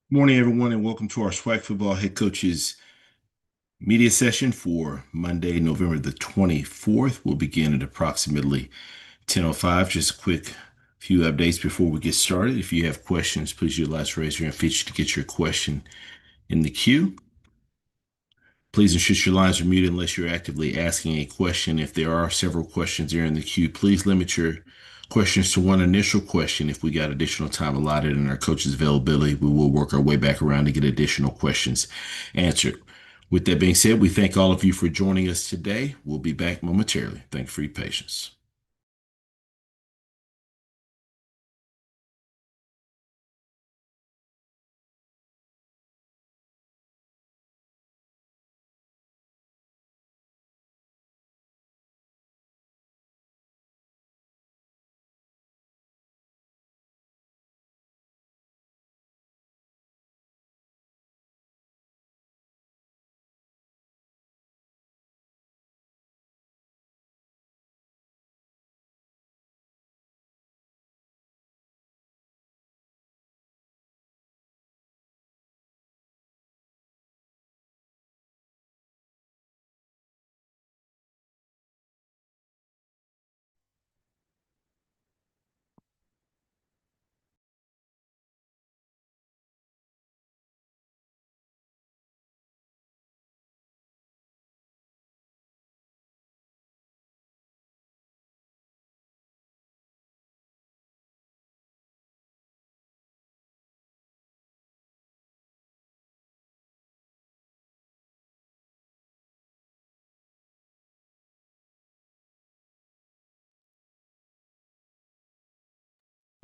Morning, everyone, and welcome to our SWAC football head coaches media session for Monday, November the 24th. We'll begin at approximately 10:05. Just a quick few updates before we get started. If you have questions, please utilize raise your hand feature to get your question in the queue. Please ensure your lines are muted unless you're actively asking a question. If there are several questions there in the queue, please limit your questions to one initial question. If we got additional time allotted in our coach's availability, we will work our way back around to get additional questions answered. With that being said, we thank all of you for joining us today. We'll be back momentarily. Thank you for your patience.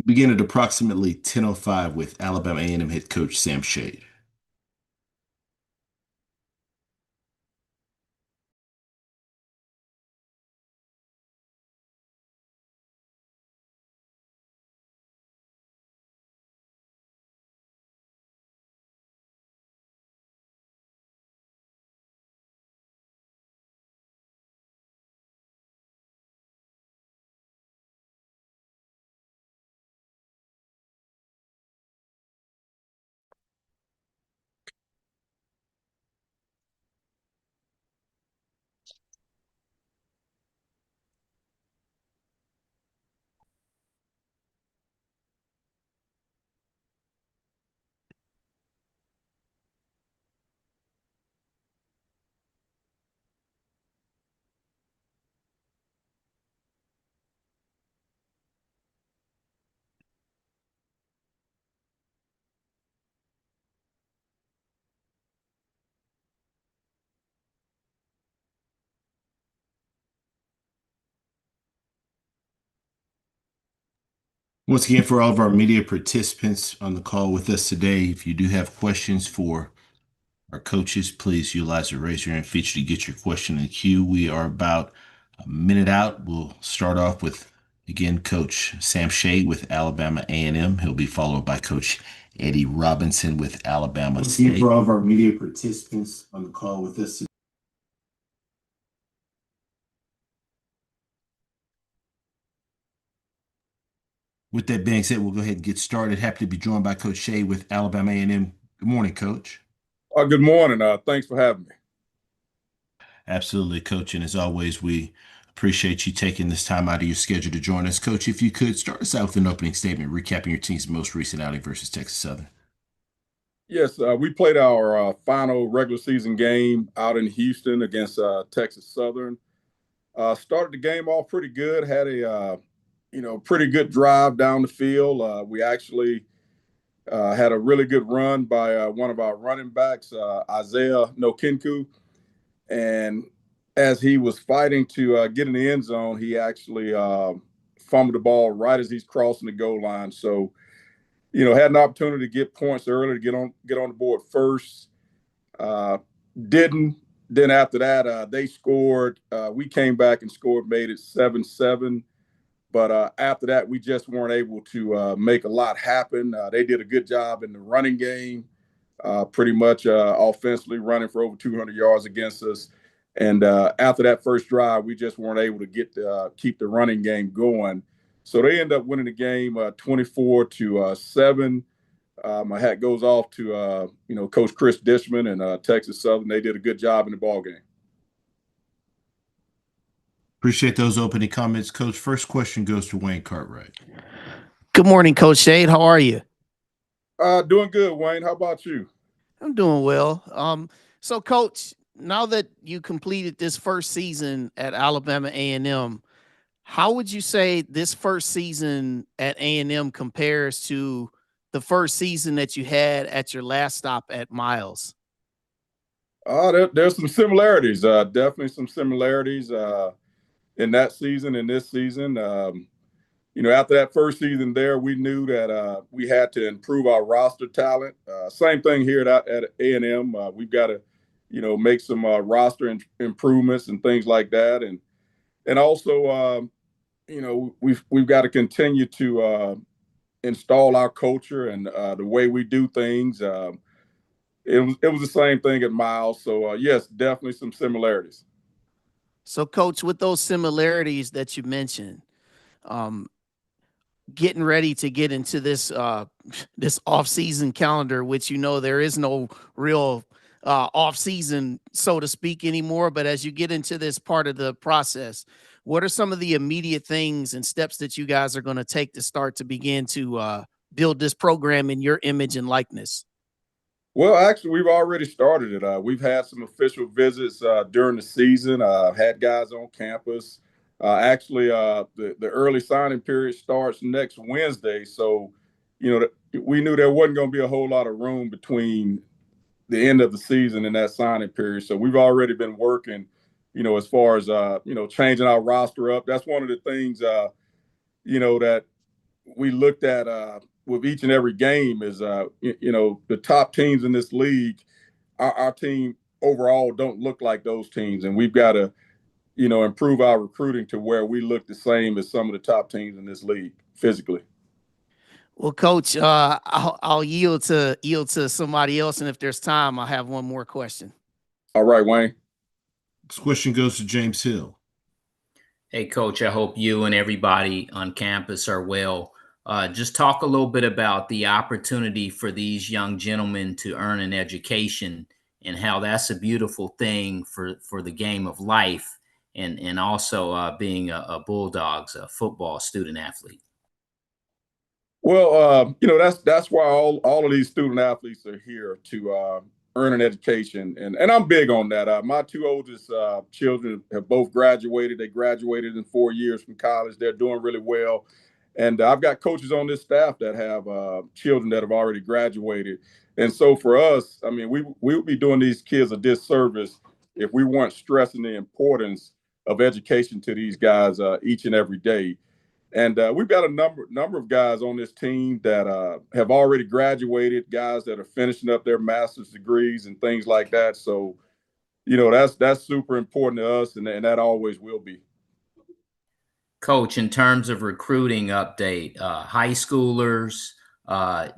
We begin at approximately 10:05 with Alabama A&M head coach Sam Shade. Once again, for all of our media participants on the call with us today, if you do have questions for our coaches, please utilize the raise your hand feature to get your question in the queue. We are about a minute out. We'll start off with, again, Coach Sam Shade with Alabama A&M. He'll be followed by Coach Eddie Robinson with Alabama State. For all of our media participants on the call with us today. With that being said, we'll go ahead and get started. Happy to be joined by Coach Shade with Alabama A&M. Good morning, Coach. Good morning. Thanks for having me. Absolutely, Coach. And as always, we appreciate you taking this time out of your schedule to join us. Coach, if you could start us out with an opening statement, recapping your team's most recent outing versus Texas Southern. Yes, we played our final regular season game out in Houston against Texas Southern. Started the game off pretty good. Had a pretty good drive down the field. We actually had a really good run by one of our running backs, Isaiah Nokinku. And as he was fighting to get in the end zone, he actually fumbled the ball right as he's crossing the goal line. So, had an opportunity to get points early to get on the board first. Didn't. Then after that, they scored. We came back and scored, made it 7-7. But after that, we just weren't able to make a lot happen. They did a good job in the running game, pretty much offensively running for over 200 yards against us. And after that first drive, we just weren't able to keep the running game going. So they end up winning the game 24-7. My hat goes off to Coach Chris Dishman and Texas Southern. They did a good job in the ball game. Appreciate those opening comments, Coach. First question goes to Wayne Cartwright. Good morning, Coach Shade. How are you? Doing good, Wayne. How about you? I'm doing well. So, Coach, now that you completed this first season at Alabama A&M, how would you say this first season at A&M compares to the first season that you had at your last stop at Miles? There's some similarities. Definitely some similarities in that season and this season. After that first season there, we knew that we had to improve our roster talent. Same thing here at A&M. We've got to, make some roster improvements and things like that, and also, we've got to continue to install our culture and the way we do things. It was the same thing at Miles. So yes, definitely some similarities. So, Coach, with those similarities that you mentioned, getting ready to get into this this off-season calendar, which there is no real off-season, so to speak, anymore. But as you get into this part of the process, what are some of the immediate things and steps that you guys are going to take to start to begin to build this program in your image and likeness? Well, actually, we've already started it. We've had some official visits during the season. Had guys on campus. The early signing period starts next Wednesday, so we knew there wasn't going to be a whole lot of room between the end of the season and that signing period. So we've already been working, as far as changing our roster up. That's one of the things that we looked at with each and every game is the top teams in this league. Our team overall don't look like those teams, and we've got to improve our recruiting to where we look the same as some of the top teams in this league physically. Well, Coach, I'll yield to somebody else, and if there's time, I'll have one more question. All right, Wayne. This question goes to James Hill. Hey, Coach, I hope you and everybody on campus are well. Just talk a little bit about the opportunity for these young gentlemen to earn an education and how that's a beautiful thing for the game of life and also being a Bulldogs, a football student athlete. Well, that's why all of these student athletes are here to earn an education, and I'm big on that. My two oldest children have both graduated. They graduated in 4 years from college. They're doing really well, and I've got coaches on this staff that have children that have already graduated. And so for us, I mean, we would be doing these kids a disservice if we weren't stressing the importance of education to these guys each and every day. And we've got a number of guys on this team that have already graduated, guys that are finishing up their master's degrees and things like that. So, that's super important to us, and that always will be. Coach, in terms of recruiting update, high schoolers,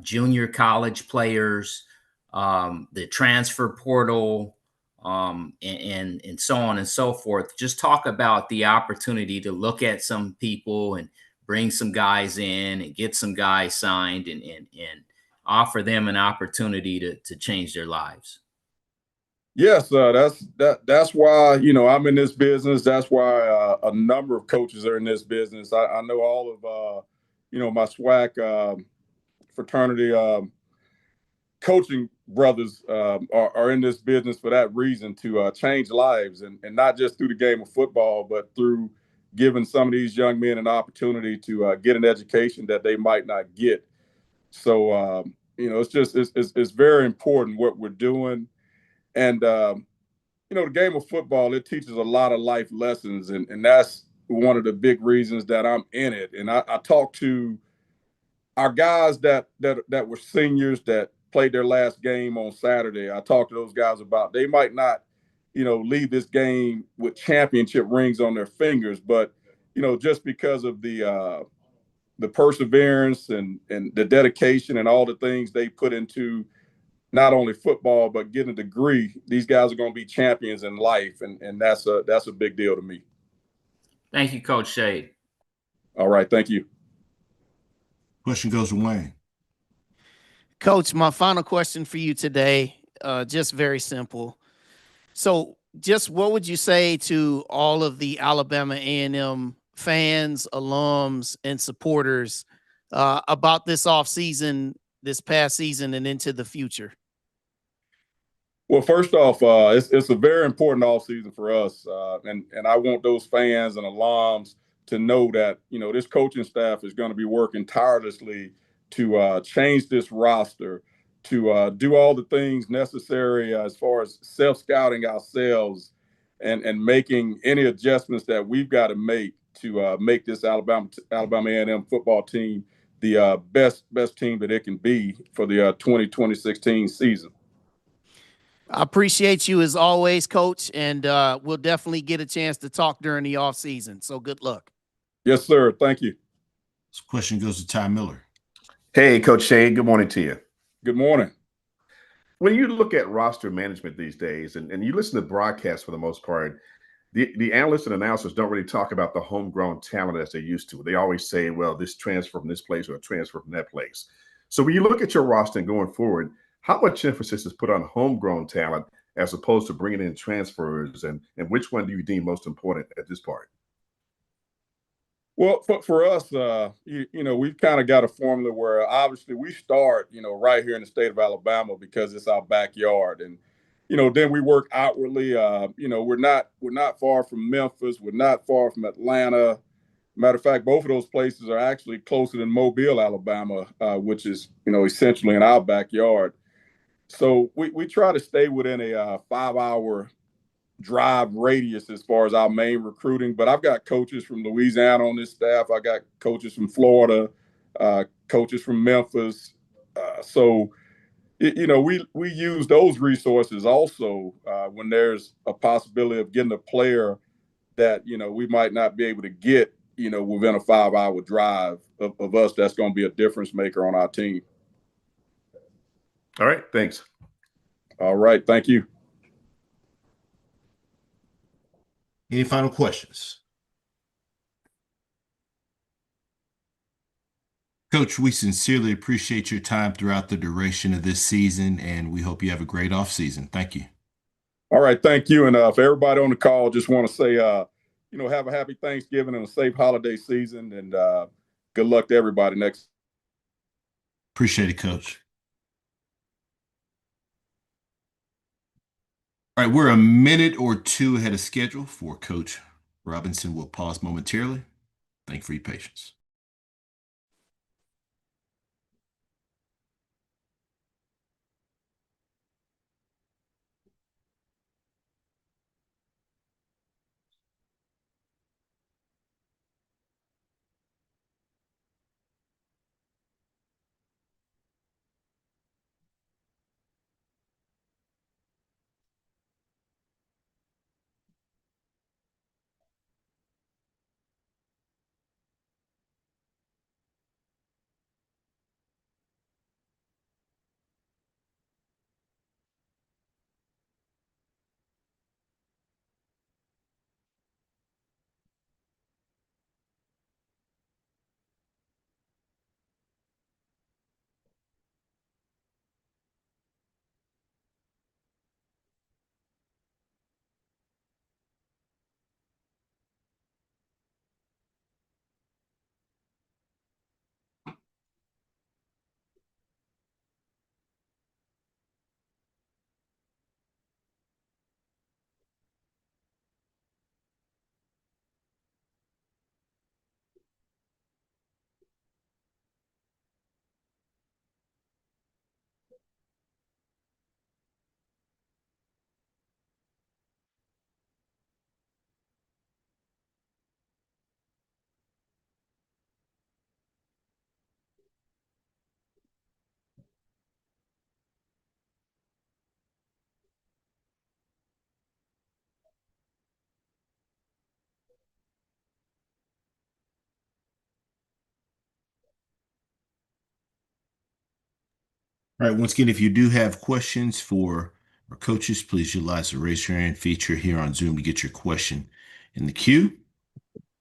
junior college players, the transfer portal, and so on and so forth. Just talk about the opportunity to look at some people and bring some guys in and get some guys signed and offer them an opportunity to change their lives. Yes, that's why I'm in this business. That's why a number of coaches are in this business. I know all of my SWAC fraternity coaching brothers are in this business for that reason, to change lives, and not just through the game of football, but through giving some of these young men an opportunity to get an education that they might not get. So it's very important what we're doing, and the game of football, it teaches a lot of life lessons, and that's one of the big reasons that I'm in it. And I talk to our guys that were seniors that played their last game on Saturday. I talked to those guys about they might not, leave this game with championship rings on their fingers, but just because of the perseverance and the dedication and all the things they put into not only football but getting a degree, these guys are going to be champions in life, and that's a big deal to me. Thank you, Coach Shade. All right, thank you. Question goes to Wayne. Coach, my final question for you today, just very simple. So just what would you say to all of the Alabama A&M fans, alums, and supporters about this offseason, this past season, and into the future? Well, first off, it's a very important offseason for us, and I want those fans and alums to know that this coaching staff is going to be working tirelessly to change this roster, to do all the things necessary as far as self-scouting ourselves and making any adjustments that we've got to make this Alabama A&M football team the best team that it can be for the 2016 season. I appreciate you as always, Coach, and we'll definitely get a chance to talk during the offseason. So good luck. Yes, sir. Thank you. This question goes to Ty Miller. Hey, Coach Shane. Good morning to you. Good morning. When you look at roster management these days, and you listen to broadcasts for the most part, the analysts and announcers don't really talk about the homegrown talent as they used to. They always say, well, this transfer from this place or a transfer from that place. So when you look at your roster and going forward, how much emphasis is put on homegrown talent as opposed to bringing in transfers, and which one do you deem most important at this part? Well, for us, we've kind of got a formula where obviously we start, right here in the state of Alabama because it's our backyard, and then we work outwardly. We're not far from Memphis, we're not far from Atlanta. Matter of fact, both of those places are actually closer than Mobile, Alabama, which is essentially in our backyard. So we try to stay within a 5-hour drive radius as far as our main recruiting. But I've got coaches from Louisiana on this staff. I got coaches from Florida, coaches from Memphis. So we use those resources also when there's a possibility of getting a player that we might not be able to get within a 5-hour drive of us. That's going to be a difference maker on our team. All right. Thanks. All right. Thank you. Any final questions? Coach, we sincerely appreciate your time throughout the duration of this season, and we hope you have a great offseason. Thank you. All right. Thank you. And for everybody on the call, just want to say, have a happy Thanksgiving and a safe holiday season, and good luck to everybody next. Appreciate it, Coach. All right, we're a minute or two ahead of schedule for Coach Robinson. We'll pause momentarily. Thank you for your patience. All right, once again, if you do have questions for our coaches, please utilize the raise your hand feature here on Zoom to get your question in the queue.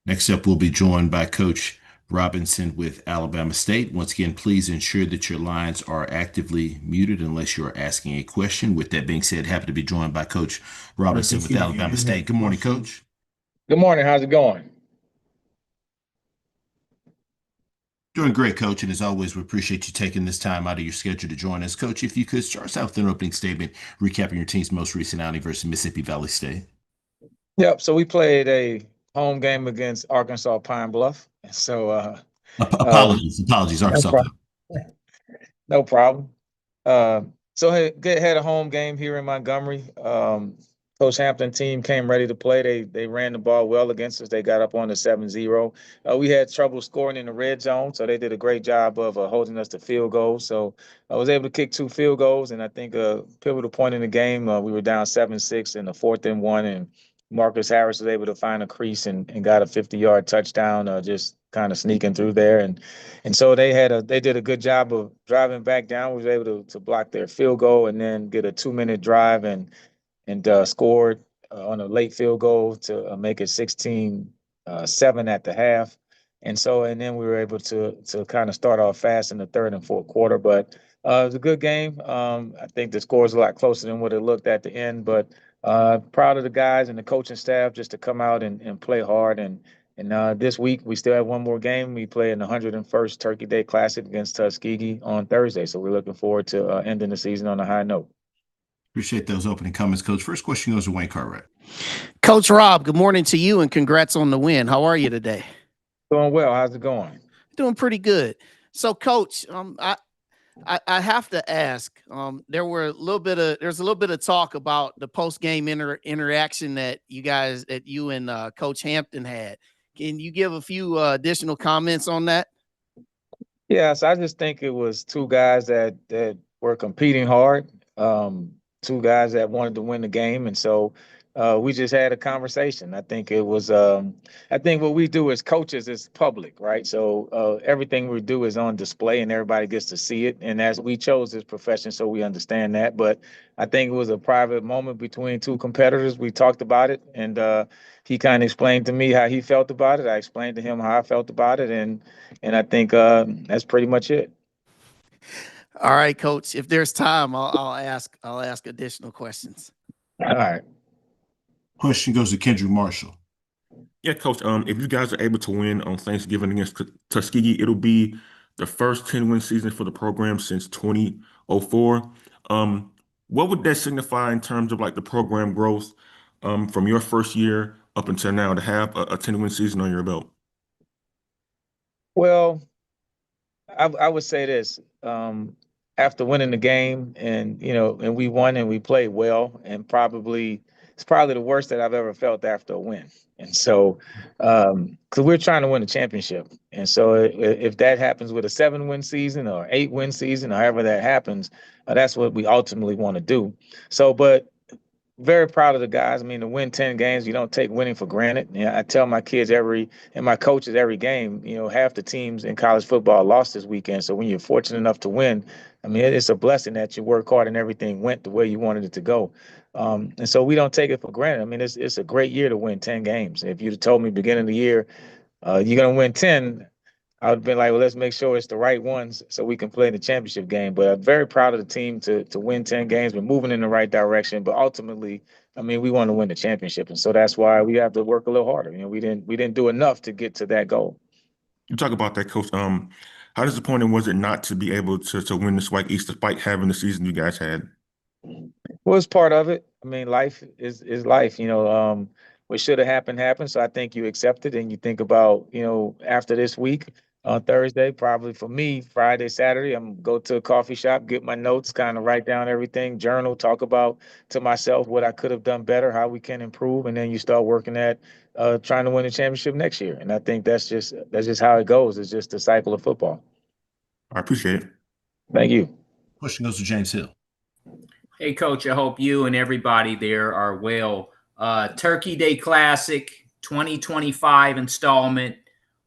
Next up, we'll be joined by Coach Robinson with Alabama State. Once again, please ensure that your lines are actively muted unless you're asking a question. With that being said, happy to be joined by Coach Robinson with Alabama State. Good morning, Coach. Good morning. How's it going? Doing great, Coach. And as always, we appreciate you taking this time out of your schedule to join us. Coach, if you could start us out with an opening statement, recapping your team's most recent outing versus Mississippi Valley State. Yep. So we played a home game against Arkansas Pine Bluff. So Apologies, Arkansas. No problem. So had a home game here in Montgomery. Coach Hampton team came ready to play. They ran the ball well against us. They got up on the 7-0. We had trouble scoring in the red zone, so they did a great job of holding us to field goals. So I was able to kick 2 field goals, and I think a pivotal point in the game, we were down 7-6 in the 4th and 1, and Marcus Harris was able to find a crease and got a 50-yard touchdown, just kind of sneaking through there. And so they did a good job of driving back down. We was able to block their field goal and then get a 2-minute drive and scored on a late field goal to make it 16-7 at the half. And then we were able to kind of start off fast in the 3rd and 4th quarter. But it was a good game. I think the score is a lot closer than what it looked at the end. But proud of the guys and the coaching staff just to come out and play hard. And this week we still have one more game. We play in the 101st Turkey Day Classic against Tuskegee on Thursday. So we're looking forward to ending the season on a high note. Appreciate those opening comments, Coach. First question goes to Wayne Cartwright. Coach Rob, good morning to you and congrats on the win. How are you today? Doing well. How's it going? Doing pretty good. So, Coach, I have to ask. There's a little bit of talk about the post game interaction that you and Coach Hampton had. Can you give a few additional comments on that? Yes, I just think it was 2 guys that were competing hard. 2 guys that wanted to win the game. And so we just had a conversation. I think it was, I think what we do as coaches is public, right? So everything we do is on display and everybody gets to see it. And as we chose this profession, so we understand that. But I think it was a private moment between 2 competitors. We talked about it and he kind of explained to me how he felt about it. I explained to him how I felt about it. And I think that's pretty much it. All right, Coach. If there's time, I'll ask additional questions. All right. Question goes to Kendrick Marshall. Yeah, Coach. If you guys are able to win on Thanksgiving against Tuskegee, it'll be the first 10-win season for the program since 2004. What would that signify in terms of like the program growth from your first year up until now to have a 10-win season on your belt? Well, I would say this. After winning the game and we won and we played well and it's probably the worst that I've ever felt after a win. And so, because we're trying to win a championship. And so if that happens with a 7-win season or 8-win season, or however that happens, that's what we ultimately want to do. So, but very proud of the guys. I mean, to win 10 games, you don't take winning for granted. I tell my kids and my coaches every game, half the teams in college football lost this weekend. So when you're fortunate enough to win, I mean, it's a blessing that you work hard and everything went the way you wanted it to go. And so we don't take it for granted. I mean, it's a great year to win 10 games. If you'd have told me beginning of the year, you're going to win 10, I would have been like, well, let's make sure it's the right ones so we can play in the championship game. But I'm very proud of the team to win 10 games. We're moving in the right direction. But ultimately, I mean, we want to win the championship. And so that's why we have to work a little harder. We didn't do enough to get to that goal. You talk about that, Coach. How disappointing was it not to be able to win the SWAC East despite having the season you guys had? Well, it's part of it. I mean, life is life. What should have happened. So I think you accept it and you think about, after this week on Thursday, probably for me, Friday, Saturday, I'm go to a coffee shop, get my notes, kind of write down everything, journal, talk about to myself what I could have done better, how we can improve. And then you start working at trying to win a championship next year. And I think that's just how it goes. It's just the cycle of football. I appreciate it. Thank you. Question goes to James Hill. Hey, Coach, I hope you and everybody there are well. Turkey Day Classic 2025 installment.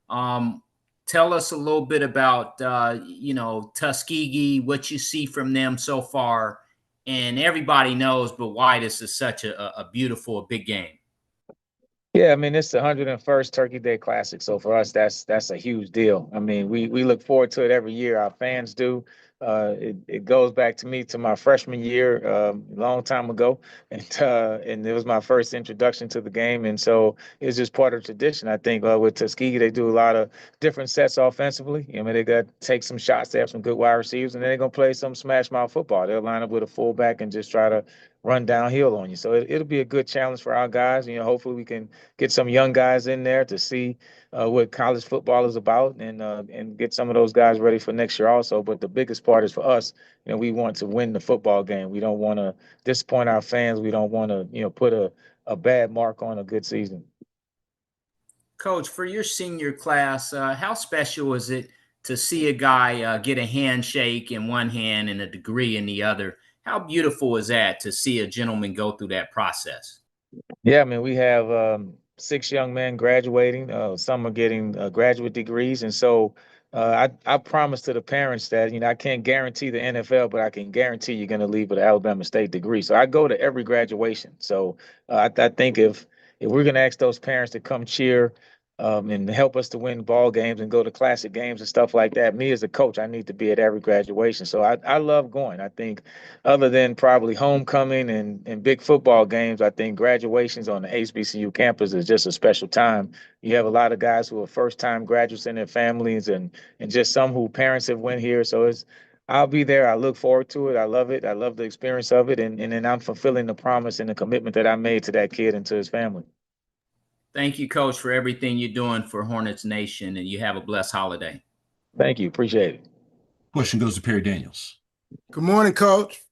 Tell us a little bit about, Tuskegee, what you see from them so far. And everybody knows, but why this is such a beautiful, big game. Yeah, I mean, it's the 101st Turkey Day Classic. So for us, that's a huge deal. I mean, we look forward to it every year. Our fans do. It goes back to my freshman year, a long time ago, and it was my first introduction to the game, and so it's just part of tradition. I think with Tuskegee, they do a lot of different sets offensively. I mean, they got to take some shots. They have some good wide receivers, and then they're gonna play some smash mouth football. They'll line up with a fullback and just try to run downhill on you. So it'll be a good challenge for our guys. Hopefully we can get some young guys in there to see what college football is about, and get some of those guys ready for next year also. But the biggest part is for us. We want to win the football game. We don't want to disappoint our fans. We don't want to put a bad mark on a good season. Coach, for your senior class, how special is it to see a guy get a handshake in one hand and a degree in the other? How beautiful is that to see a gentleman go through that process? Yeah, I mean, we have 6 young men graduating. Some are getting graduate degrees, and so I promised to the parents that I can't guarantee the NFL, but I can guarantee you're going to leave with an Alabama State degree. So I go to every graduation. So I think if we're going to ask those parents to come cheer and help us to win ball games and go to classic games and stuff like that, me as a coach, I need to be at every graduation. So I love going. I think other than probably homecoming and big football games, I think graduations on the HBCU campus is just a special time. You have a lot of guys who are first-time graduates in their families and just some who parents have went here. So I'll be there. I look forward to it. I love it. I love the experience of it. And then I'm fulfilling the promise and the commitment that I made to that kid and to his family. Thank you, Coach, for everything you're doing for Hornets Nation, and you have a blessed holiday. Thank you. Appreciate it. Question goes to Perry Daniels. Good morning, Coach.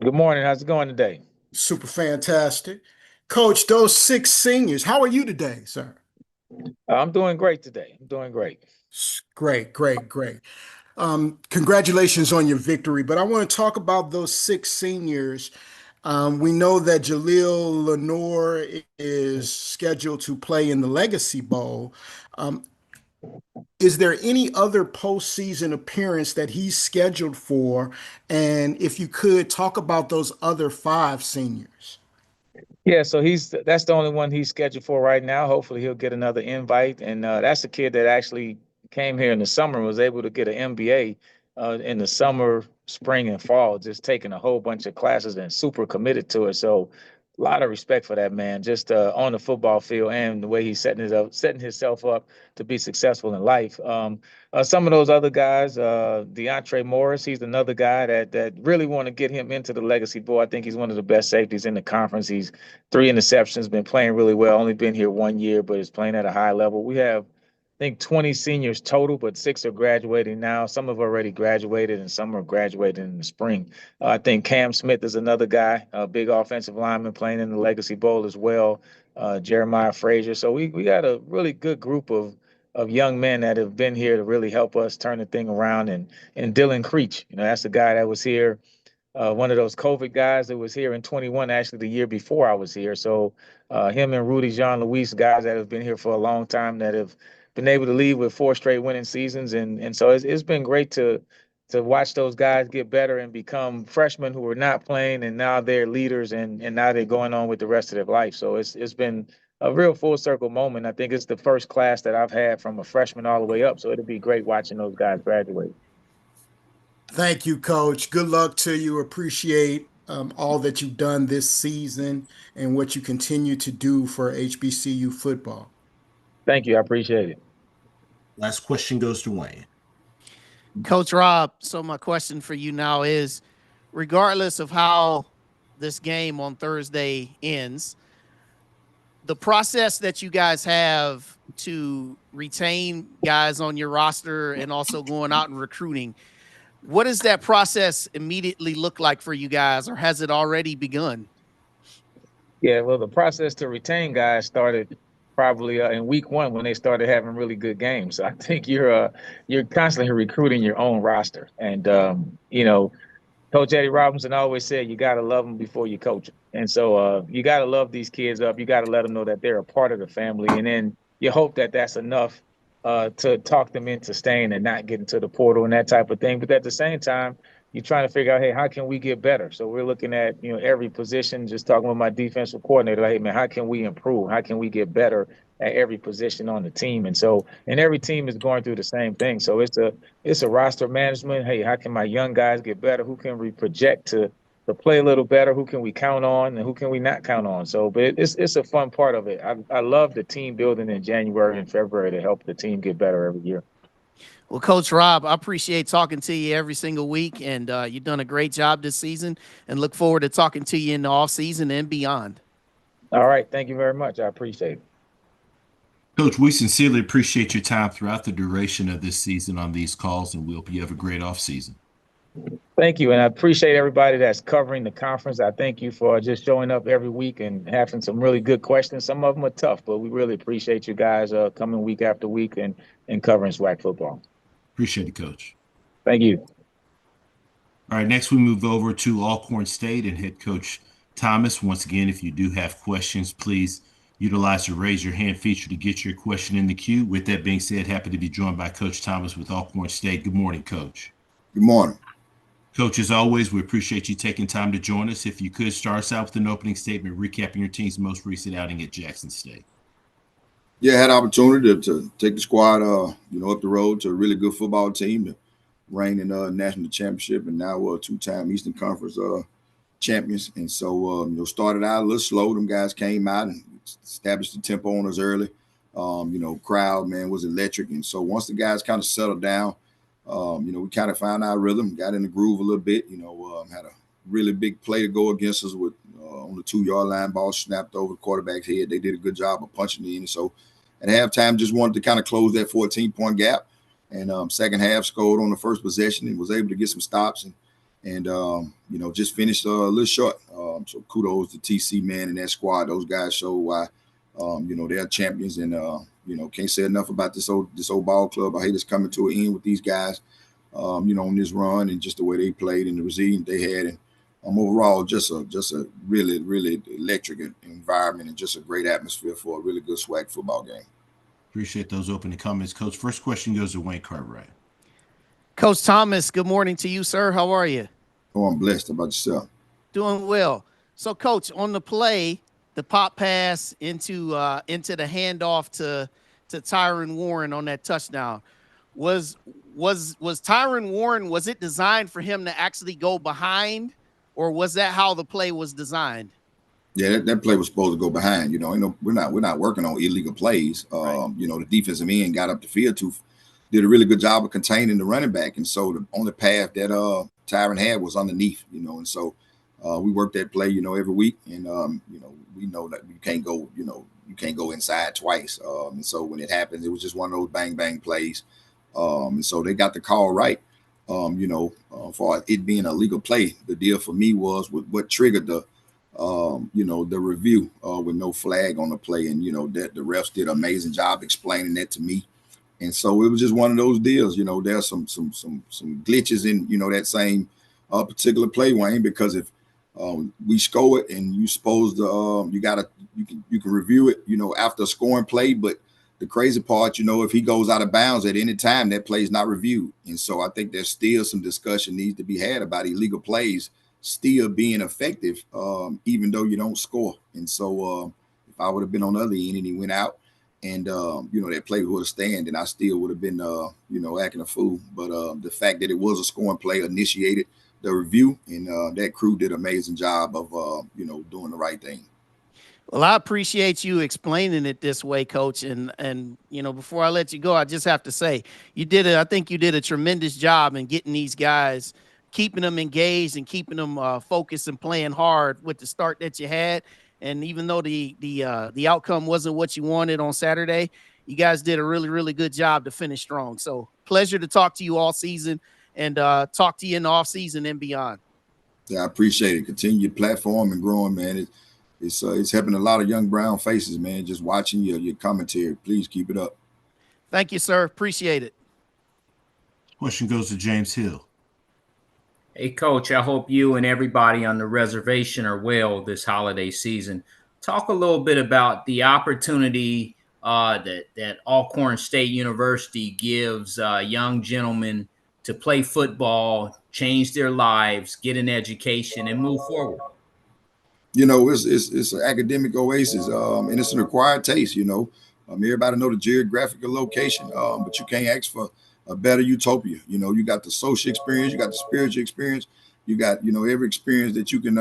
Good morning. How's it going today? Super fantastic. Coach, those 6 seniors, how are you today, sir? I'm doing great today. I'm doing great. Great. Congratulations on your victory, but I want to talk about those 6 seniors. We know that Jaleel Lenore is scheduled to play in the Legacy Bowl. Is there any other postseason appearance that he's scheduled for? And if you could talk about those other 5 seniors. Yeah, so that's the only one he's scheduled for right now. Hopefully he'll get another invite. And that's a kid that actually came here in the summer and was able to get an MBA in the summer, spring, and fall, just taking a whole bunch of classes and super committed to it. So a lot of respect for that man, just on the football field and the way he's setting himself up to be successful in life. Some of those other guys, DeAndre Morris, he's another guy that really want to get him into the Legacy Bowl. I think he's one of the best safeties in the conference. He's 3 interceptions, been playing really well, only been here 1 year, but is playing at a high level. We have, I think, 20 seniors total, but 6 are graduating now. Some have already graduated and some are graduating in the spring. I think Cam Smith is another guy, a big offensive lineman playing in the Legacy Bowl as well. Jeremiah Frazier. So we got a really good group of young men that have been here to really help us turn the thing around. And Dylan Creech, that's the guy that was here. One of those COVID guys that was here in 21, actually the year before I was here. So him and Rudy Jean-Louis, guys that have been here for a long time that have been able to lead with 4 straight winning seasons. And so it's been great to watch those guys get better and become freshmen who were not playing, and now they're leaders and now they're going on with the rest of their life. So it's been a real full circle moment. I think it's the first class that I've had from a freshman all the way up. So it'll be great watching those guys graduate. Thank you, Coach. Good luck to you. Appreciate all that you've done this season and what you continue to do for HBCU football. Thank you. I appreciate it. Last question goes to Wayne. Coach Rob, so my question for you now is, regardless of how this game on Thursday ends, the process that you guys have to retain guys on your roster and also going out and recruiting, what does that process immediately look like for you guys, or has it already begun? Yeah, well, the process to retain guys started probably in week 1 when they started having really good games. So I think you're constantly recruiting your own roster. And, Coach Eddie Robinson always said you got to love them before you coach them. And so you got to love these kids up. You got to let them know that they're a part of the family. And then you hope that that's enough to talk them into staying and not getting to the portal and that type of thing. But at the same time, you're trying to figure out, hey, how can we get better? So we're looking at, every position, just talking with my defensive coordinator, like, hey, man, how can we improve? How can we get better at every position on the team? And every team is going through the same thing. So it's a roster management. Hey, how can my young guys get better? Who can we project to play a little better? Who can we count on and who can we not count on? So, but it's a fun part of it. I love the team building in January and February to help the team get better every year. Well, Coach Rob, I appreciate talking to you every single week, and you've done a great job this season, and look forward to talking to you in the off season and beyond. All right. Thank you very much. I appreciate it. Coach, we sincerely appreciate your time throughout the duration of this season on these calls, and we hope you have a great off season. Thank you. And I appreciate everybody that's covering the conference. I thank you for just showing up every week and having some really good questions. Some of them are tough, but we really appreciate you guys coming week after week and covering SWAC football. Appreciate it, Coach. Thank you. All right, next we move over to Alcorn State and head coach Thomas. Once again, if you do have questions, please utilize the raise your hand feature to get your question in the queue. With that being said, happy to be joined by Coach Thomas with Alcorn State. Good morning, Coach. Good morning. Coach, as always, we appreciate you taking time to join us. If you could start us out with an opening statement recapping your team's most recent outing at Jackson State. Yeah, I had an opportunity to take the squad, up the road to a really good football team, to reign in national championship, and now we're a two-time Eastern Conference champions. And so, started out a little slow. Them guys came out and established the tempo on us early. Crowd, man, was electric. And so once the guys kind of settled down, we kind of found our rhythm, got in the groove a little bit, had a really big play to go against us with on the 2-yard line, ball snapped over the quarterback's head. They did a good job of punching it in. So at halftime, just wanted to kind of close that 14-point gap. And second half, scored on the first possession and was able to get some stops and just finished a little short. So kudos to TC, man, and that squad. Those guys show why, they're champions. And, can't say enough about this old ball club. I hate us coming to an end with these guys, on this run and just the way they played and the resilience they had. And overall, just a really, really electric environment and just a great atmosphere for a really good SWAC football game. Appreciate those opening comments, Coach. First question goes to Wayne Cartwright. Coach Thomas, good morning to you, sir. How are you? Oh, I'm blessed. How about yourself? Doing well. So, Coach, on the play, the pop pass into the handoff to Tyron Warren on that touchdown, was Tyron Warren, was it designed for him to actually go behind, or was that how the play was designed? Yeah, that play was supposed to go behind. We're not working on illegal plays. Right. The defensive end got up the field did a really good job of containing the running back, and so the only path that Tyron had was underneath. And so we work that play, every week, and we know that you can't go inside twice. And so when it happens, it was just one of those bang bang plays. And so they got the call right. For it being a legal play, the deal for me was with what triggered the review with no flag on the play, and that the refs did an amazing job explaining that to me. And so it was just one of those deals. There's some glitches in that same particular play, Wayne, because if we score it and you supposed to you can review it after a scoring play, but the crazy part, if he goes out of bounds at any time, that play is not reviewed. And so I think there's still some discussion needs to be had about illegal plays still being effective, even though you don't score. And so if I would have been on the other end and he went out and, that play would have stand, and I still would have been, acting a fool. But the fact that it was a scoring play initiated the review, and that crew did an amazing job of, doing the right thing. Well, I appreciate you explaining it this way, Coach. And before I let you go, I just have to say I think you did a tremendous job in getting these guys, keeping them engaged and keeping them focused and playing hard with the start that you had. And even though the outcome wasn't what you wanted on Saturday, you guys did a really, really good job to finish strong. So pleasure to talk to you all season and talk to you in the off season and beyond. Yeah, I appreciate it. Continue your platform and growing, man. It's helping a lot of young brown faces, man. Just watching your commentary. Please keep it up. Thank you, sir. Appreciate it. Question goes to James Hill. Hey, Coach, I hope you and everybody on the reservation are well this holiday season. Talk a little bit about the opportunity that Alcorn State University gives young gentlemen to play football, change their lives, get an education, and move forward? You know, it's an academic oasis, and it's an acquired taste. You know, everybody know the geographical location, but you can't ask for a better utopia. You know, you got the social experience, you got the spiritual experience, you got, you know, every experience that you can,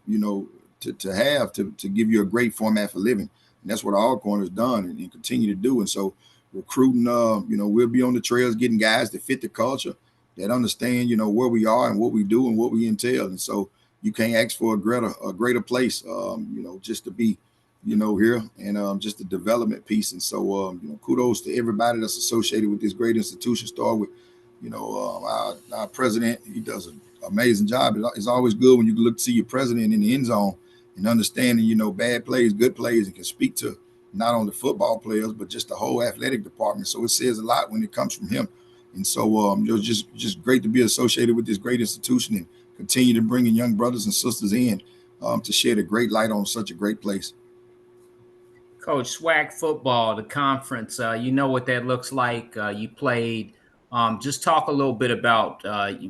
you know, to have to give you a great format for living. And that's what Alcorn has done and continue to do. And so recruiting, you know, we'll be on the trails getting guys that fit the culture, that understand, you know, where we are and what we do and what we entail. And so you can't ask for a greater place, you know, just to be, you know, here and just the development piece. And so, you know, kudos to everybody that's associated with this great institution. Start with, you know, our president. He does an amazing job. It's always good when you look to see your president in the end zone and understanding, you know, bad plays, good plays, and can speak to not only football players, but just the whole athletic department. So it says a lot when it comes from him. And so it was just great to be associated with this great institution and continue to bring in young brothers and sisters in to shed a great light on such a great place. Coach, SWAC football, the conference, you know what that looks like. You played. Just talk a little bit about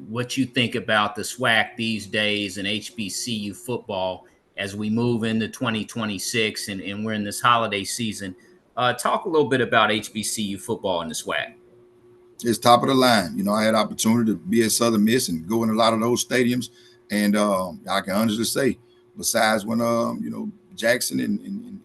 what you think about the SWAC these days and HBCU football as we move into 2026 and we're in this holiday season. Talk a little bit about HBCU football and the SWAC. It's top of the line. You know, I had opportunity to be at Southern Miss and go in a lot of those stadiums. And I can honestly say, besides when, you know, Jackson and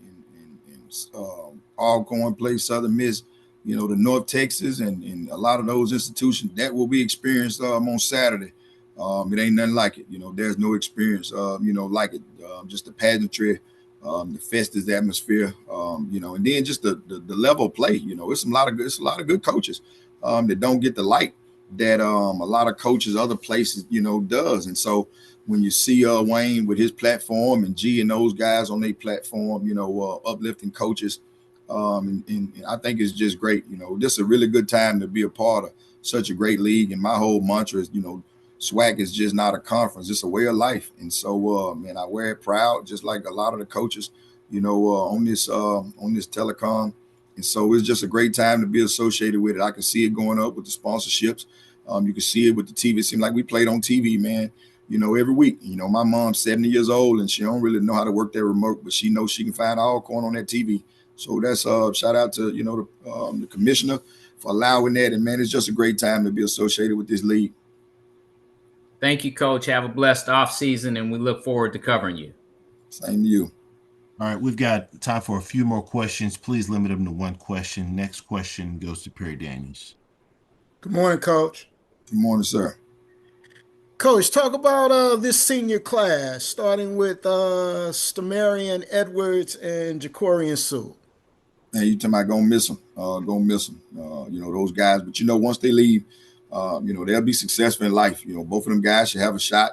Alcorn played Southern Miss, you know, the North Texas and a lot of those institutions, that will be experienced on Saturday. It ain't nothing like it. You know, there's no experience, you know, like it. Just the pageantry, the festive atmosphere, you know, and then just the level of play. You know, it's a lot of good coaches that don't get the light that a lot of coaches other places, you know, does. And so when you see Wayne with his platform and G and those guys on their platform, you know, uplifting coaches, and I think it's just great. You know, this is a really good time to be a part of such a great league. And my whole mantra is, you know, SWAC is just not a conference; it's a way of life. And so, man, I wear it proud, just like a lot of the coaches, you know, on this telecom. And so it's just a great time to be associated with it. I can see it going up with the sponsorships. You can see it with the TV. It seems like we played on TV, man, you know, every week. You know, my mom's 70 years old and she don't really know how to work that remote, but she knows she can find Alcorn on that TV. So that's shout out to, you know, the commissioner for allowing that. And, man, it's just a great time to be associated with this league. Thank you, Coach. Have a blessed offseason, and we look forward to covering you. Same to you. All right, we've got time for a few more questions. Please limit them to one question. Next question goes to Perry Daniels. Good morning, Coach. Good morning, sir. Coach, talk about this senior class, starting with Stamarian Edwards and Jacorian Sewell. And you talking about gonna miss them, you know, those guys. But, you know, once they leave, you know, they'll be successful in life. You know, both of them guys should have a shot.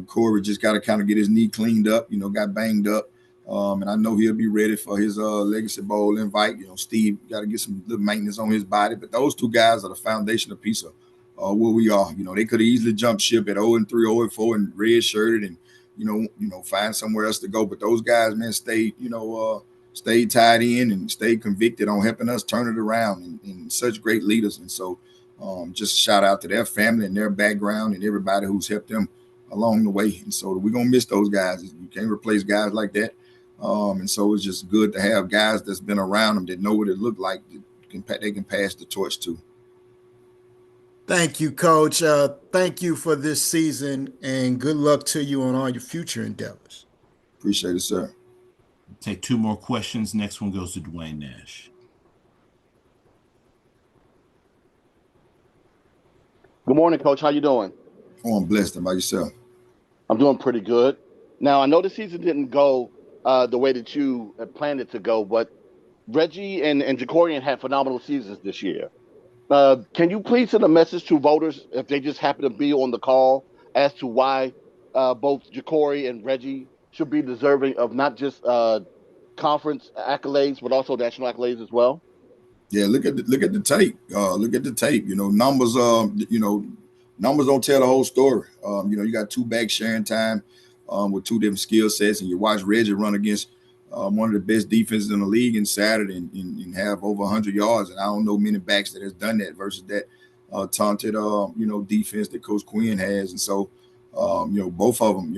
Corey just got to kind of get his knee cleaned up, you know, got banged up. And I know he'll be ready for his Legacy Bowl invite. You know, Steve got to get some little maintenance on his body. But those two guys are the foundational piece of where we are. You know, they could have easily jumped ship at 0-3, 0-4 and red-shirted and, you know, find somewhere else to go. But those guys, man, stayed tied in and stayed convicted on helping us turn it around and such great leaders. And so just shout out to their family and their background and everybody who's helped them along the way. And so we're going to miss those guys. You can't replace guys like that. And so it's just good to have guys that's been around them that know what it looked like. They can pass the torch to. Thank you, Coach. Thank you for this season and good luck to you on all your future endeavors. Appreciate it, sir. Take two more questions. Next one goes to Dwayne Nash. Good morning, Coach. How you doing? Oh, I'm blessed. How about yourself? I'm doing pretty good. Now, I know the season didn't go the way that you had planned it to go, but Reggie and Jacorian had phenomenal seasons this year. Can you please send a message to voters, if they just happen to be on the call, as to why both Jacori and Reggie should be deserving of not just conference accolades, but also national accolades as well? Yeah, look at the tape. Look at the tape. You know, numbers don't tell the whole story. You know, you got two backs sharing time with two different skill sets, and you watch Reggie run against one of the best defenses in the league in Saturday and have over 100 yards. And I don't know many backs that has done that versus that. talented, defense that Coach Quinn has. And so, both of them,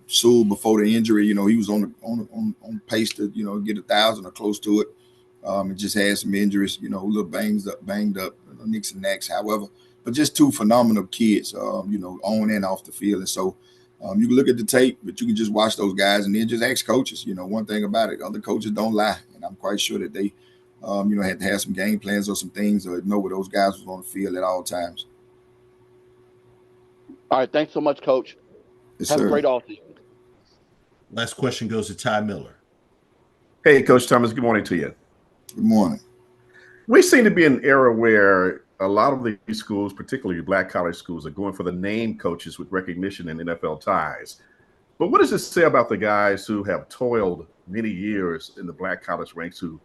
Sewell before the injury, he was on pace to, get 1,000 or close to it. It just had some injuries, a little banged up, nicks and knacks. However, but just two phenomenal kids, on and off the field. And so you can look at the tape, but you can just watch those guys and then just ask coaches. One thing about it, other coaches don't lie. And I'm quite sure that they, had to have some game plans or some things or know where those guys was on the field at all times. All right. Thanks so much, Coach. Yes, Have sir. a great offseason. Last question goes to Ty Miller. Hey, Coach Thomas, good morning to you. Good morning. We seem to be in an era where a lot of these schools, particularly black college schools, are going for the name coaches with recognition and NFL ties. But what does this say about the guys who have toiled many years in the black college ranks who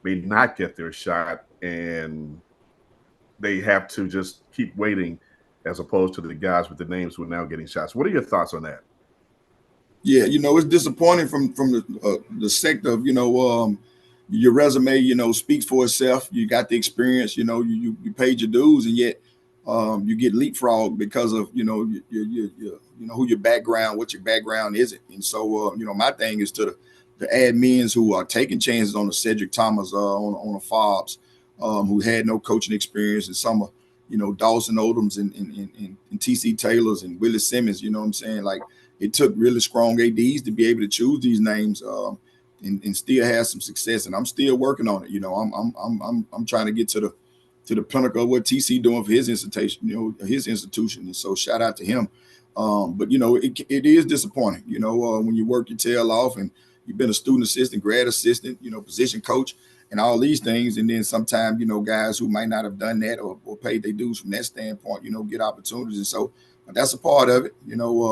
may not get their shot and they have to just keep waiting as opposed to the guys with the names who are now getting shots? What are your thoughts on that? Yeah, it's disappointing from the sector of, your resume, speaks for itself. You got the experience, you paid your dues, and yet you get leapfrogged because of, who your background, what your background isn't. And so, my thing is to the admins who are taking chances on the Cedric Thomas, on a Fobbs, who had no coaching experience, and some of, Dawson Odoms and TC Taylors and Willie Simmons, you know what I'm saying? Like, it took really strong ADs to be able to choose these names and still have some success. And I'm still working on it. I'm trying to get to the pinnacle of what TC doing for his institution, his institution. And so shout out to him. But it is disappointing, when you work your tail off and you've been a student assistant, grad assistant, position coach, and all these things. And then sometimes, guys who might not have done that or paid their dues from that standpoint, get opportunities. And so that's a part of it.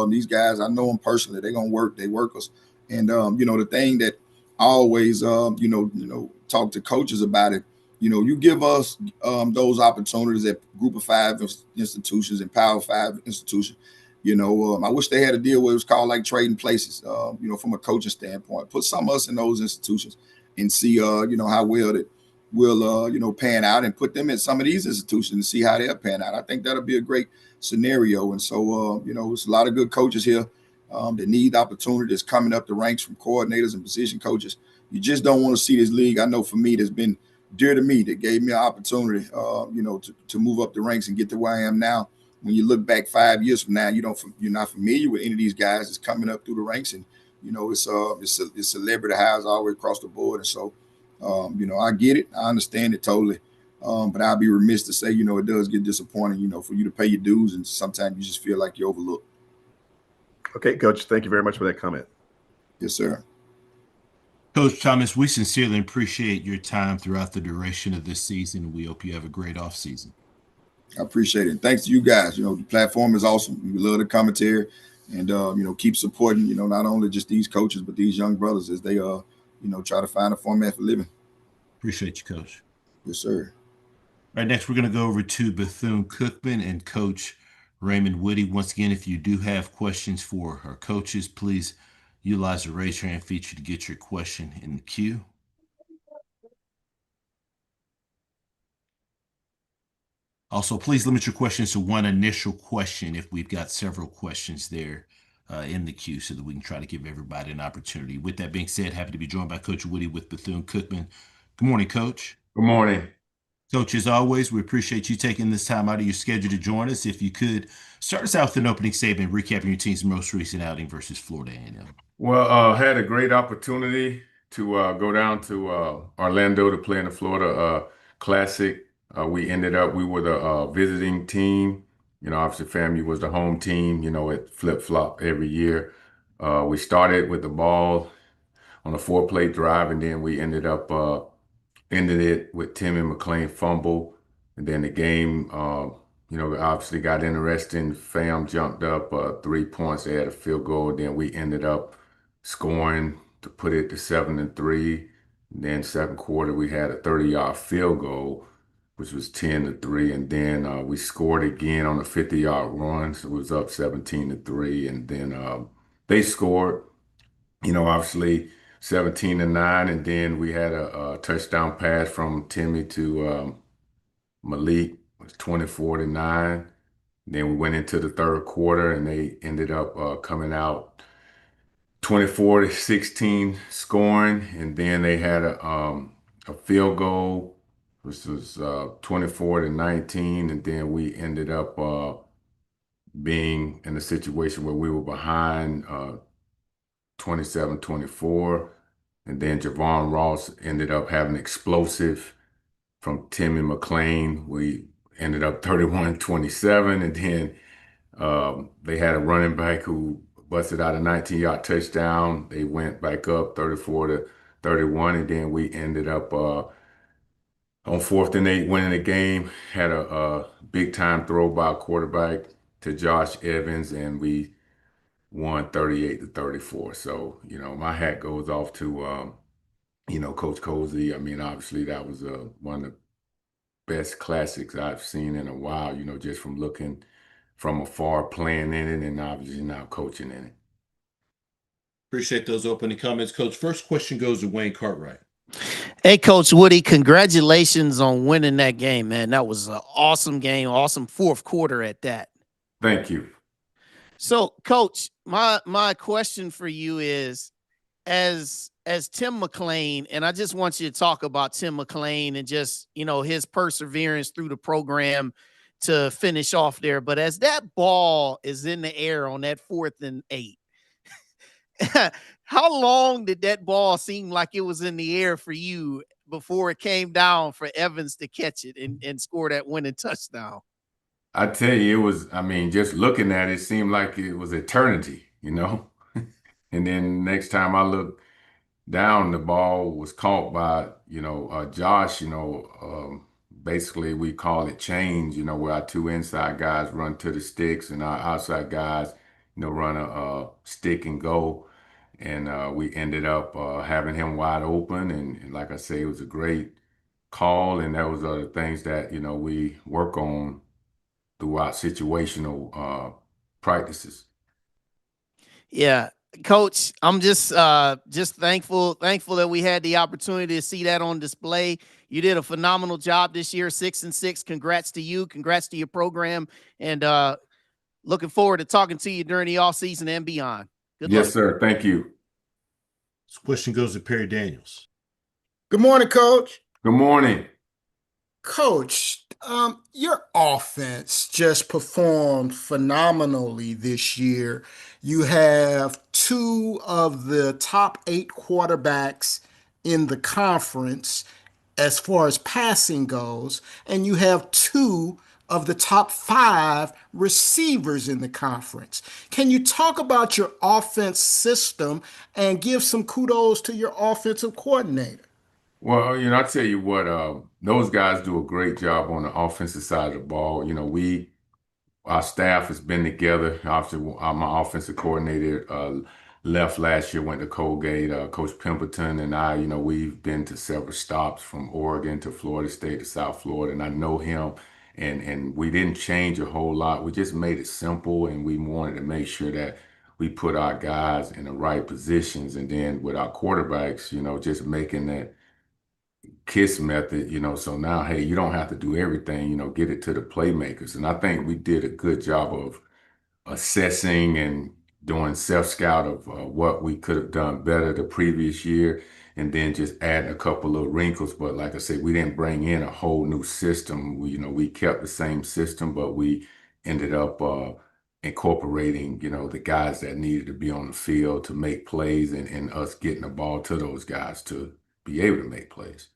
These guys, I know them personally. They're going to work. They workers. And, the thing that I always, talk to coaches about it, you give us those opportunities at Group of 5 institutions and Power 5 institutions. I wish they had a deal where it was called like trading places, from a coaching standpoint. Put some of us in those institutions and see, how well that will, pan out, and put them in some of these institutions and see how they'll pan out. I think that'll be a great scenario. And so, it's a lot of good coaches here that need opportunities coming up the ranks from coordinators and position coaches. You just don't want to see this league. I know for me, that's been dear to me, that gave me an opportunity, to move up the ranks and get to where I am now. When you look back 5 years from now, you're not familiar with any of these guys that's coming up through the ranks, and it's celebrity highs all the way across the board. And so, I get it, I understand it totally, but I'll be remiss to say, it does get disappointing, for you to pay your dues, and sometimes you just feel like you're overlooked. Okay, Coach, thank you very much for that comment. Yes, sir. Coach Thomas, we sincerely appreciate your time throughout the duration of this season. We hope you have a great off season. I appreciate it. Thanks to you guys. The platform is awesome. We love the commentary, and keep supporting, not only just these coaches, but these young brothers as they try to find a format for living. Appreciate you, Coach. Yes, sir. All right, next we're going to go over to Bethune-Cookman and Coach Raymond Woodie. Once again, if you do have questions for our coaches, please utilize the raise your hand feature to get your question in the queue. Also, please limit your questions to one initial question if we've got several questions there in the queue, so that we can try to give everybody an opportunity. With that being said, happy to be joined by Coach Woodie with Bethune-Cookman. Good morning, Coach. Good morning. Coach, as always, we appreciate you taking this time out of your schedule to join us. If you could start us out with an opening statement, recapping your team's most recent outing versus Florida A&M. Well, had a great opportunity to go down to Orlando to play in the Florida Classic. We were the visiting team. Obviously FAMU was the home team. It flip-flop every year. We started with the ball on a 4-play drive, and then we ended it with Tim and McLean fumble. And then the game, obviously got interesting. FAM jumped up 3 points. They had a field goal. Then we ended up scoring to put it to 7-3. And then second quarter, we had a 30-yard field goal, which was 10-3. And then we scored again on a 50-yard run. So it was up 17-3. And then they scored, obviously 17-9. And then we had a touchdown pass from Timmy to Malik was 24-9. Then we went into the third quarter, and they ended up coming out 24-16 scoring, and then they had a field goal, which was 24-19, and then we ended up being in a situation where we were behind 27-24, and then Javon Ross ended up having explosive from Timmy McLean. We ended up 31-27, and then they had a running back who busted out a 19-yard touchdown. They went back up 34-31, and then we ended up on 4th and 8 winning the game. Had a big time throw by a quarterback to Josh Evans, and we won 38-34. So, my hat goes off to Coach Colzie. I mean, obviously that was one of the best classics I've seen in a while, just from looking from afar, playing in it, and obviously now coaching in it. Appreciate those opening comments, Coach. First question goes to Wayne Cartwright. Hey, Coach Woodie, congratulations on winning that game, man. That was an awesome game, awesome fourth quarter at that. Thank you. So, Coach, my question for you is, as Tim McLean, and I just want you to talk about Tim McLean and just, his perseverance through the program to finish off there. But as that ball is in the air on that 4th and 8, how long did that ball seem like it was in the air for you before it came down for Evans to catch it and score that winning touchdown? I tell you, it was, just looking at it, seemed like it was eternity, And then next time I looked down, the ball was caught by, Josh, basically we call it change, where our two inside guys run to the sticks and our outside guys, run a stick and go. And we ended up having him wide open. And like I say, it was a great call. And that was the things that, we work on throughout situational practices. Yeah, Coach, I'm just thankful that we had the opportunity to see that on display. You did a phenomenal job this year, 6-6. Congrats to you. Congrats to your program. And looking forward to talking to you during the off season and beyond. Good luck. Yes, sir. Thank you. This question goes to Perry Daniels. Good morning, Coach. Good morning. Coach, your offense just performed phenomenally this year. You have 2 of the top 8 quarterbacks in the conference as far as passing goes, and you have 2 of the top 5 receivers in the conference. Can you talk about your offense system and give some kudos to your offensive coordinator? Well, I tell you what, those guys do a great job on the offensive side of the ball. Our staff has been together. Obviously, my offensive coordinator left last year, went to Colgate. Coach Pimpleton and I, we've been to several stops from Oregon to Florida State to South Florida, and I know him. And we didn't change a whole lot. We just made it simple, and we wanted to make sure that we put our guys in the right positions. And then with our quarterbacks, just making that KISS method, so now, hey, you don't have to do everything, get it to the playmakers. And I think we did a good job of assessing and doing self-scout of what we could have done better the previous year, and then just adding a couple of wrinkles. But like I said, we didn't bring in a whole new system. We kept the same system, but we ended up incorporating, the guys that needed to be on the field to make plays, and us getting the ball to those guys to be able to make plays.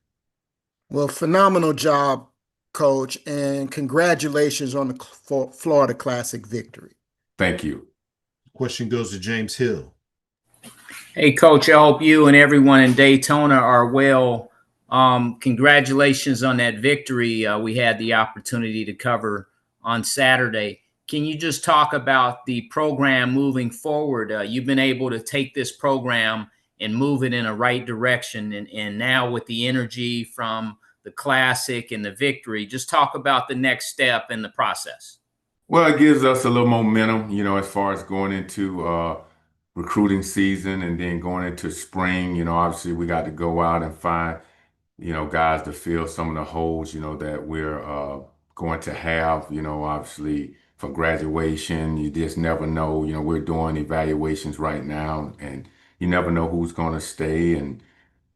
Well, phenomenal job, Coach, and congratulations on the Florida Classic victory. Thank you. Question goes to James Hill. Hey, Coach, I hope you and everyone in Daytona are well. Congratulations on that victory we had the opportunity to cover on Saturday. Can you just talk about the program moving forward? You've been able to take this program and move it in a right direction. And now with the energy from the Classic and the victory, just talk about the next step in the process. Well, it gives us a little momentum, as far as going into recruiting season and then going into spring. Obviously we got to go out and find, guys to fill some of the holes, that we're going to have, obviously for graduation. You just never know. We're doing evaluations right now, and you never know who's going to stay and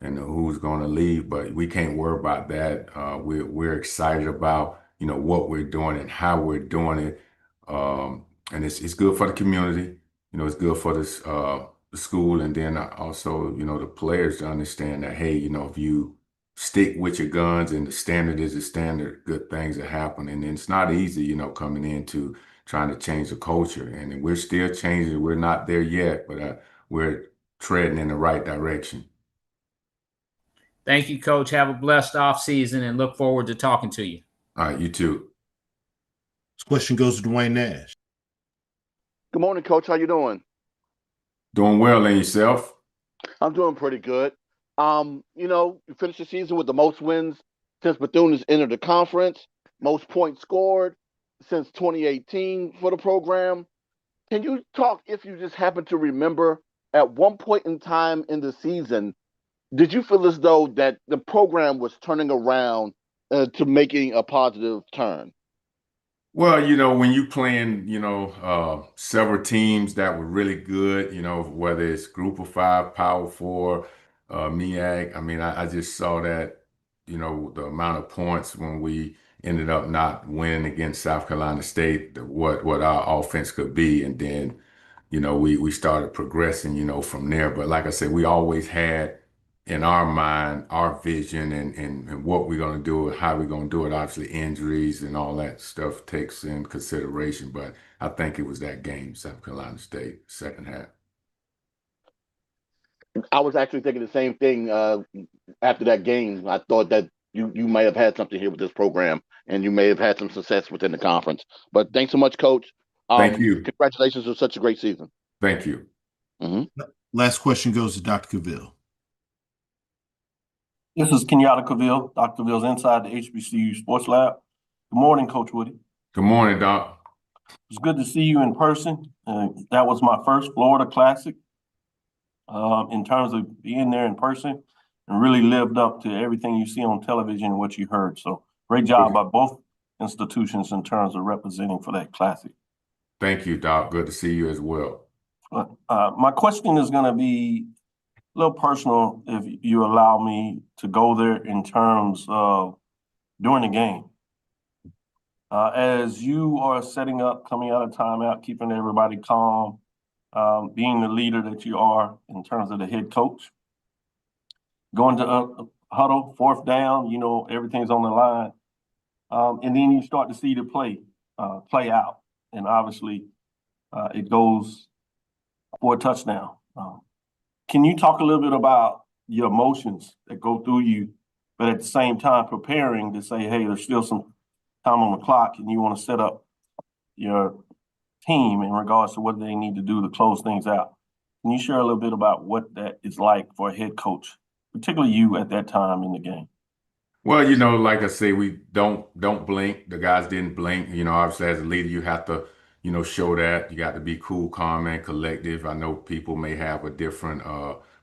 who's going to leave. But we can't worry about that. We're excited about what we're doing and how we're doing it, and it's good for the community. It's good for this the school, and then also the players to understand that, hey, if you stick with your guns and the standard is the standard, good things that happen. And it's not easy, coming into trying to change the culture, and we're still changing. We're not there yet, but we're treading in the right direction. Thank you, Coach. Have a blessed off season and look forward to talking to you. All right, you too. This question goes to Dwayne Nash. Good morning, Coach. How you doing? Doing well, and yourself? I'm doing pretty good. You finished the season with the most wins since Bethune has entered the conference, most points scored since 2018 for the program. Can you talk, if you just happen to remember, at one point in time in the season, did you feel as though that the program was turning around to making a positive turn? Well, when you playing, several teams that were really good, whether it's Group of Five, Power Four, MEAC. I mean, I just saw that, the amount of points when we ended up not winning against South Carolina State, what our offense could be, and then, we started progressing, from there. But like I said, we always had in our mind, our vision and what we're going to do, how we're going to do it. Obviously, injuries and all that stuff takes in consideration. But I think it was that game, South Carolina State, second half. I was actually thinking the same thing after that game. I thought that you may have had something here with this program, and you may have had some success within the conference. But thanks so much, Coach. Thank you. Congratulations on such a great season. Thank you. Mm-hmm. Last question goes to Dr. Cavill. This is Kenyatta Cavill, Dr. Cavill's inside the HBCU Sports Lab. Good morning, Coach Woodie. Good morning, Doc. It's good to see you in person. That was my first Florida Classic in terms of being there in person, and really lived up to everything you see on television and what you heard. So great job by both institutions in terms of representing for that Classic. Thank you, Doc. Good to see you as well. My question is going to be a little personal, if you allow me to go there, in terms of during the game. As you are setting up, coming out of timeout, keeping everybody calm, being the leader that you are in terms of the head coach, going to huddle, fourth down, everything's on the line. And then you start to see the play out. And obviously it goes for a touchdown. Can you talk a little bit about your emotions that go through you, but at the same time preparing to say, hey, there's still some time on the clock and you want to set up your team in regards to what they need to do to close things out? Can you share a little bit about what that is like for a head coach, particularly you at that time in the game? Well, like I say, we don't blink. The guys didn't blink. Obviously as a leader, you have to, show that. You got to be cool, calm, and collective. I know people may have a different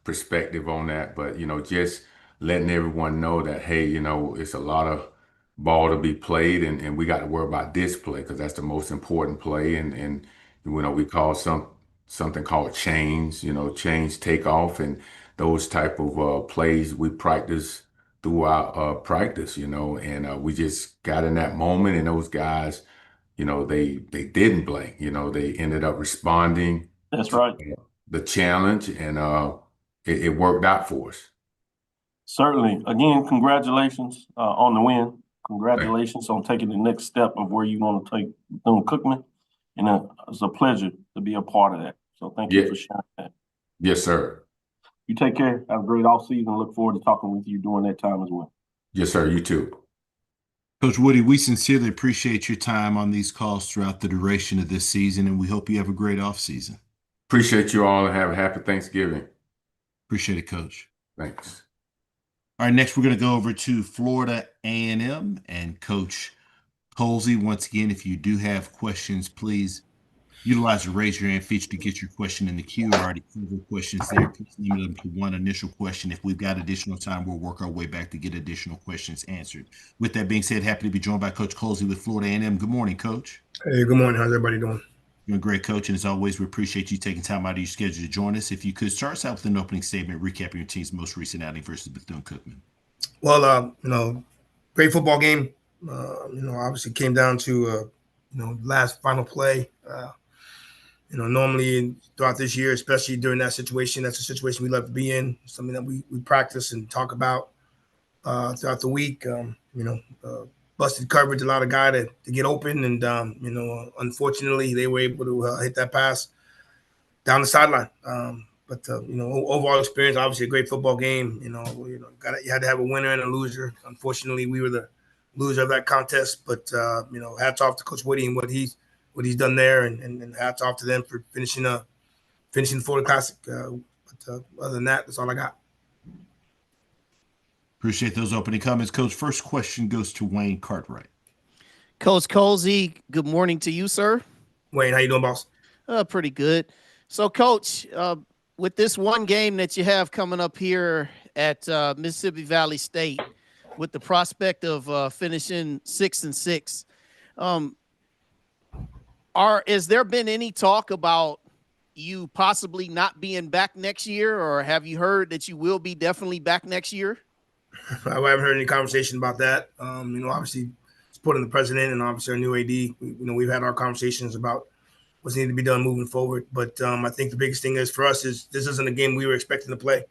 perspective on that, but, just letting everyone know that, hey, it's a lot of ball to be played, and we got to worry about this play because that's the most important play. And we call something called change, change takeoff, and those type of plays we practice throughout practice, and we just got in that moment, and those guys, they didn't blink, they ended up responding. That's right. The challenge, and it worked out for us. Certainly. Again, congratulations on the win. Congratulations on taking the next step of where you want to take Bethune-Cookman. And it's a pleasure to be a part of that. So thank you for sharing that. Yes, sir. You take care. Have a great offseason. Look forward to talking with you during that time as well. Yes, sir. You too. Coach Woodie, we sincerely appreciate your time on these calls throughout the duration of this season, and we hope you have a great offseason. Appreciate you all, and have a happy Thanksgiving. Appreciate it, Coach. Thanks. All right, next we're going to go over to Florida A&M and Coach Colzie. Once again, if you do have questions, please Utilize the raise your hand feature to get your question in the queue. Already several questions there. Please limit them to one initial question. If we've got additional time, we'll work our way back to get additional questions answered. With that being said, happy to be joined by Coach Colzie with Florida A&M. Good morning, Coach. Hey, good morning. How's everybody doing? Doing great, Coach. And as always, we appreciate you taking time out of your schedule to join us. If you could start us out with an opening statement, recapping your team's most recent outing versus Bethune-Cookman. Well, great football game. Obviously came down to, last final play. Normally throughout this year, especially during that situation, that's a situation we love to be in, something that we practice and talk about throughout the week. Busted coverage, a lot of guy to get open. And, unfortunately, they were able to hit that pass down the sideline. But overall experience, obviously a great football game. You had to have a winner and a loser. Unfortunately, we were the loser of that contest. But, hats off to Coach Woodie and what he's done there, and hats off to them for finishing the Florida Classic. But other than that, that's all I got. Appreciate those opening comments, Coach. First question goes to Wayne Cartwright. Coach Colzie, good morning to you, sir. Wayne, how you doing, boss? Pretty good. So, Coach, with this one game that you have coming up here at Mississippi Valley State, with the prospect of finishing 6-6, has there been any talk about you possibly not being back next year, or have you heard that you will be definitely back next year? I haven't heard any conversation about that. Obviously supporting the president and obviously our new AD, we've had our conversations about what's needed to be done moving forward. But I think the biggest thing is for us is this isn't a game we were expecting to play.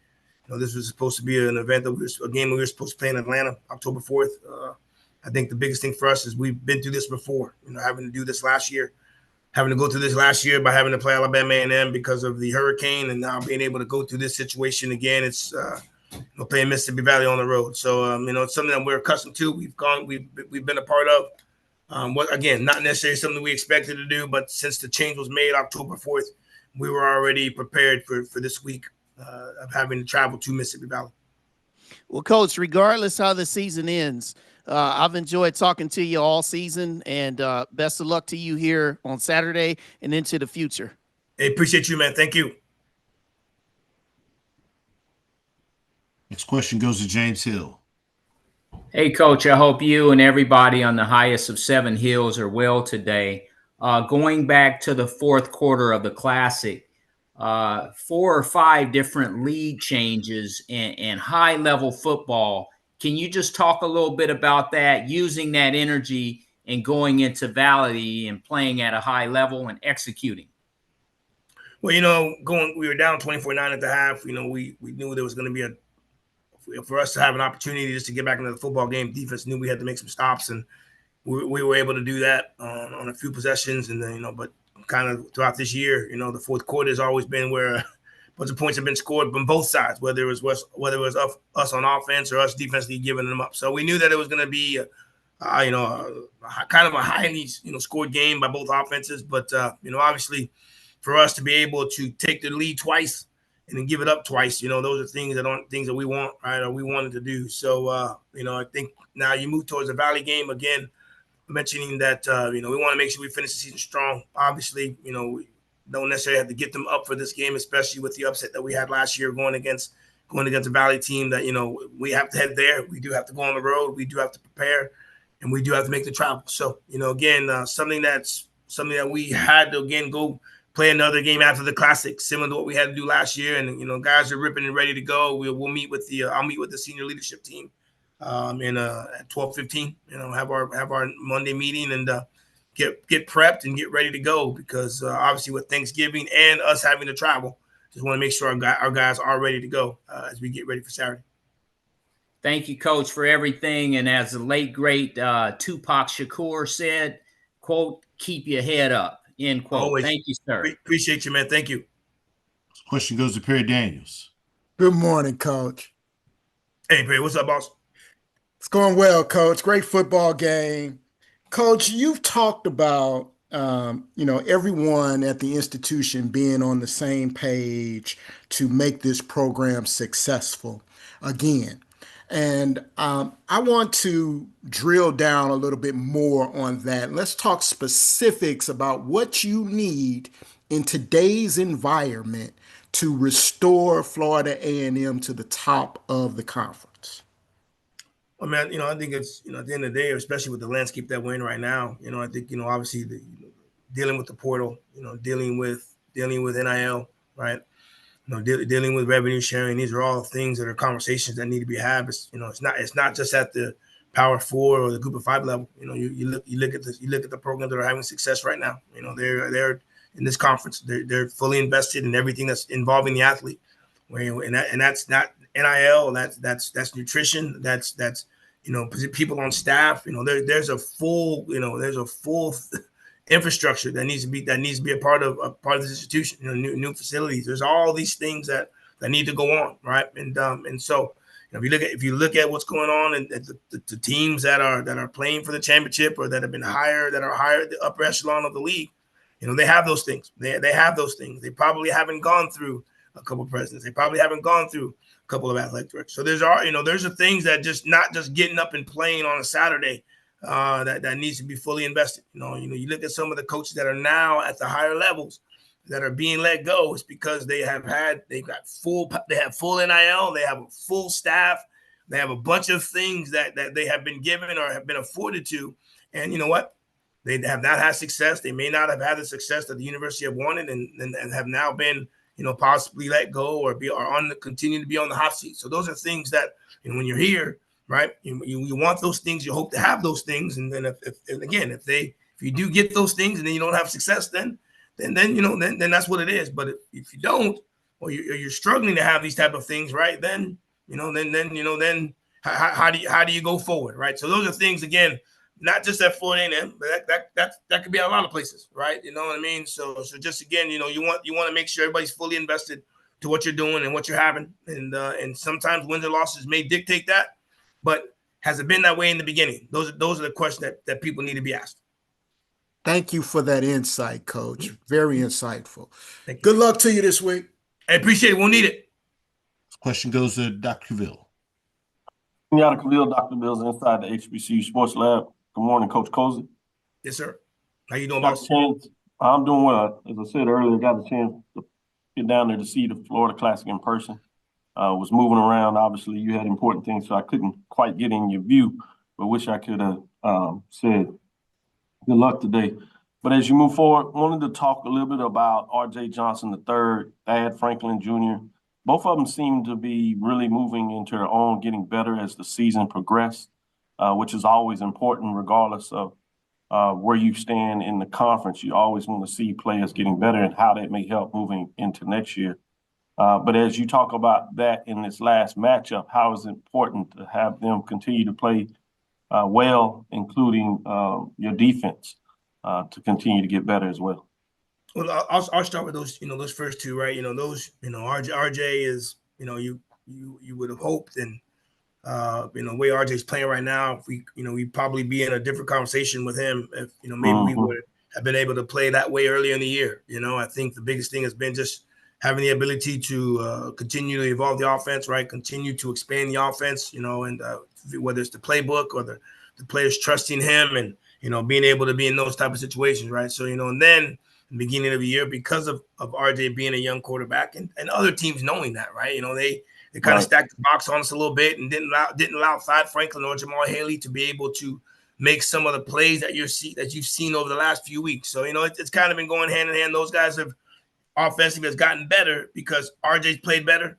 This was supposed to be an event a game we were supposed to play in Atlanta, October 4th. I think the biggest thing for us is we've been through this before, having to do this last year, having to go through this last year by having to play Alabama A&M because of the hurricane, and now being able to go through this situation again. It's playing Mississippi Valley on the road. So, it's something that we're accustomed to. We've been a part of. Again, not necessarily something we expected to do, but since the change was made October 4th, we were already prepared for this week of having to travel to Mississippi Valley. Well, Coach, regardless how the season ends, I've enjoyed talking to you all season, and best of luck to you here on Saturday and into the future. Hey, appreciate you, man. Thank you. Next question goes to James Hill. Hey, Coach, I hope you and everybody on the highest of 7 hills are well today. Going back to the fourth quarter of the Classic, 4 or 5 different lead changes and high-level football. Can you just talk a little bit about that, using that energy and going into Valley and playing at a high level and executing? Well, we were down 24-9 at the half. We knew there was going to be for us to have an opportunity just to get back into the football game. Defense knew we had to make some stops, and we were able to do that on a few possessions. And then, but kind of throughout this year, the fourth quarter has always been where a bunch of points have been scored from both sides, whether it was us on offense or us defensively giving them up. So we knew that it was going to be, kind of a highly, scored game by both offenses. But, obviously for us to be able to take the lead twice and then give it up twice, those are things that we want, right? Or we wanted to do. So, I think now you move towards the Valley game again, mentioning that, we want to make sure we finish the season strong. Obviously, we don't necessarily have to get them up for this game, especially with the upset that we had last year going against a Valley team that, we have to head there. We do have to go on the road. We do have to prepare, and we do have to make the travel. So, again, something that we had to, again, go play another game after the Classic, similar to what we had to do last year. And, guys are ripping and ready to go. We'll meet with I'll meet with the senior leadership team at 12:15, have our Monday meeting and get prepped and get ready to go, because obviously with Thanksgiving and us having to travel, just want to make sure our guys are ready to go as we get ready for Saturday. Thank you, Coach, for everything. And as the late, great Tupac Shakur said, quote, keep your head up, end quote. Always. Thank you, sir. Appreciate you, man. Thank you. Question goes to Perry Daniels. Good morning, Coach. Hey, Perry, what's up, boss? It's going well, Coach. Great football game. Coach, you've talked about, everyone at the institution being on the same page to make this program successful again. And I want to drill down a little bit more on that. Let's talk specifics about what you need in today's environment to restore Florida A&M to the top of the conference. I mean, I think it's, at the end of the day, especially with the landscape that we're in right now, I think, obviously dealing with the portal, dealing with NIL, right? Dealing with revenue sharing. These are all things that are conversations that need to be had. It's not just at the Power 4 or the Group of 5 level. You look at the programs that are having success right now. They're in this conference. They're fully invested in everything that's involving the athlete. And that's not NIL. That's nutrition. That's people on staff. There's a full infrastructure that needs to be a part of this institution. New facilities. There's all these things that need to go on, right? And so if you look at what's going on and the teams that are playing for the championship or that have been hired, that are hired the upper echelon of the league, they have those things. They have those things. They probably haven't gone through a couple of presidents. They probably haven't gone through a couple of athletic directors. So there's the things that just not just getting up and playing on a Saturday. That needs to be fully invested. You look at some of the coaches that are now at the higher levels that are being let go. It's because they have full NIL, they have a full staff, they have a bunch of things that they have been given or have been afforded to, and you know what? They have not had success. They may not have had the success that the university have wanted, and have now been possibly let go or continue to be on the hot seat. So those are things that when you're here. Right, you want those things. You hope to have those things, and then if you do get those things, and then you don't have success, then that's what it is. But if you don't, or you're struggling to have these type of things, right? Then how do you go forward, right? So those are things again, not just at Florida A&M, but that could be a lot of places, right? You know what I mean? So just again, you want to make sure everybody's fully invested to what you're doing and what you're having, and sometimes wins or losses may dictate that. But has it been that way in the beginning? Those are the questions that people need to be asked. Thank you for that insight, Coach. Very insightful. Good luck to you this week. I appreciate it. We'll need it. This question goes to Dr. Cavill. Dr. Bill's inside the HBCU Sports Lab. Good morning, Coach Colzie. Yes, sir. How you doing, boss? I'm doing well. As I said earlier, got a chance to get down there to see the Florida Classic in person. Was moving around. Obviously, you had important things, so I couldn't quite get in your view, but wish I could have said good luck today. But as you move forward, wanted to talk a little bit about R.J. Johnson III, Thad Franklin Jr. Both of them seem to be really moving into their own, getting better as the season progressed, which is always important regardless of where you stand in the conference. You always want to see players getting better and how that may help moving into next year. But as you talk about that in this last matchup, how is it important to have them continue to play well, including your defense, to continue to get better as well? Well, I'll start with those, those first two, right? RJ is, you would have hoped, and the way RJ's playing right now, if we'd probably be in a different conversation with him if maybe we would have been able to play that way earlier in the year. I think the biggest thing has been just having the ability to continue to evolve the offense, right? Continue to expand the offense, and whether it's the playbook or the players trusting him and, being able to be in those type of situations, right? So, and then in the beginning of the year, because of RJ being a young quarterback and other teams knowing that, right? They kind of stacked the box on us a little bit and didn't allow Thad Franklin or Jamal Haley to be able to make some of the plays that you've seen over the last few weeks. So, it's kind of been going hand in hand. Those guys have offensively has gotten better because RJ's played better.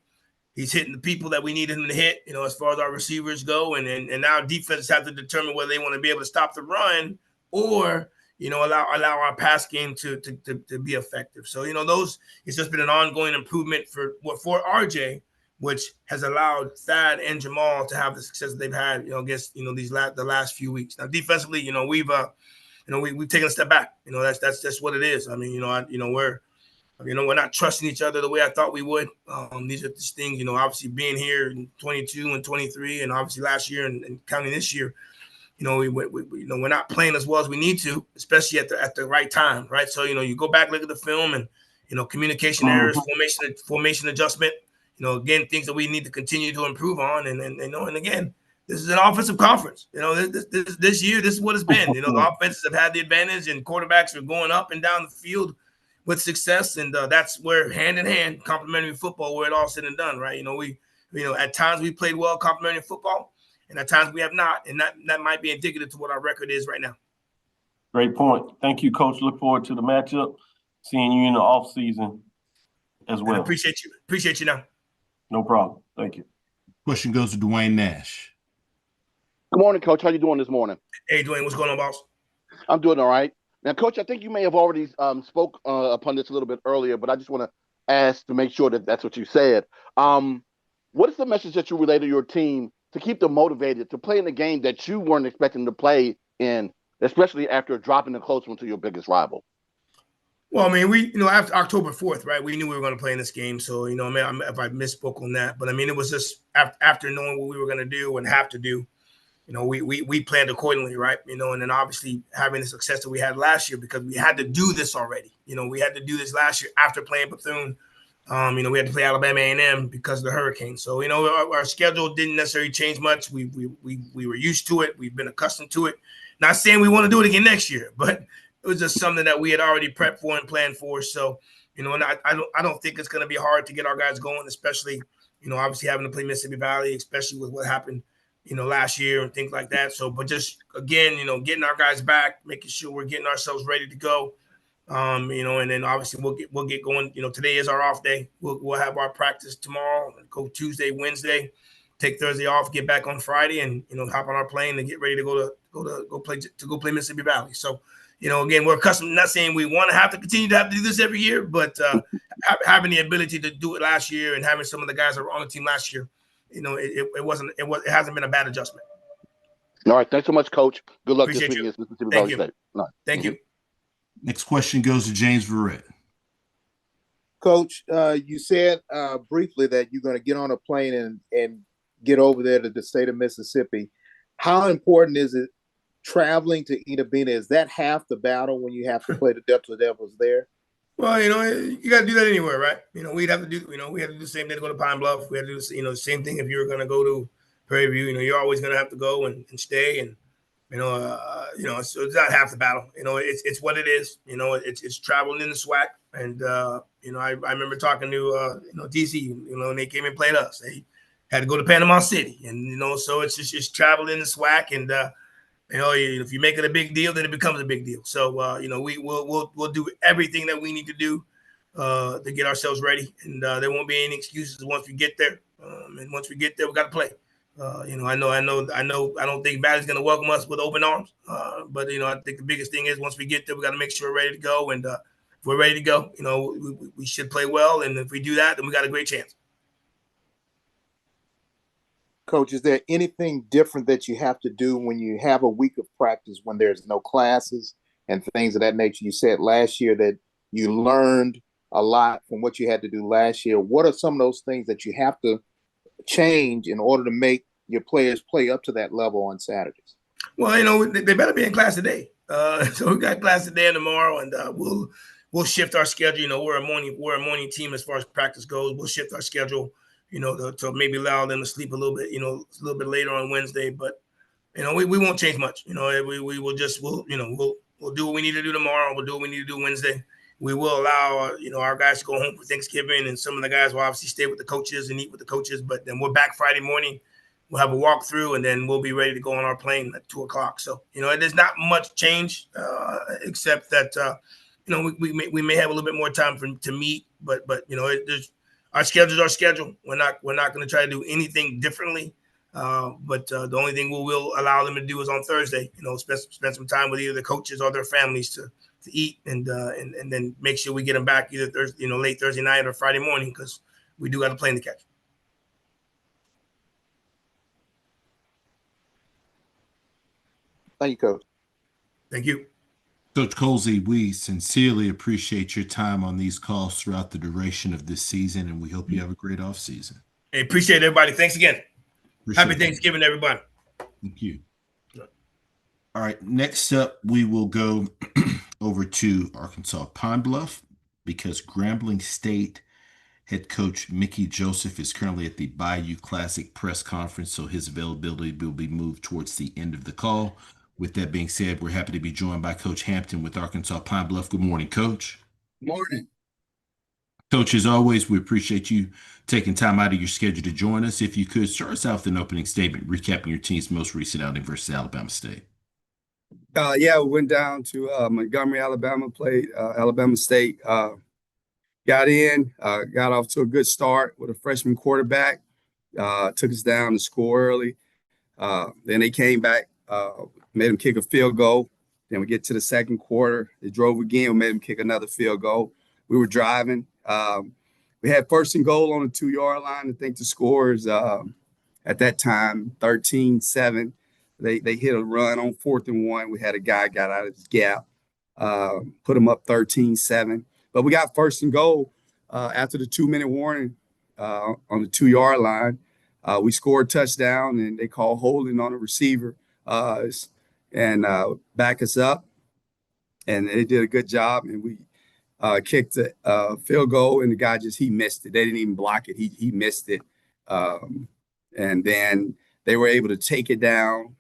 He's hitting the people that we needed him to hit, as far as our receivers go. And now defenses have to determine whether they want to be able to stop the run or, allow our pass game to be effective. So, it's just been an ongoing improvement for RJ, which has allowed Thad and Jamal to have the success that they've had, against, the last few weeks. Now, defensively, we've taken a step back. That's just what it is. I mean, we're not trusting each other the way I thought we would. These are these things, obviously being here in 22 and 23, and obviously last year and counting this year, we're not playing as well as we need to, especially at the right time, right? So, you go back, look at the film, and communication errors, formation adjustment. again, things that we need to continue to improve on. And again, this is an offensive conference. This year, this is what it's been. The offenses have had the advantage, and quarterbacks are going up and down the field with success, and that's where hand in hand, complementary football, where it all said and done, right? At times we played well complementary football, and at times we have not, and that might be indicative to what our record is right now. Great point. Thank you, Coach. Look forward to the matchup, seeing you in the off season as well. And appreciate you. Appreciate you now. No problem. Thank you. Question goes to Dwayne Nash. Good morning, Coach. How you doing this morning? Hey, Dwayne, what's going on, boss? I'm doing all right. Now, Coach, I think you may have already spoke upon this a little bit earlier, but I just want to ask to make sure that that's what you said. What is the message that you relay to your team to keep them motivated to play in a game that you weren't expecting to play in, especially after dropping a close one to your biggest rival? Well, I mean, after October 4th, right, we knew we were going to play in this game. So, if I misspoke on that, but I mean, it was just after knowing what we were going to do and have to do, we planned accordingly, right? And then obviously having the success that we had last year, because we had to do this already. We had to do this last year after playing Bethune. We had to play Alabama A&M because of the hurricane. So, our schedule didn't necessarily change much. We were used to it. We've been accustomed to it. Not saying we want to do it again next year, but it was just something that we had already prepped for and planned for. So, and I don't think it's going to be hard to get our guys going, especially, obviously having to play Mississippi Valley, especially with what happened, last year and things like that. So, but just again, getting our guys back, making sure we're getting ourselves ready to go. And then obviously we'll get going. Today is our off day. We'll have our practice tomorrow, go Tuesday, Wednesday, take Thursday off, get back on Friday, and hop on our plane and get ready to go play Mississippi Valley. So, again, we're accustomed. Not saying we want to have to continue to have to do this every year, but having the ability to do it last year and having some of the guys that were on the team last year, it hasn't been a bad adjustment. All right, thanks so much, Coach. Good luck Appreciate this week you. against Mississippi Thank Valley you. State. All right. Thank you. Next question goes to James Verrett. Coach, you said briefly that you're going to get on a plane and get over there to the state of Mississippi. How important is it traveling to Ida Bena? Is that half the battle when you have to play the Delta Devils there? Well, you got to do that anywhere, right? We'd have to do, we have to do the same thing to go to Pine Bluff. We have to do, the same thing if you were going to go to Prairie View. You're always going to have to go and stay, and so it's not half the battle. It's what it is. It's traveling in the SWAC, and I remember talking to DC. When they came and played us, they had to go to Panama City, and so it's just traveling in the SWAC, and if you make it a big deal, then it becomes a big deal. So we'll do everything that we need to do to get ourselves ready, and there won't be any excuses once we get there. And once we get there, we got to play. I don't think Valley's going to welcome us with open arms. But I think the biggest thing is once we get there, we got to make sure we're ready to go. And if we're ready to go, we should play well. And if we do that, then we got a great chance. Coach, is there anything different that you have to do when you have a week of practice, when there's no classes and things of that nature? You said last year that you learned a lot from what you had to do last year. What are some of those things that you have to change in order to make your players play up to that level on Saturdays? Well, they better be in class today. So we got class today and tomorrow, and we'll shift our schedule. We're a morning team as far as practice goes. We'll shift our schedule, to maybe allow them to sleep a little bit, a little bit later on Wednesday. But we won't change much. We will just we'll do what we need to do tomorrow. We'll do what we need to do Wednesday. We will allow our guys to go home for Thanksgiving, and some of the guys will obviously stay with the coaches and eat with the coaches. But then we're back Friday morning. We'll have a walkthrough, and then we'll be ready to go on our plane at 2:00. So there's not much change except that we may have a little bit more time to meet. But our schedule's our schedule. We're not going to try to do anything differently. But the only thing we will allow them to do is on Thursday. Spend some time with either the coaches or their families to eat, and then make sure we get them back either Thursday, late Thursday night or Friday morning, because we do got to play in the catch. Thank you, Coach. Thank you. Coach Colzie, we sincerely appreciate your time on these calls throughout the duration of this season, and we hope you have a great off season. Hey, appreciate everybody. Thanks again. Appreciate Happy Thanksgiving, everybody. Thank you. All right, next up, we will go over to Arkansas Pine Bluff, because Grambling State Head coach Mickey Joseph is currently at the Bayou Classic press conference, so his availability will be moved towards the end of the call. With that being said, we're happy to be joined by Coach Hampton with Arkansas Pine Bluff. Good morning, Coach. Morning. Coach, as always, we appreciate you taking time out of your schedule to join us. If you could, start us out with an opening statement, recapping your team's most recent outing versus Alabama State. Yeah, we went down to Montgomery, Alabama, played Alabama State. Got off to a good start with a freshman quarterback. Took us down to score early. Then they came back, made them kick a field goal. Then we get to the second quarter. They drove again, made them kick another field goal. We were driving. We had first and goal on the 2-yard line. I think the score is at that time 13-7. They hit a run on 4th and 1. We had a guy got out of his gap, put him up 13-7. But we got first and goal after the 2-minute warning on the 2-yard line. We scored a touchdown, and they called holding on the receiver and back us up. And they did a good job, and we kicked a field goal, and the guy he missed it. They didn't even block it. He missed it. And then they were able to take it down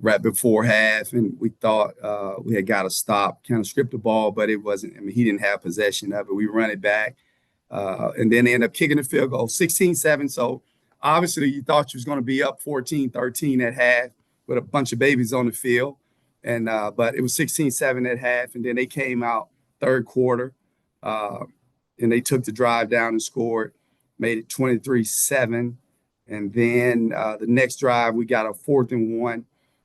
right before half, and we thought we had got to stop, kind of strip the ball, but it wasn't. I mean, he didn't have possession of it. We run it back, and then they end up kicking the field goal, 16-7. So obviously you thought you was going to be up 14-13 at half with a bunch of babies on the field, and but it was 16-7 at half, and then they came out third quarter, and they took the drive down and scored, made it 23-7. And then the next drive, we got a 4th and 1,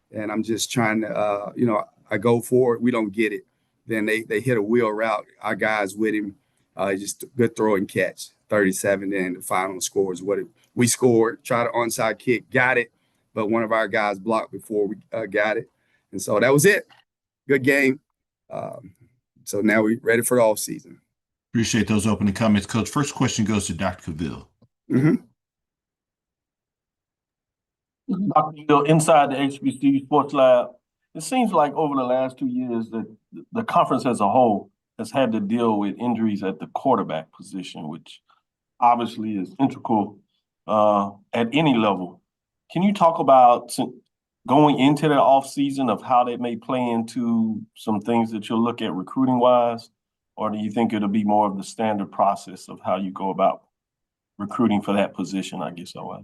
and I'm just trying to, I go for it. We don't get it. Then they hit a wheel route. Our guys with him, just good throw and catch, 37. And the final score is we scored, tried an onside kick, got it, but one of our guys blocked before we got it. And so that was it. Good game. So now we're ready for the offseason. Appreciate those opening comments, Coach. First question goes to Dr. Cavill. Mm-hmm. Dr. Hill, inside the HBC Sports Lab, it seems like over the last 2 years that the conference as a whole has had to deal with injuries at the quarterback position, which obviously is integral at any level. Can you talk about going into the offseason of how that may play into some things that you'll look at recruiting-wise, or do you think it'll be more of the standard process of how you go about recruiting for that position, I guess I was?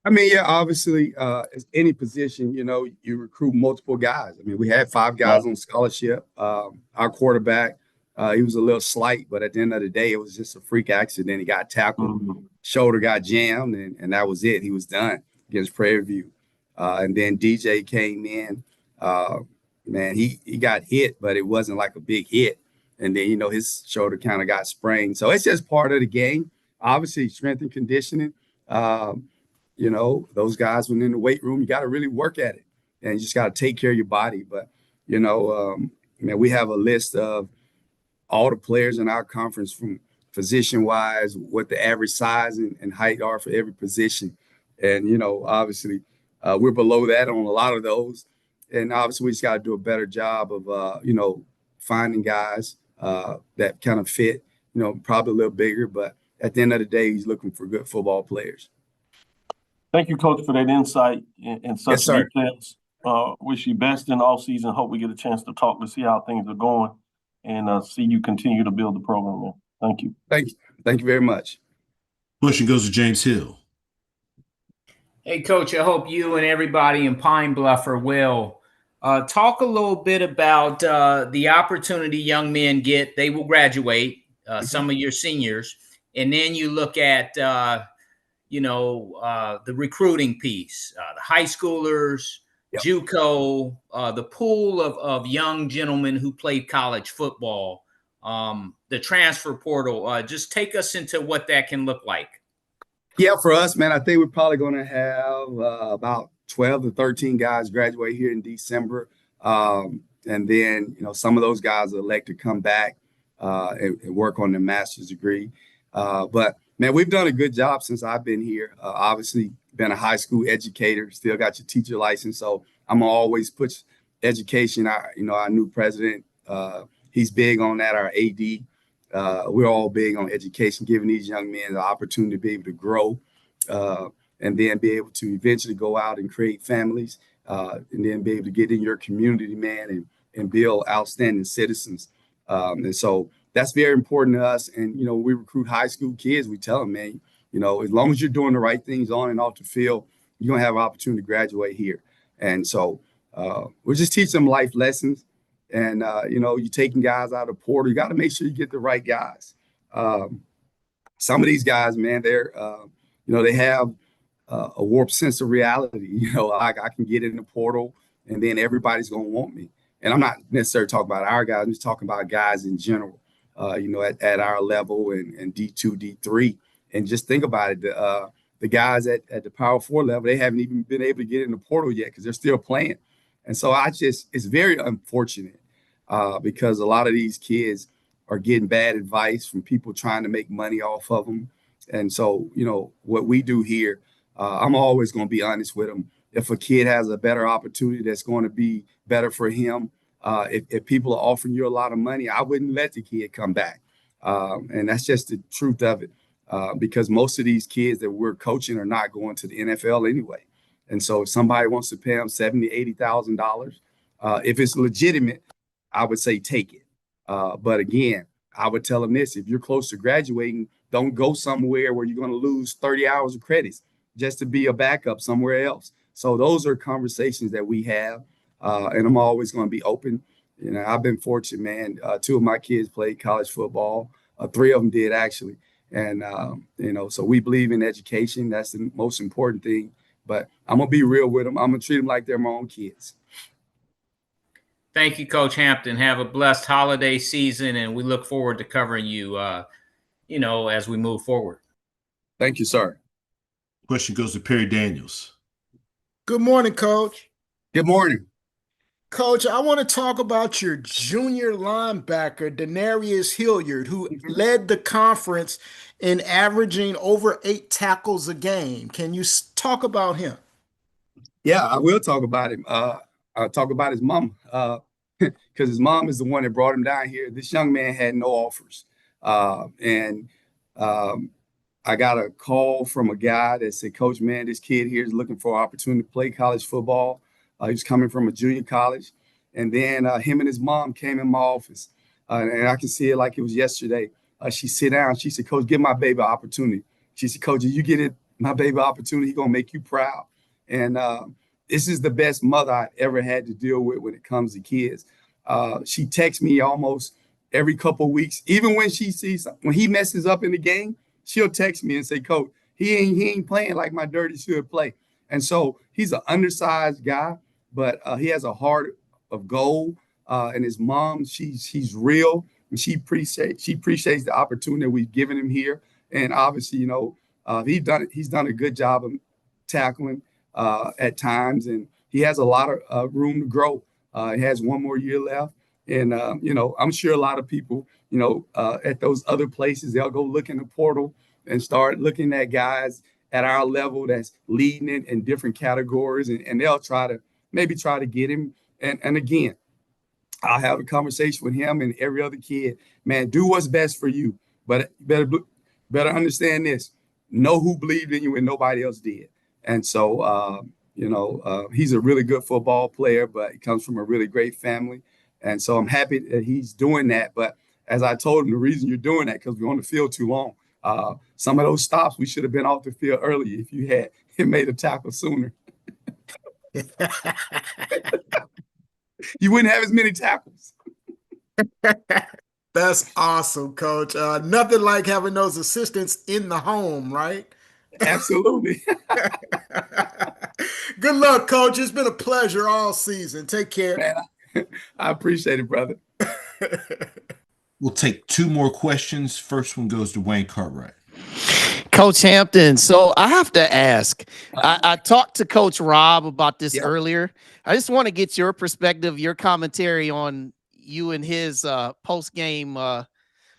I mean, yeah, obviously, as any position, you recruit multiple guys. I mean, we had 5 guys on scholarship. Our quarterback, he was a little slight, but at the end of the day, it was just a freak accident. He got tackled, shoulder got jammed, and that was it. He was done against Prairie. And then DJ came in. Man, he got hit, but it wasn't like a big hit. And then, his shoulder kind of got sprained. So it's just part of the game. Obviously, strength and conditioning. Those guys, when in the weight room, you got to really work at it, and you just got to take care of your body. But, we have a list of all the players in our conference from position-wise, what the average size and height are for every position. And, obviously, we're below that on a lot of those. And obviously, we just got to do a better job of, finding guys that kind of fit, probably a little bigger. But at the end of the day, he's looking for good football players. Thank you, Coach, for that insight and such yes, details. Wish you best in the offseason. Hope we get a chance to talk to see how things are going and see you continue to build the program, man. Thank you. Thank you very much. Question goes to James Hill. Hey, Coach, I hope you and everybody in Pine Bluff are well. Talk a little bit about the opportunity young men get. They will graduate, some of your seniors, and then you look at the recruiting piece, the high schoolers, JUCO, the pool of young gentlemen who played college football, the transfer portal. Just take us into what that can look like. Yeah, for us, man, I think we're probably going to have about 12 to 13 guys graduate here in December. And then, some of those guys will elect to come back and work on their master's degree. But man, we've done a good job since I've been here. Obviously, been a high school educator, still got your teacher license. So I'm gonna always push education. Our new president, he's big on that. Our AD, we're all big on education, giving these young men the opportunity to be able to grow, and then be able to eventually go out and create families, and then be able to get in your community, man, and build outstanding citizens. And so that's very important to us. And, we recruit high school kids. We tell them, man, as long as you're doing the right things on and off the field, you're going to have an opportunity to graduate here. And so we're just teaching them life lessons. And, you're taking guys out of the portal. You got to make sure you get the right guys. Some of these guys, man, they're, they have a warped sense of reality. I can get in the portal and then everybody's going to want me. And I'm not necessarily talking about our guys. I'm just talking about guys in general, at our level and D2, D3. And just think about it. The guys at the Power 4 level, they haven't even been able to get in the portal yet because they're still playing. And so it's very unfortunate because a lot of these kids are getting bad advice from people trying to make money off of them. And so, what we do here, I'm always going to be honest with them. If a kid has a better opportunity that's going to be better for him, if people are offering you a lot of money, I wouldn't let the kid come back. And that's just the truth of it, because most of these kids that we're coaching are not going to the NFL anyway. And so if somebody wants to pay them $70,000, $80,000, if it's legitimate, I would say take it. But again, I would tell them this: if you're close to graduating, don't go somewhere where you're going to lose 30 hours of credits just to be a backup somewhere else. So those are conversations that we have, and I'm always going to be open. I've been fortunate, man. 2 of my kids played college football. 3 of them did, actually. And, so we believe in education. That's the most important thing. But I'm going to be real with them. I'm going to treat them like they're my own kids. Thank you, Coach Hampton. Have a blessed holiday season, and we look forward to covering you, as we move forward. Thank you, sir. Question goes to Perry Daniels. Good morning, Coach. Good morning. Coach, I want to talk about your junior linebacker, Denarius Hilliard, who led the conference in averaging over 8 tackles a game. Can you talk about him? Yeah, I will talk about him. I'll talk about his mom, because his mom is the one that brought him down here. This young man had no offers. I got a call from a guy that said, Coach, man, this kid here is looking for an opportunity to play college football. He was coming from a junior college. And then him and his mom came in my office. And I can see it like it was yesterday. She sit down. She said, Coach, give my baby an opportunity. She said, Coach, if you get it, my baby opportunity, he's going to make you proud. And this is the best mother I've ever had to deal with when it comes to kids. She texts me almost every couple of weeks. Even when she sees, when he messes up in the game, she'll text me and say, Coach, he ain't playing like my dirty should play. And so he's an undersized guy, but he has a heart of gold. And his mom, she's real, and she appreciates the opportunity we've given him here. And obviously, he's done a good job of tackling at times, and he has a lot of room to grow. He has 1 more year left. And, I'm sure a lot of people, at those other places, they'll go look in the portal and start looking at guys at our level that's leading in different categories, and they'll try to get him. And again, I'll have a conversation with him and every other kid. Man, do what's best for you, but better understand this: know who believed in you when nobody else did. And so, he's a really good football player, but he comes from a really great family. And so I'm happy that he's doing that. But as I told him, the reason you're doing that because we're on the field too long. Some of those stops, we should have been off the field earlier if you had made a tackle sooner. You wouldn't have as many tackles. That's awesome, Coach. Nothing like having those assistants in the home, right? Absolutely. Good luck, Coach. It's been a pleasure all season. Take care. Man, I appreciate it, brother. We'll take 2 more questions. First one goes to Wayne Cartwright. Coach Hampton, so I have to ask. I talked to Coach Rob about this earlier. I just want to get your perspective, your commentary on you and his post-game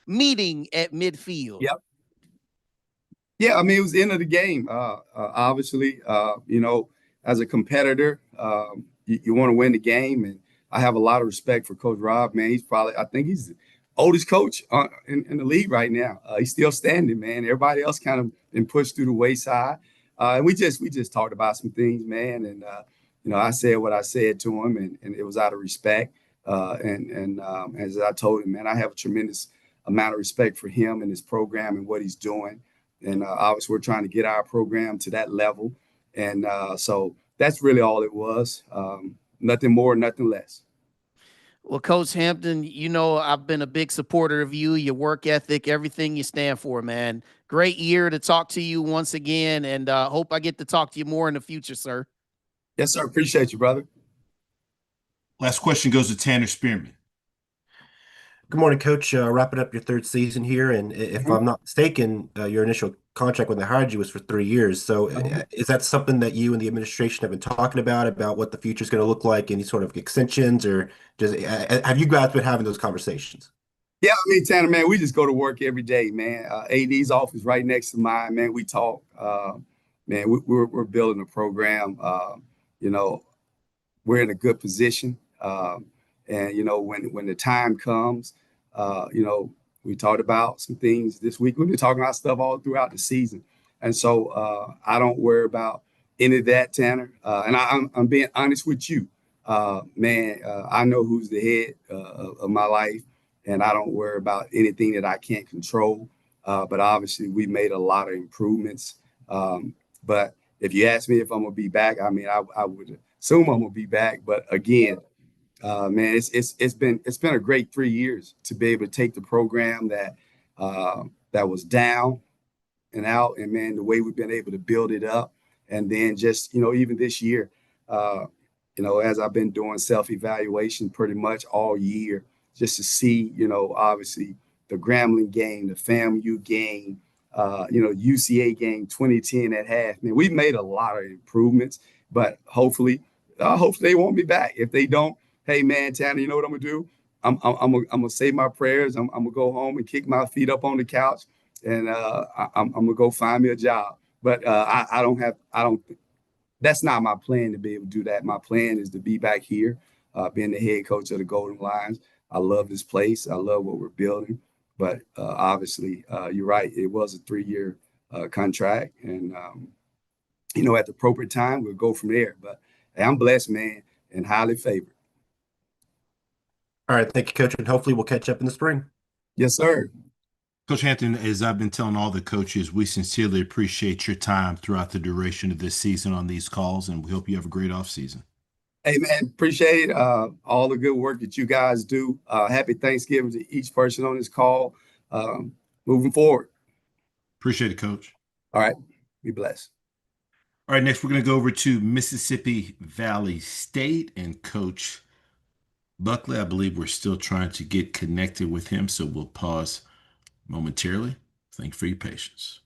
meeting at midfield. Yep. Yeah, I mean, it was the end of the game. Obviously, as a competitor, you want to win the game. And I have a lot of respect for Coach Rob, man. I think he's oldest coach in the league right now. He's still standing, man. Everybody else kind of been pushed through the wayside. And we just talked about some things, man. And I said what I said to him, and it was out of respect. As I told him, man, I have a tremendous amount of respect for him and his program and what he's doing. And obviously, we're trying to get our program to that level. And so that's really all it was. Nothing more, nothing less. Well, Coach Hampton, I've been a big supporter of you, your work ethic, everything you stand for, man. Great year to talk to you once again, and hope I get to talk to you more in the future, sir. Yes, sir. Appreciate you, brother. Last question goes to Tanner Spearman. Good morning, Coach. Wrapping up your third season here, and if I'm not mistaken, your initial contract when they hired you was for 3 years. So, is that something that you and the administration have been talking about what the future is going to look like? Any sort of extensions, or just have you guys been having those conversations? Yeah, I mean, Tanner, man, we just go to work every day, man. AD's office right next to mine, man. We talk, man. We're building a program. We're in a good position. And when the time comes, we talked about some things this week. We've been talking about stuff all throughout the season, and so I don't worry about any of that, Tanner. And I'm being honest with you, man. I know who's the head of my life, and I don't worry about anything that I can't control. But obviously, we made a lot of improvements. But if you ask me if I'm gonna be back, I mean, I would assume I'm gonna be back. But again, man, it's been a great 3 years to be able to take the program that was down and out, and man, the way we've been able to build it up, and then just even this year, as I've been doing self-evaluation pretty much all year, just to see, obviously the Grambling game, the FAMU game, UCA game 2010 at half. Man, we've made a lot of improvements, but hopefully they want me back. If they don't, hey man, Tanner, you know what I'm gonna do? I'm gonna say my prayers. I'm gonna go home and kick my feet up on the couch, and I'm gonna go find me a job. But I don't. That's not my plan to be able to do that. My plan is to be back here, being the head coach of the Golden Lions. I love this place. I love what we're building. But obviously, you're right. It was a 3-year contract, and at the appropriate time, we'll go from there. But hey, I'm blessed, man, and highly favored. All right, thank you, Coach, and hopefully we'll catch up in the spring. Yes, sir. Coach Hampton, as I've been telling all the coaches, we sincerely appreciate your time throughout the duration of this season on these calls, and we hope you have a great offseason. Hey, man, appreciate all the good work that you guys do. Happy Thanksgiving to each person on this call. Moving forward. Appreciate it, Coach. All right. Be blessed. All right, next we're going to go over to Mississippi Valley State and Coach Buckley. I believe we're still trying to get connected with him, so we'll pause momentarily. Thank you for your patience.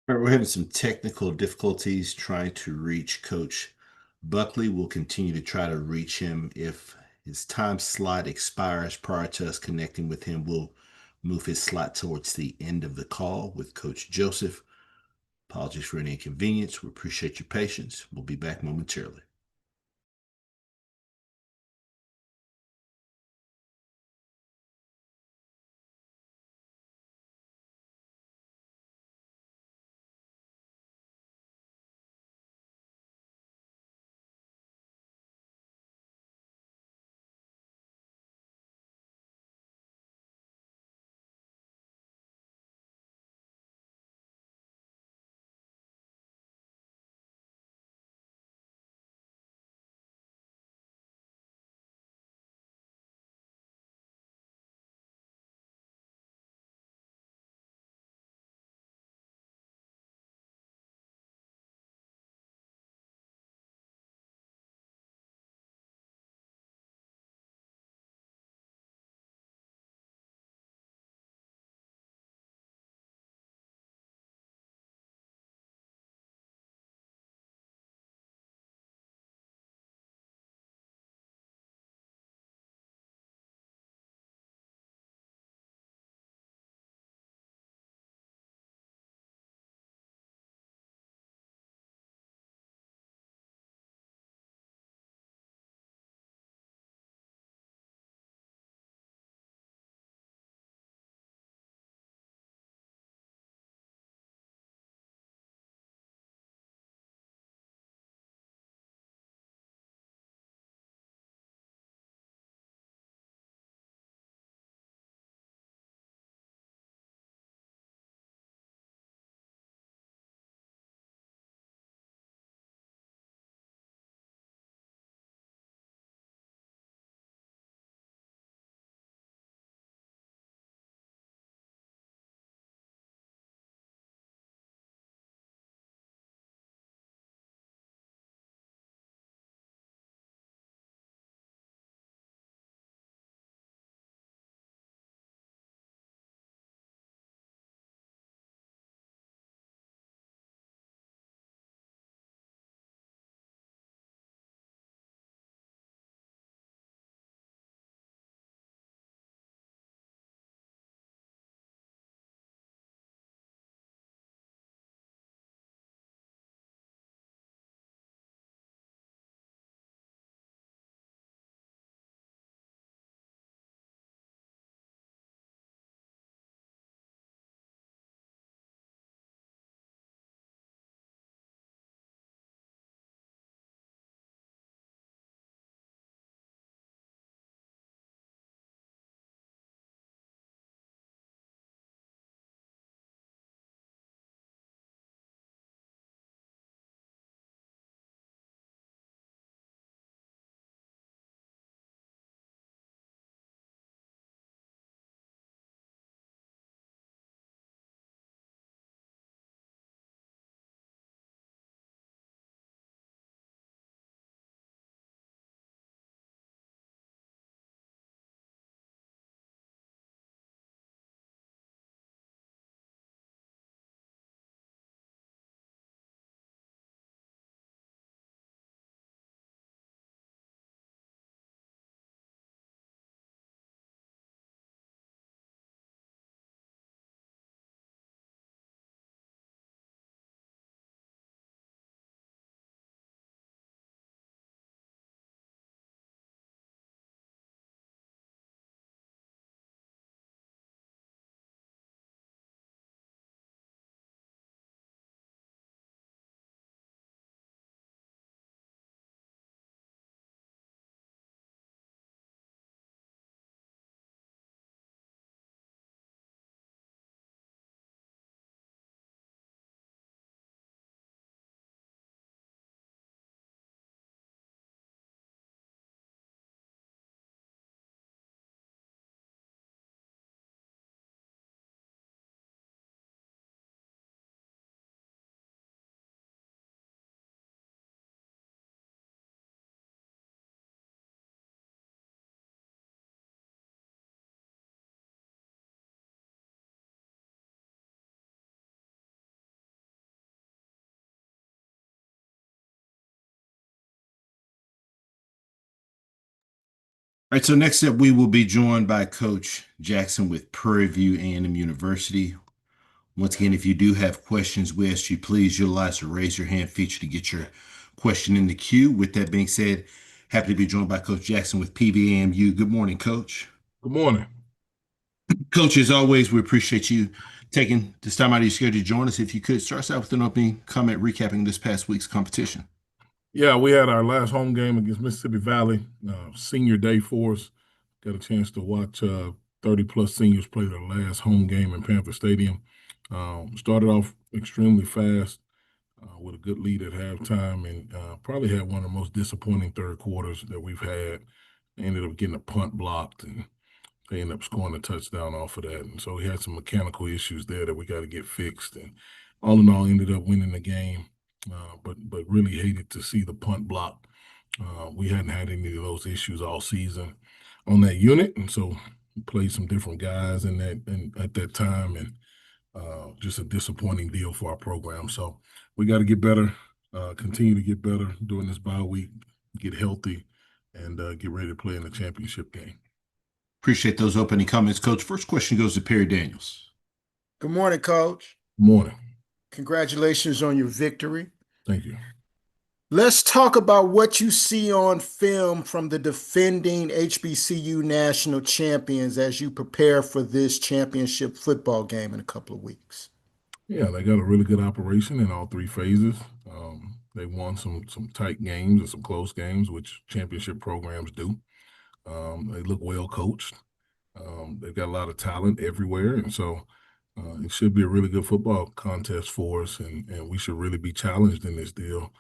All right, we're having some technical difficulties trying to reach Coach Buckley. We'll continue to try to reach him. If his time slot expires prior to us connecting with him, we'll move his slot towards the end of the call with Coach Joseph. Apologies for any inconvenience. We appreciate your patience. We'll be back momentarily. All right, so next up, we will be joined by Coach Jackson with Prairie View A&M University. Once again, if you do have questions, we ask you please utilize the raise your hand feature to get your question in the queue. With that being said, happy to be joined by Coach Jackson with PVAMU. Good morning, Coach. Good morning. Coach, as always, we appreciate you taking this time out of your schedule to join us. If you could start us out with an opening comment recapping this past week's competition. Yeah, we had our last home game against Mississippi Valley, senior day for us. Got a chance to watch 30-plus seniors play their last home game in Panther Stadium. Started off extremely fast with a good lead at halftime and probably had one of the most disappointing third quarters that we've had. Ended up getting a punt blocked, and they ended up scoring a touchdown off of that. And so we had some mechanical issues there that we got to get fixed. And all in all, ended up winning the game. But really hated to see the punt block. We hadn't had any of those issues all season on that unit, and so we played some different guys in that at that time, and just a disappointing deal for our program. So we got to get better, continue to get better during this bye week, get healthy, and get ready to play in the championship game. Appreciate those opening comments, Coach. First question goes to Perry Daniels. Good morning, Coach. Good morning. Congratulations on your victory. Thank you. Let's talk about what you see on film from the defending HBCU national champions as you prepare for this championship football game in a couple of weeks. Yeah, they got a really good operation in all three phases. They won some tight games and some close games, which championship programs do. They look well coached. They've got a lot of talent everywhere, and so it should be a really good football contest for us, and we should really be challenged in this deal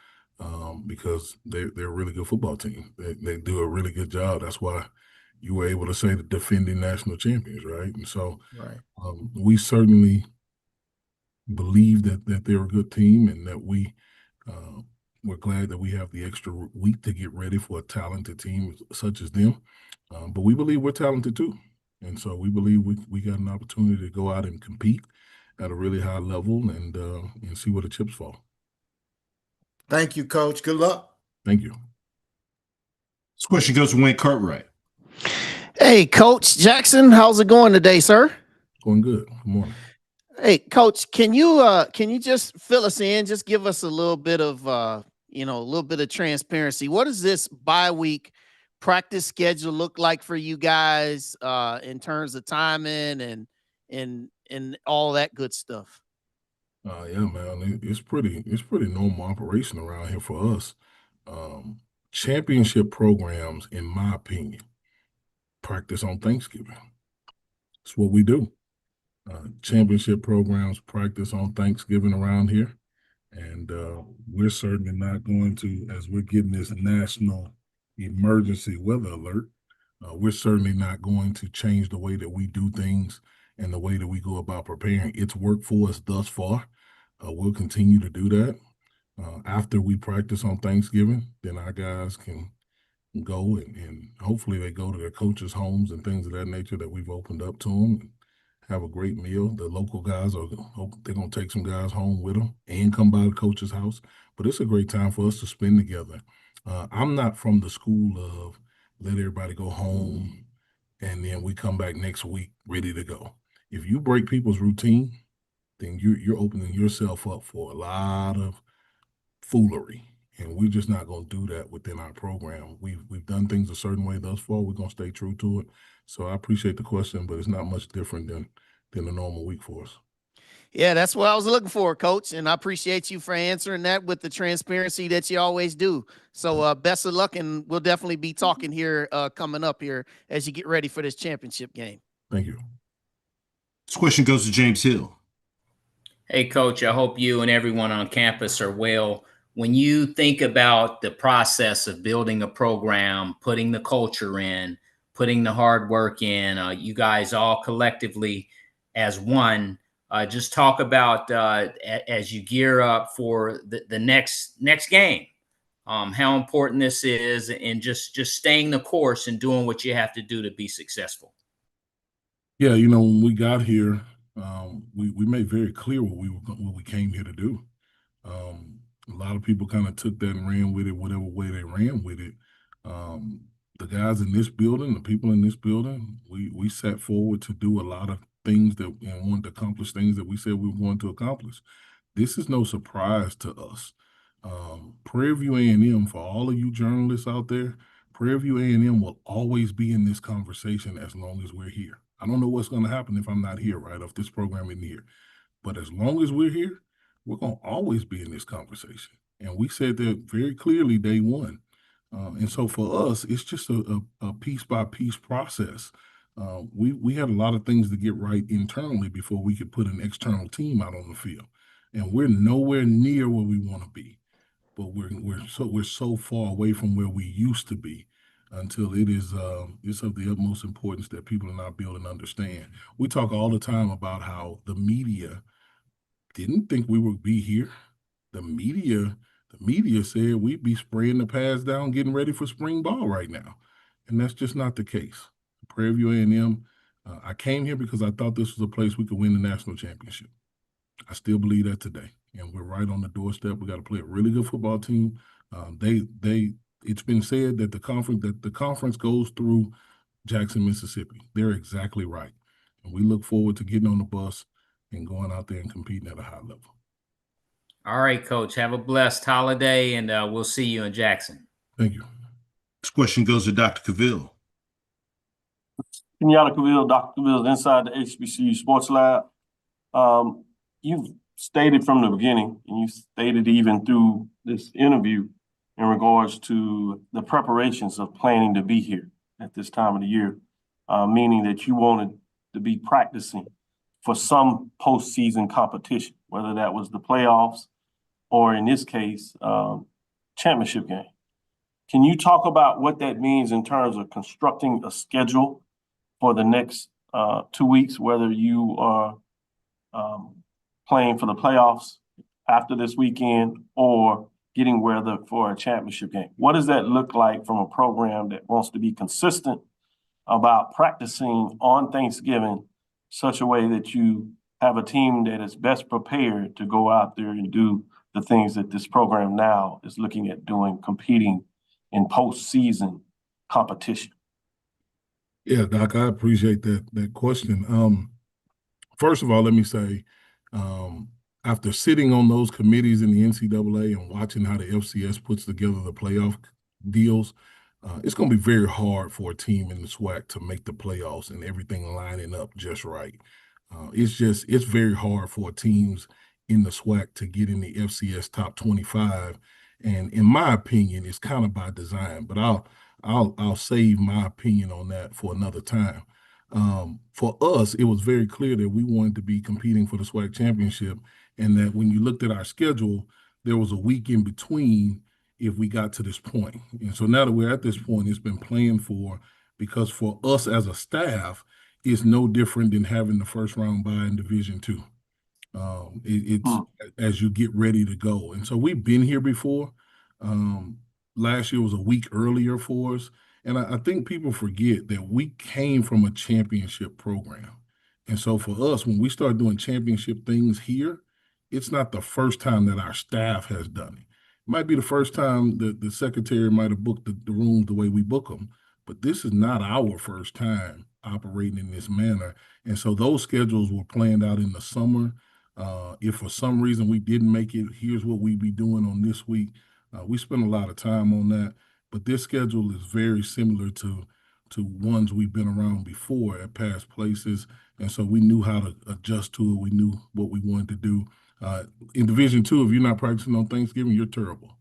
because they're a really good football team. They do a really good job. That's why you were able to say the defending national champions, right? And so we certainly believe that they're a good team and that we're glad that we have the extra week to get ready for a talented team such as them. But we believe we're talented too. And so we believe we got an opportunity to go out and compete at a really high level and see where the chips fall. Thank you, Coach. Good luck. Thank you. This question goes to Wayne Cartwright. Hey, Coach Jackson, how's it going today, sir? Going good. Good morning. Hey, Coach, can you just fill us in? Just give us a little bit of a little bit of transparency. What does this bye week practice schedule look like for you guys in terms of timing and all that good stuff? Yeah, man, it's pretty normal operation around here for us. Championship programs, in my opinion, practice on Thanksgiving. It's what we do. Championship programs practice on Thanksgiving around here, and we're certainly not going to, as we're getting this national emergency weather alert, we're certainly not going to change the way that we do things and the way that we go about preparing. It's worked for us thus far. We'll continue to do that. After we practice on Thanksgiving, then our guys can go and hopefully they go to their coaches' homes and things of that nature that we've opened up to them and have a great meal. The local guys they're going to take some guys home with them and come by the coach's house. But it's a great time for us to spend together. I'm not from the school of let everybody go home and then we come back next week ready to go. If you break people's routine, then you're opening yourself up for a lot of foolery. And we're just not going to do that within our program. We've done things a certain way thus far. We're going to stay true to it. So I appreciate the question, but it's not much different than a normal week for us. Yeah, that's what I was looking for, Coach. And I appreciate you for answering that with the transparency that you always do. So best of luck, and we'll definitely be talking here coming up here as you get ready for this championship game. Thank you. This question goes to James Hill. Hey, Coach, I hope you and everyone on campus are well. When you think about the process of building a program, putting the culture in, putting the hard work in, you guys all collectively as one, just talk about as you gear up for the next game, how important this is, and just staying the course and doing what you have to do to be successful. Yeah, when we got here, we made very clear what we came here to do. A lot of people kind of took that and ran with it whatever way they ran with it. the guys in this building, the people in this building, we set forward to do a lot of things that and wanted to accomplish things that we said we were going to accomplish. This is no surprise to us. Prairie View A&M, for all of you journalists out there, Prairie View A&M will always be in this conversation as long as we're here. I don't know what's going to happen if I'm not here, right? If this program isn't here. But as long as we're here, we're going to always be in this conversation. And we said that very clearly day one. And so for us, it's just a piece by piece process. We had a lot of things to get right internally before we could put an external team out on the field. And we're nowhere near where we want to be. But we're so far away from where we used to be until it's of the utmost importance that people in our building understand. We talk all the time about how the media didn't think we would be here. The media said we'd be spraying the pads down, getting ready for spring ball right now. And that's just not the case. Prairie View A&M, I came here because I thought this was a place we could win the national championship. I still believe that today. And we're right on the doorstep. We got to play a really good football team. It's been said that the conference goes through Jackson, Mississippi. They're exactly right. And we look forward to getting on the bus and going out there and competing at a high level. All right, Coach. Have a blessed holiday, and we'll see you in Jackson. Thank you. This question goes to Dr. Cavill. Kenyatta Cavill, Dr. Cavill's inside the HBCU Sports Lab. You've stated from the beginning, and you stated even through this interview in regards to the preparations of planning to be here at this time of the year, meaning that you wanted to be practicing for some postseason competition, whether that was the playoffs or in this case, championship game. Can you talk about what that means in terms of constructing a schedule for the next 2 weeks, whether you are playing for the playoffs after this weekend or getting ready for a championship game? What does that look like from a program that wants to be consistent about practicing on Thanksgiving such a way that you have a team that is best prepared to go out there and do the things that this program now is looking at doing, competing in postseason competition? Yeah, Doc, I appreciate that question. First of all, let me say, after sitting on those committees in the NCAA and watching how the FCS puts together the playoff deals, it's going to be very hard for a team in the SWAC to make the playoffs and everything lining up just right. It's very hard for teams in the SWAC to get in the FCS top 25. And in my opinion, it's kind of by design, but I'll save my opinion on that for another time. For us, it was very clear that we wanted to be competing for the SWAC championship, and that when you looked at our schedule, there was a week in between if we got to this point. And so now that we're at this point, it's been planned for, because for us as a staff, it's no different than having the first round bye in Division II. It's as you get ready to go. And so we've been here before. Last year was a week earlier for us. And I think people forget that we came from a championship program. And so for us, when we start doing championship things here, it's not the first time that our staff has done it. It might be the first time that the secretary might have booked the rooms the way we book them, but this is not our first time operating in this manner. And so those schedules were planned out in the summer. If for some reason we didn't make it, here's what we'd be doing on this week. We spent a lot of time on that, but this schedule is very similar to ones we've been around before at past places. And so we knew how to adjust to it. We knew what we wanted to do. In Division II, if you're not practicing on Thanksgiving, you're terrible.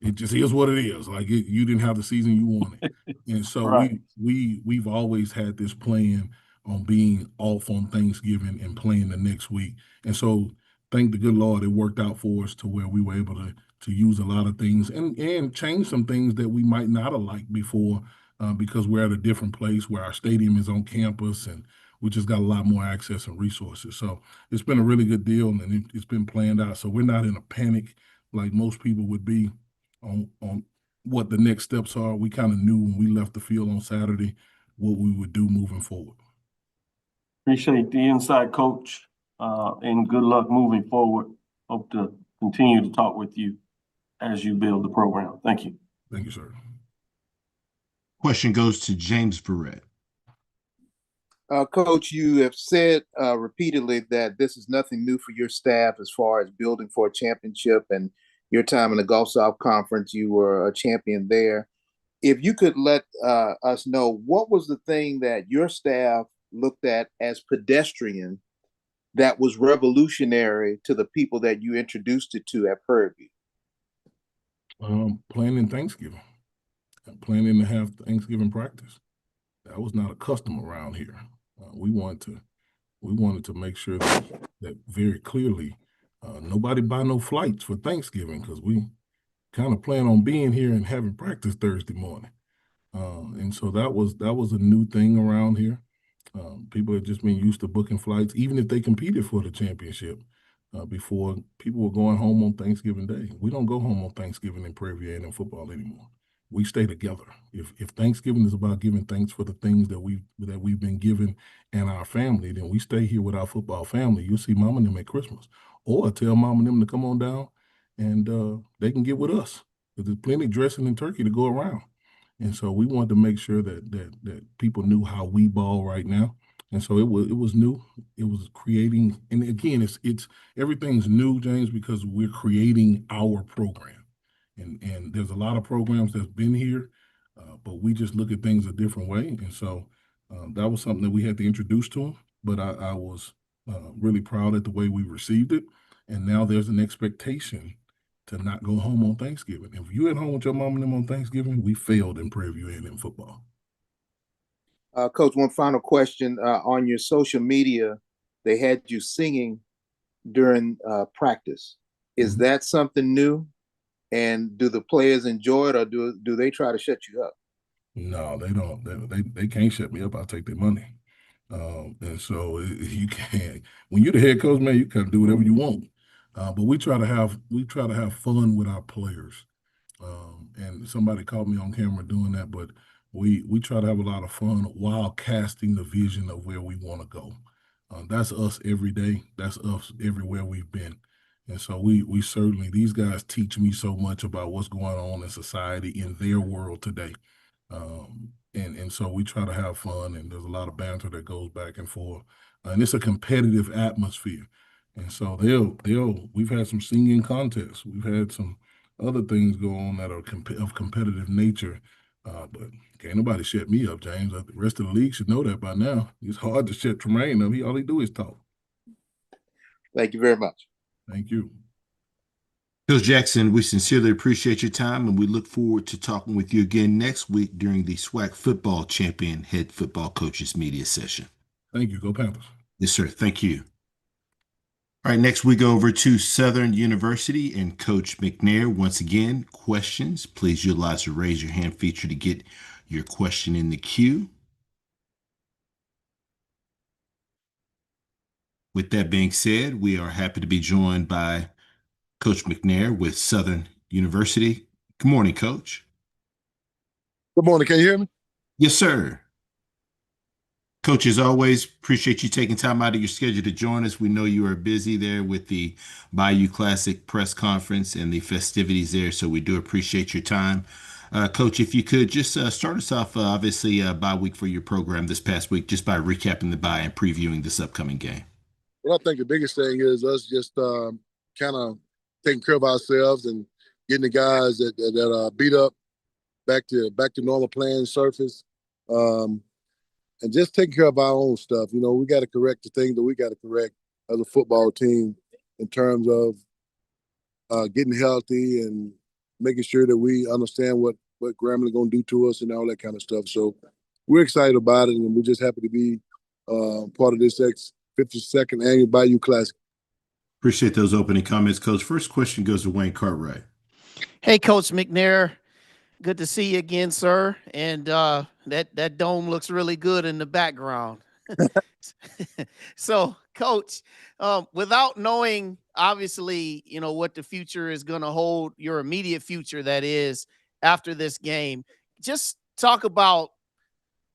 It just is what it is. Like you didn't have the season you wanted. And so Right. we've always had this plan on being off on Thanksgiving and playing the next week. And so thank the good Lord, it worked out for us to where we were able to use a lot of things and change some things that we might not have liked before, because we're at a different place where our stadium is on campus and we just got a lot more access and resources. So it's been a really good deal, and it's been planned out. So we're not in a panic like most people would be on what the next steps are. We kind of knew when we left the field on Saturday what we would do moving forward. Appreciate the inside, Coach, and good luck moving forward. Hope to continue to talk with you as you build the program. Thank you. Thank you, sir. Question goes to James Verrett. Coach, you have said repeatedly that this is nothing new for your staff as far as building for a championship, and your time in the Gulf South Conference, you were a champion there. If you could let us know, what was the thing that your staff looked at as pedestrian that was revolutionary to the people that you introduced it to at Prairie View? Planning Thanksgiving, planning to have Thanksgiving practice. That was not a custom around here. We wanted to make sure that very clearly nobody buy no flights for Thanksgiving, because we kind of plan on being here and having practice Thursday morning. And so that was a new thing around here. People had just been used to booking flights, even if they competed for the championship. Before, people were going home on Thanksgiving Day. We don't go home on Thanksgiving in Prairie View A&M football anymore. We stay together. If Thanksgiving is about giving thanks for the things that we've been given and our family, then we stay here with our football family. You'll see Mama and them at Christmas, or tell Mama and them to come on down, and they can get with us. There's plenty of dressing and turkey to go around, and so we wanted to make sure that people knew how we ball right now. And so it was new. It was creating, and again, it's everything's new, James, because we're creating our program. And there's a lot of programs that's been here, but we just look at things a different way. And so that was something that we had to introduce to them. But I was really proud at the way we received it. And now there's an expectation to not go home on Thanksgiving. If you at home with your mom and them on Thanksgiving, we failed in Prairie View A&M football. Coach, one final question. On your social media, they had you singing during practice. Is that something new? And do the players enjoy it, or do they try to shut you up? No, they don't. They can't shut me up. I'll take their money. And so you can't. When you're the head coach, man, you can do whatever you want. But we try to have fun with our players. And somebody caught me on camera doing that, but we try to have a lot of fun while casting the vision of where we want to go. That's us every day. That's us everywhere we've been. And so we certainly, these guys teach me so much about what's going on in society in their world today. And so we try to have fun, and there's a lot of banter that goes back and forth. And it's a competitive atmosphere. And so we've had some singing contests. We've had some other things go on that are of competitive nature. But can't nobody shut me up, James. The rest of the league should know that by now. It's hard to shut Tremaine up. All he do is talk. Thank you very much. Thank you. Coach Jackson, we sincerely appreciate your time, and we look forward to talking with you again next week during the SWAC Football Champion Head Football Coaches Media Session. Thank you. Go Panthers. Yes, sir. Thank you. All right, next we go over to Southern University and Coach McNair. Once again, questions, please utilize the raise your hand feature to get your question in the queue. With that being said, we are happy to be joined by Coach McNair with Southern University. Good morning, Coach. Good morning. Can you hear me? Yes, sir. Coach, as always, appreciate you taking time out of your schedule to join us. We know you are busy there with the Bayou Classic press conference and the festivities there, so we do appreciate your time. Coach, if you could just start us off, obviously, bye week for your program this past week, just by recapping the bye and previewing this upcoming game. Well, I think the biggest thing is us just kind of taking care of ourselves and getting the guys that beat up back to normal playing surface, and just taking care of our own stuff. You know, we got to correct the things that we got to correct as a football team in terms of getting healthy and making sure that we understand what Grambling going to do to us and all that kind of stuff. So we're excited about it, and we're just happy to be part of this 52nd annual Bayou Classic. Appreciate those opening comments, Coach. First question goes to Wayne Cartwright. Hey, Coach McNair. Good to see you again, sir. And that dome looks really good in the background. So, Coach, without knowing, obviously, you know, what the future is going to hold, your immediate future, that is, after this game, just talk about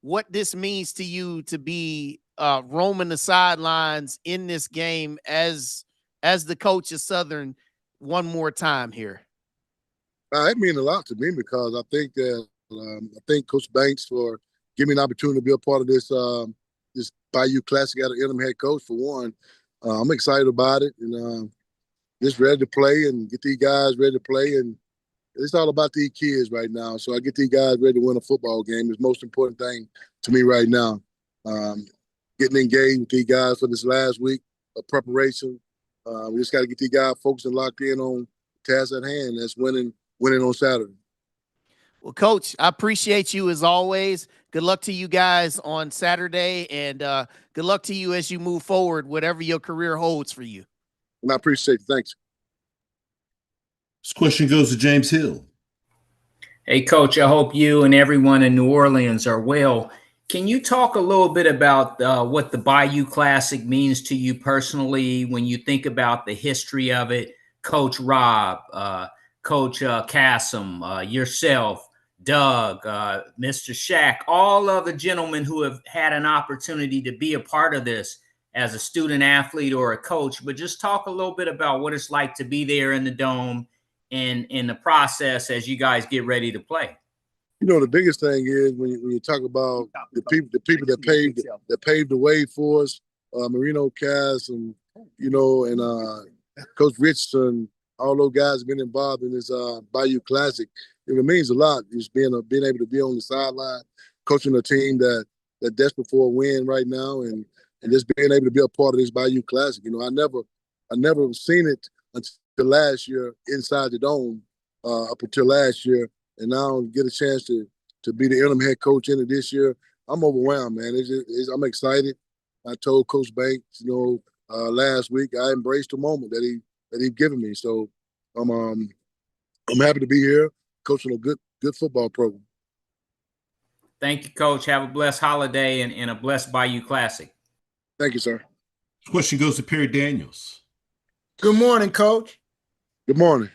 what this means to you to be roaming the sidelines in this game as the coach of Southern one more time here. It means a lot to me because I think that I thank Coach Banks for giving me an opportunity to be a part of this this Bayou Classic out of interim head coach for one. I'm excited about it and just ready to play and get these guys ready to play. And it's all about these kids right now. So I get these guys ready to win a football game is the most important thing to me right now. Getting engaged with these guys for this last week of preparation. We just got to get these guys focused and locked in on the task at hand. That's winning on Saturday. Well, Coach, I appreciate you as always. Good luck to you guys on Saturday, and good luck to you as you move forward, whatever your career holds for you. And I appreciate it. Thanks. This question goes to James Hill. Hey, Coach, I hope you and everyone in New Orleans are well. Can you talk a little bit about what the Bayou Classic means to you personally when you think about the history of it? Coach Rob, Coach Cassim, yourself, Doug, Mr. Shack, all of the gentlemen who have had an opportunity to be a part of this as a student athlete or a coach, but just talk a little bit about what it's like to be there in the Dome and in the process as you guys get ready to play. You know, the biggest thing is when you talk about the people that paved the way for us, Marino Cass and Coach Richardson, all those guys have been involved in this Bayou Classic. It means a lot just being able to be on the sideline, coaching a team that desperate for a win right now, and just being able to be a part of this Bayou Classic. You know, I never seen it until last year inside the Dome, up until last year, and now get a chance to be the interim head coach in it this year. I'm overwhelmed, man. I'm excited. I told Coach Banks, last week I embraced the moment that he's given me. So I'm happy to be here, coaching a good football program. Thank you, Coach. Have a blessed holiday and a blessed Bayou Classic. Thank you, sir. This question goes to Perry Daniels. Good morning, Coach. Good morning.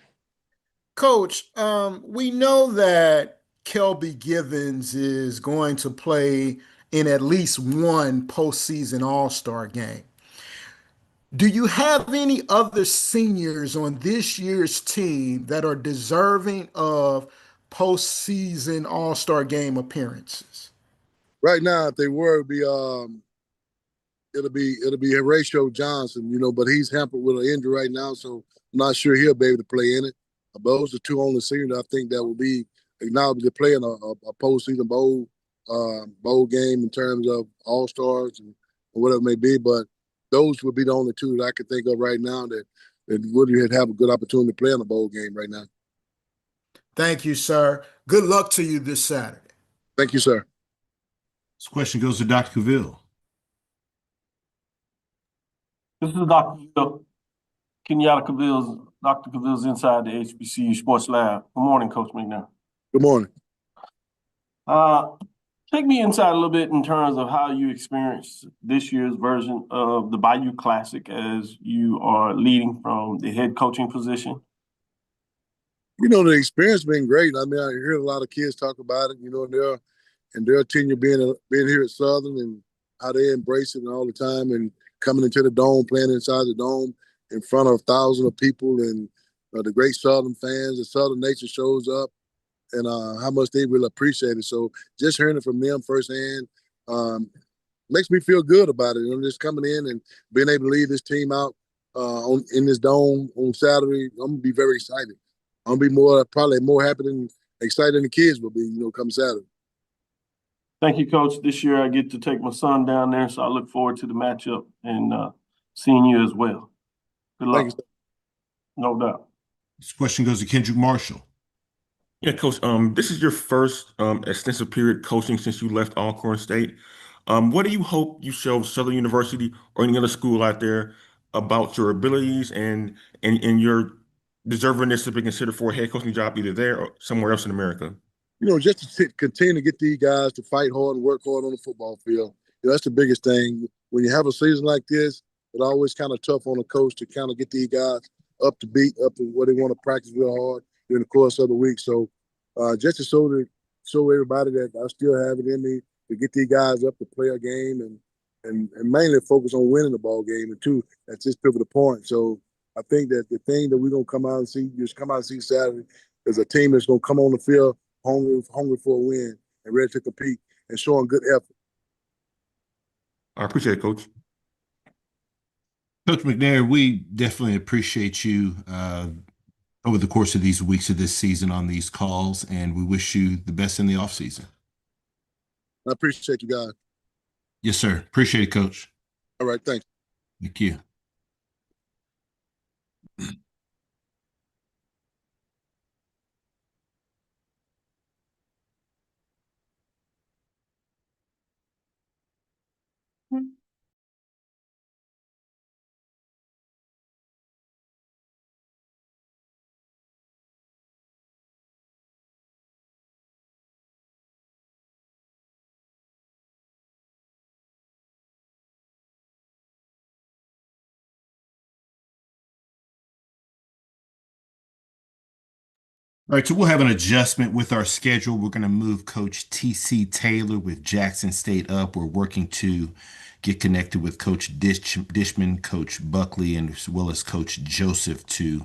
Coach, we know that Kelby Givens is going to play in at least one postseason All-Star game. Do you have any other seniors on this year's team that are deserving of postseason All-Star game appearances? Right now, if they were, it'll be Horatio Johnson, but he's hampered with an injury right now, so I'm not sure he'll be able to play in it. But those are two only seniors I think that will be acknowledged to play in a postseason bowl game in terms of All-Stars and whatever it may be. But those would be the only two that I could think of right now that would have a good opportunity to play in a bowl game right now. Thank you, sir. Good luck to you this Saturday. Thank you, sir. This question goes to Dr. Cavill. This is Dr. Kenyatta Cavill's. Dr. Cavill's inside the HBCU Sports Lab. Good morning, Coach McNair. Good morning. Take me inside a little bit in terms of how you experienced this year's version of the Bayou Classic as you are leading from the head coaching position. The experience has been great. I mean, I hear a lot of kids talk about it, and their tenure being here at Southern and how they embrace it all the time and coming into the Dome, playing inside the Dome in front of thousands of people and the great Southern fans, the Southern nature shows up and how much they really appreciate it. So just hearing it from them firsthand makes me feel good about it. I'm just coming in and being able to lead this team out in this Dome on Saturday. I'm going to be very excited. I'm going to be probably more happy and excited than the kids will be, come Saturday. Thank you, Coach. This year I get to take my son down there, so I look forward to the matchup and seeing you as well. Good luck. Thank you. No doubt. This question goes to Kendrick Marshall. Yeah, Coach, this is your first extensive period coaching since you left Alcorn State. What do you hope you show Southern University or any other school out there about your abilities and your deservingness to be considered for a head coaching job either there or somewhere else in America? Just to continue to get these guys to fight hard and work hard on the football field. That's the biggest thing. When you have a season like this, it's always kind of tough on a coach to kind of get these guys up to where they want to practice real hard during the course of the week. So just to show everybody that I still have it in me to get these guys up to play a game and mainly focus on winning the ball game and two at this pivotal point. So I think that the thing that we're gonna come out and see Saturday is a team that's gonna come on the field hungry for a win and ready to compete and showing good effort. I appreciate it, Coach. Coach McNair, we definitely appreciate you over the course of these weeks of this season on these calls, and we wish you the best in the offseason. I appreciate you guys. Yes, sir. Appreciate it, Coach. All right, thanks. Thank you. All right, so we'll have an adjustment with our schedule. We're going to move Coach T.C. Taylor with Jackson State up. We're working to get connected with Coach Dishman, Coach Buckley, and as well as Coach Joseph to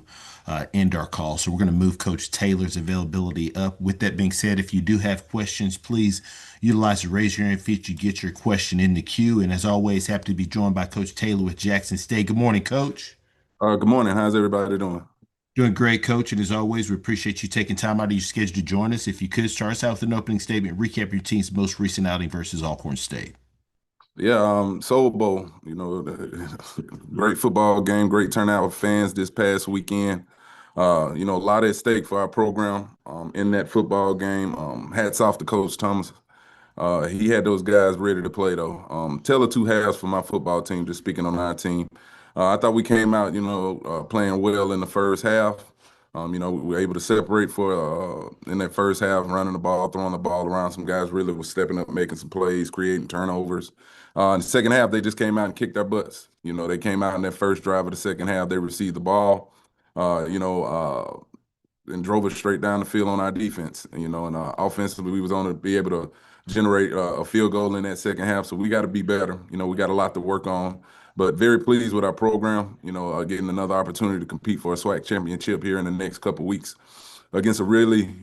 end our call. So we're going to move Coach Taylor's availability up. With that being said, if you do have questions, please utilize the raise your hand feature to get your question in the queue. And as always, happy to be joined by Coach Taylor with Jackson State. Good morning, Coach. Good morning. How's everybody doing? Doing great, Coach. And as always, we appreciate you taking time out of your schedule to join us. If you could, start us out with an opening statement, recap your team's most recent outing versus Alcorn State. Yeah, Soul Bowl, great football game, great turnout of fans this past weekend. A lot at stake for our program in that football game. Hats off to Coach Thomas. He had those guys ready to play, though. Tell the two halves for my football team, just speaking on our team. I thought we came out, playing well in the first half. We were able to separate for in that first half, running the ball, throwing the ball around. Some guys really were stepping up, making some plays, creating turnovers. In the second half, they just came out and kicked our butts. They came out in that first drive of the second half. They received the ball, and drove it straight down the field on our defense. And offensively, we was on to be able to generate a field goal in that second half. So we got to be better. We got a lot to work on. But very pleased with our program, getting another opportunity to compete for a SWAC championship here in the next couple of weeks against a really,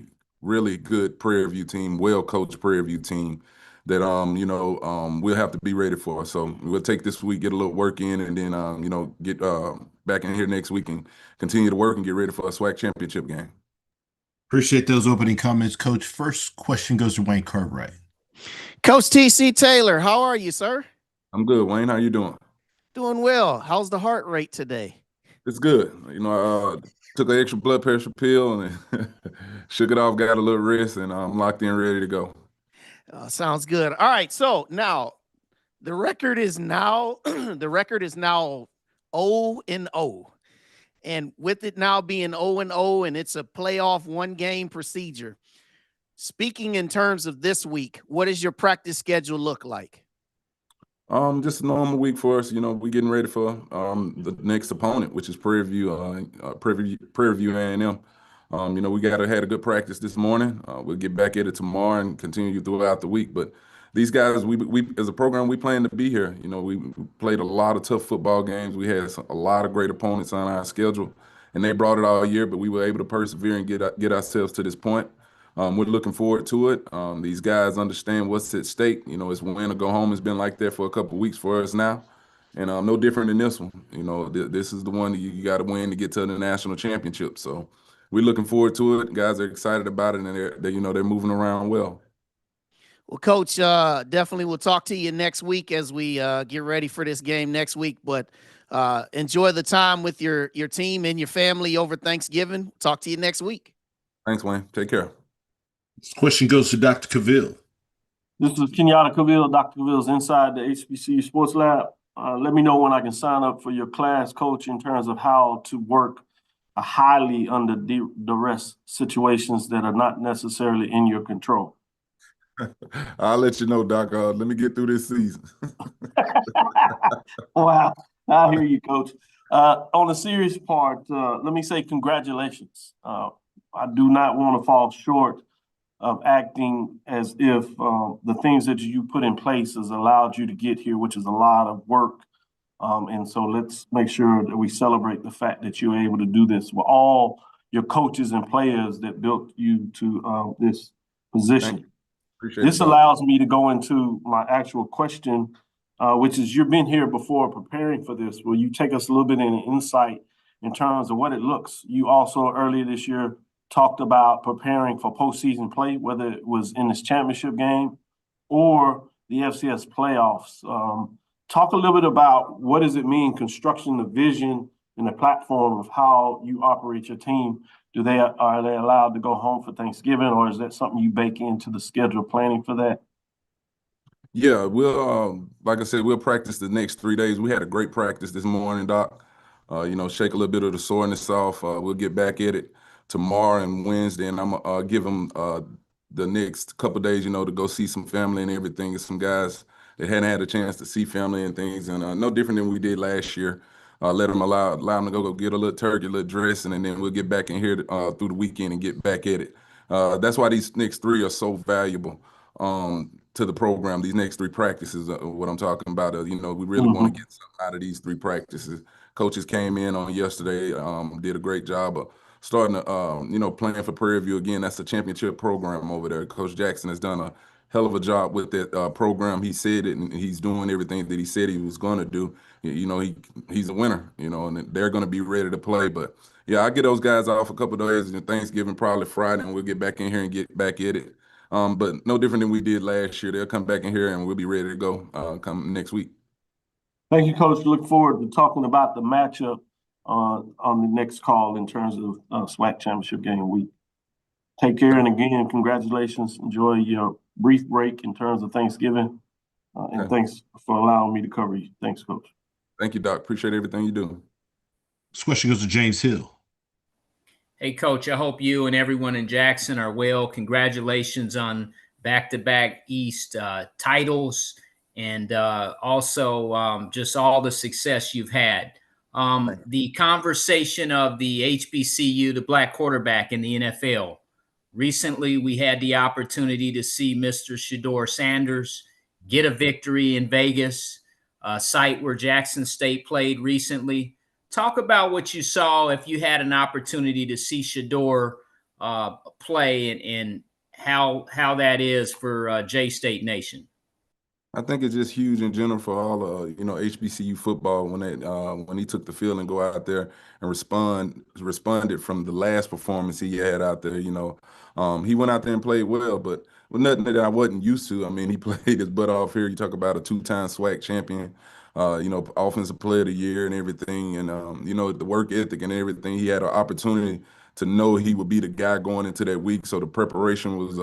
really good Prairie View team, well-coached Prairie View team that, we'll have to be ready for. So we'll take this week, get a little work in, and then, get back in here next week and continue to work and get ready for a SWAC championship game. Appreciate those opening comments, Coach. First question goes to Wayne Cartwright. Coach T.C. Taylor, how are you, sir? I'm good, Wayne. How you doing? Doing well. How's the heart rate today? It's good. I took an extra blood pressure pill and shook it off, got a little rest, and I'm locked in, ready to go. Sounds good. All right. So now the record is now 0-0. And with it now being 0-0 and it's a playoff one-game procedure, speaking in terms of this week, what does your practice schedule look like? Just a normal week for us. We're getting ready for the next opponent, which is Prairie View A&M. We had a good practice this morning. We'll get back at it tomorrow and continue throughout the week. But these guys, we as a program, we plan to be here. We played a lot of tough football games. We had a lot of great opponents on our schedule, and they brought it all year. But we were able to persevere and get ourselves to this point. We're looking forward to it. These guys understand what's at stake. It's win or go home. It's been like that for a couple of weeks for us now, and no different in this one. This is the one that you got to win to get to the national championship. So we're looking forward to it. Guys are excited about it, and they're moving around well. Well, Coach, definitely we'll talk to you next week as we get ready for this game next week. But enjoy the time with your team and your family over Thanksgiving. Talk to you next week. Thanks, Wayne. Take care. This question goes to Dr. Cavill. This is Kenyatta Cavill. Dr. Cavill's inside the HBCU Sports Lab. Let me know when I can sign up for your class, Coach, in terms of how to work highly under duress situations that are not necessarily in your control. I'll let you know, Doc. Let me get through this season. Wow. I hear you, Coach. On the serious part, let me say congratulations. I do not want to fall short of acting as if the things that you put in place has allowed you to get here, which is a lot of work. And so let's make sure that we celebrate the fact that you're able to do this with all your coaches and players that built you to this position. Appreciate This it, Doc. allows me to go into my actual question, which is you've been here before preparing for this. Will you take us a little bit in insight in terms of what it looks? You also earlier this year talked about preparing for postseason play, whether it was in this championship game or the FCS playoffs. Talk a little bit about what does it mean constructing the vision and the platform of how you operate your team. Are they allowed to go home for Thanksgiving, or is that something you bake into the schedule planning for that? Yeah, we'll like I said, we'll practice the next 3 days. We had a great practice this morning, Doc. Shake a little bit of the soreness off. We'll get back at it tomorrow and Wednesday, and I'm gonna give them the next couple of days, to go see some family and everything, and some guys that hadn't had a chance to see family and things, and no different than we did last year. Let them allow them to go get a little turkey, a little dressing, and then we'll get back in here through the weekend and get back at it. That's why these next 3 are so valuable to the program. These next 3 practices are what I'm talking about. We really want to get something out of these 3 practices. Coaches came in on yesterday, did a great job of starting to, playing for Prairie View again. That's a championship program over there. Coach Jackson has done a hell of a job with that program. He said it, and he's doing everything that he said he was going to do. He's a winner, and they're going to be ready to play. But yeah, I get those guys off a couple of days, and Thanksgiving probably Friday, and we'll get back in here and get back at it. But no different than we did last year. They'll come back in here, and we'll be ready to go come next week. Thank you, Coach. Look forward to talking about the matchup on the next call in terms of SWAC championship game week. Take care, and again, congratulations. Enjoy your brief break in terms of Thanksgiving, and thanks for allowing me to cover you. Thanks, Coach. Thank you, Doc. Appreciate everything you do. This question goes to James Hill. Hey, Coach, I hope you and everyone in Jackson are well. Congratulations on back-to-back East titles, and also just all the success you've had. The conversation of the HBCU, the black quarterback in the NFL. Recently, we had the opportunity to see Mr. Shedeur Sanders get a victory in Vegas, a site where Jackson State played recently. Talk about what you saw if you had an opportunity to see Shedeur play, and how that is for J-State Nation. I think it's just huge in general for all HBCU football when he took the field and go out there and responded from the last performance he had out there. He went out there and played well, but with nothing that I wasn't used to. I mean, he played his butt off here. You talk about a 2-time SWAC champion, offensive player of the year and everything, and the work ethic and everything. He had an opportunity to know he would be the guy going into that week. So the preparation was a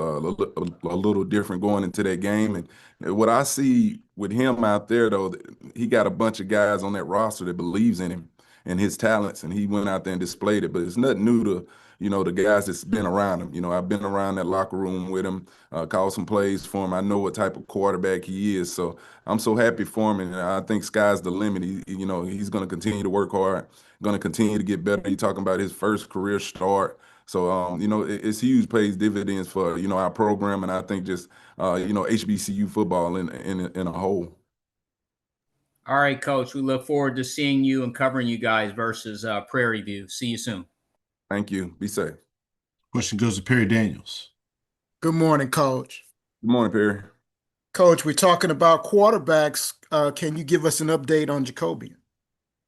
little different going into that game. And what I see with him out there, though, he got a bunch of guys on that roster that believes in him and his talents, and he went out there and displayed it. But it's nothing new to, the guys that's been around him. I've been around that locker room with him, called some plays for him. I know what type of quarterback he is. So I'm so happy for him, and I think sky's the limit. He's going to continue to work hard, going to continue to get better. He's talking about his first career start. So, it's huge, pays dividends for, our program, and I think just, HBCU football in a whole. All right, Coach, we look forward to seeing you and covering you guys versus Prairie View. See you soon. Thank you. Be safe. Question goes to Perry Daniels. Good morning, Coach. Good morning, Perry. Coach, we're talking about quarterbacks. Can you give us an update on Jacobian?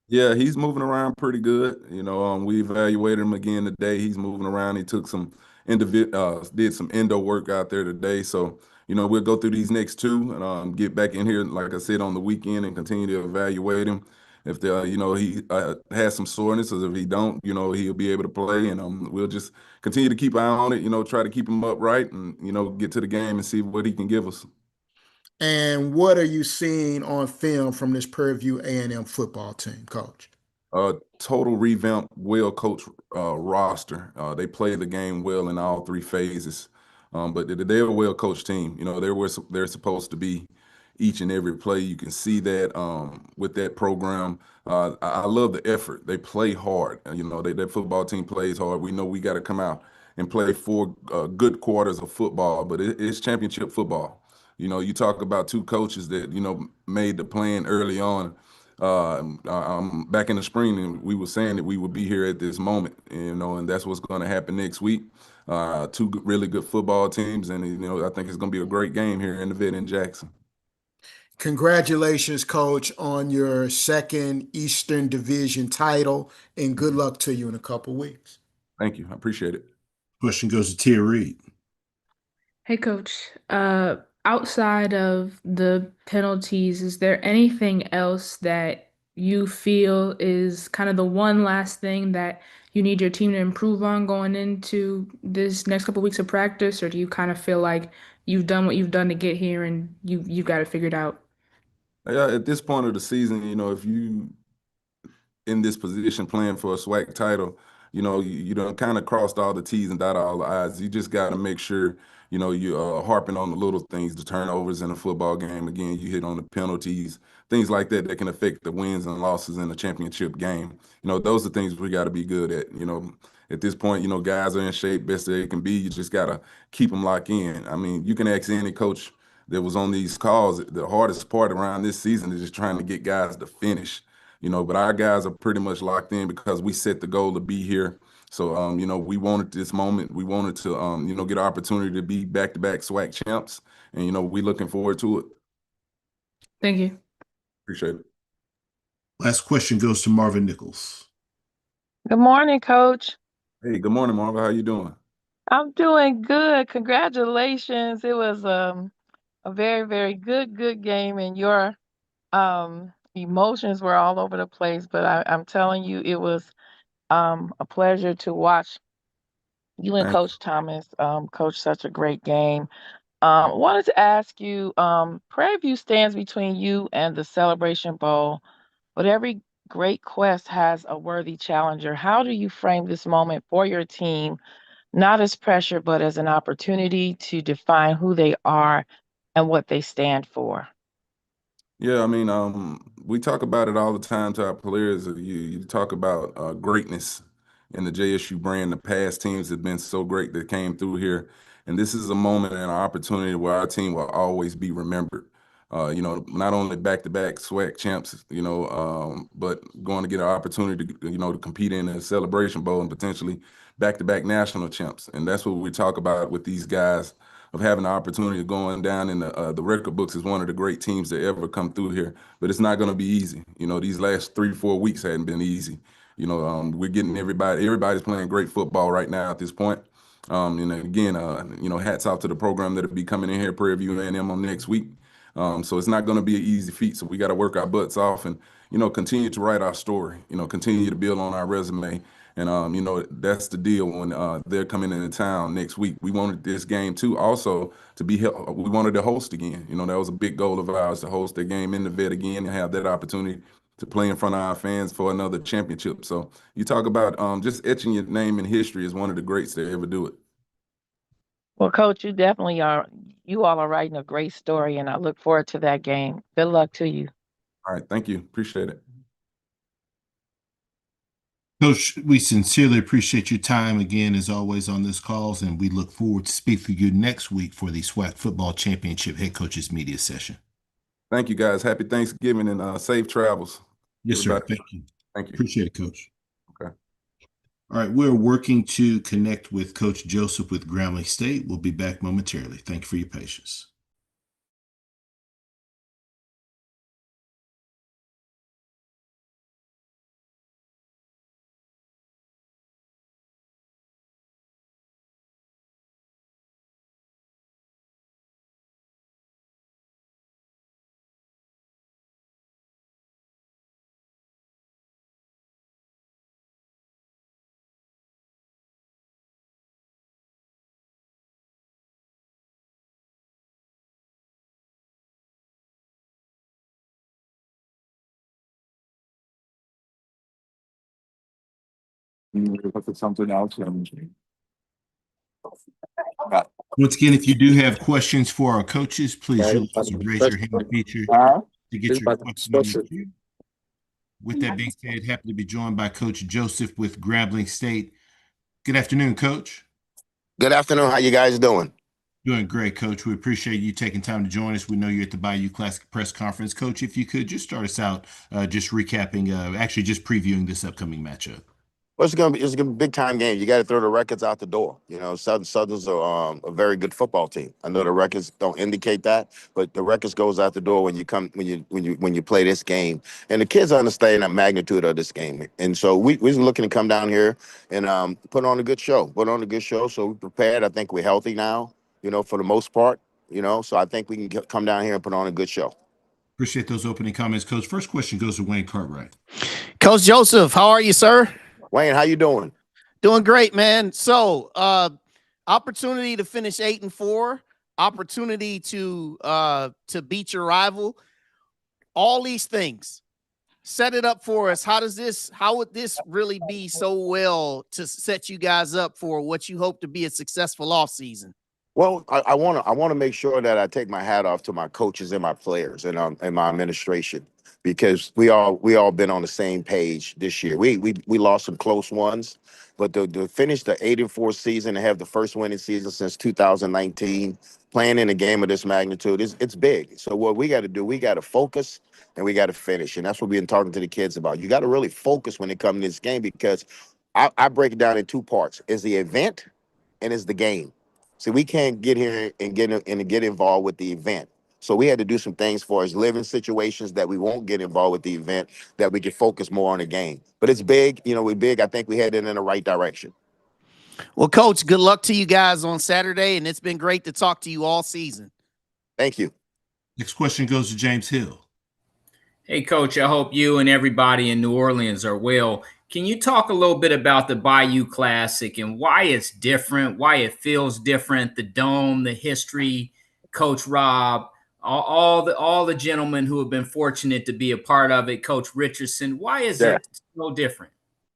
Yeah, he's moving around pretty good. We evaluated him again today. He's moving around. He took some did some endo work out there today. So, we'll go through these next 2 and get back in here, like I said, on the weekend and continue to evaluate him. If he has some soreness, or if he don't, he'll be able to play. And we'll just continue to keep an eye on it. Try to keep him upright and get to the game and see what he can give us. And what are you seeing on film from this Prairie View A&M football team, Coach? Total revamped, well-coached roster. They play the game well in all 3 phases. But they're a well-coached team. They're where they're supposed to be each and every play. You can see that with that program. I love the effort. They play hard. That football team plays hard. We know we got to come out and play 4 good quarters of football, but it's championship football. You talk about 2 coaches that, made the plan early on. Back in the spring, and we were saying that we would be here at this moment, and that's what's going to happen next week. two really good football teams, and I think it's going to be a great game here in the vet in Jackson. Congratulations, Coach, on your second Eastern Division title, and good luck to you in a couple weeks. Thank you. I appreciate it. Question goes to Terry. Hey, Coach. Outside of the penalties, is there anything else that you feel is kind of the one last thing that you need your team to improve on going into this next couple weeks of practice, or do you kind of feel like you've done what you've done to get here and you've got it figured out? Yeah, at this point of the season, if you in this position playing for a SWAC title, you done kind of crossed all the T's and dotted all the I's. You just got to make sure, you're harping on the little things, the turnovers in a football game. Again, you hit on the penalties, things like that can affect the wins and losses in a championship game. Those are things we got to be good at. At this point, guys are in shape best they can be. You just got to keep them locked in. I mean, you can ask any coach that was on these calls. The hardest part around this season is just trying to get guys to finish. But our guys are pretty much locked in because we set the goal to be here. So, we wanted this moment. We wanted to, get an opportunity to be back-to-back SWAC champs. And, we're looking forward to it. Thank you. Appreciate it. Last question goes to Marvin Nichols. Good morning, Coach. Hey, good morning, Marvin. How you doing? I'm doing good. Congratulations. It was a very, very good game, and your emotions were all over the place. But I'm telling you, it was a pleasure to watch you and Thank Coach Thomas coach such a great game. Wanted to ask you, Prairie View stands between you and the Celebration Bowl, but every great quest has a worthy challenger. How do you frame this moment for your team, not as pressure, but as an opportunity to define who they are and what they stand for? Yeah, I mean, we talk about it all the time to our players. You talk about greatness in the JSU brand. The past teams have been so great that came through here. And this is a moment and an opportunity where our team will always be remembered. Not only back-to-back SWAC champs, but going to get an opportunity to, to compete in a Celebration Bowl and potentially back-to-back national champs. And that's what we talk about with these guys, of having the opportunity of going down in the record books as one of the great teams that ever come through here. But it's not going to be easy. These last 3-4 weeks hadn't been easy. We're getting everybody's playing great football right now at this point. And again, hats off to the program that'll be coming in here, Prairie View A&M on next week. So it's not going to be an easy feat. So we got to work our butts off and, continue to write our story, continue to build on our resume. And, that's the deal when they're coming into town next week. We wanted this game, too, also to be we wanted to host again. That was a big goal of ours, to host the game in the vet again and have that opportunity to play in front of our fans for another championship. So you talk about just etching your name in history as one of the greats that ever do it. Well, Coach, you definitely are. You all are writing a great story, and I look forward to that game. Good luck to you. All right. Thank you. Appreciate it. Coach, we sincerely appreciate your time again, as always, on this calls, and we look forward to speaking to you next week for the SWAC Football Championship Head Coaches Media Session. Thank you, guys. Happy Thanksgiving and safe travels. Yes, Everybody. sir. Thank you. Thank you. Appreciate it, Coach. Okay. All right. We're working to connect with Coach Joseph with Grambling State. We'll be back momentarily. Thank you for your patience. Look at something else. Once again, if you do have questions for our coaches, please utilize the raise your hand feature to get your question on the queue. With that being said, happy to be joined by Coach Joseph with Grambling State. Good afternoon, Coach. Good afternoon. How you guys doing? Doing great, Coach. We appreciate you taking time to join us. We know you're at the Bayou Classic press conference. Coach, if you could just start us out just recapping, actually just previewing this upcoming matchup. Well, it's gonna be a big time game. You got to throw the records out the door. You know, Southern's a very good football team. I know the records don't indicate that, but the records goes out the door when you play this game. And the kids understand the magnitude of this game. And so we're looking to come down here and put on a good show. So we're prepared. I think we're healthy now. You know, for the most part. You know, so I think we can come down here and put on a good show. Appreciate those opening comments, Coach. First question goes to Wayne Cartwright. Coach Joseph, how are you, sir? Wayne, how you doing? Doing great, man. So, opportunity to finish 8-4, opportunity to beat your rival. All these things. Set it up for us. How would this really be so well to set you guys up for what you hope to be a successful offseason? Well, I want to make sure that I take my hat off to my coaches and my players and my administration, because we all been on the same page this year. We lost some close ones, but to finish the 8-4 season and have the first winning season since 2019, playing in a game of this magnitude, it's big. So what we got to do, we got to focus and we got to finish, and that's what we've been talking to the kids about. You got to really focus when it comes to this game, because I break it down in two parts: is the event and is the game. See, we can't get here and get involved with the event. So we had to do some things for us, living situations that we won't get involved with the event, that we can focus more on the game. But it's big, you know, we're big. I think we headed in the right direction. Well, Coach, good luck to you guys on Saturday, and it's been great to talk to you all season. Thank you. Next question goes to James Hill. Hey, Coach, I hope you and everybody in New Orleans are well. Can you talk a little bit about the Bayou Classic and why it's different, why it feels different, the dome, the history, Coach Rob, all the gentlemen who have been fortunate to be a part of it, Coach Richardson, why is it so different?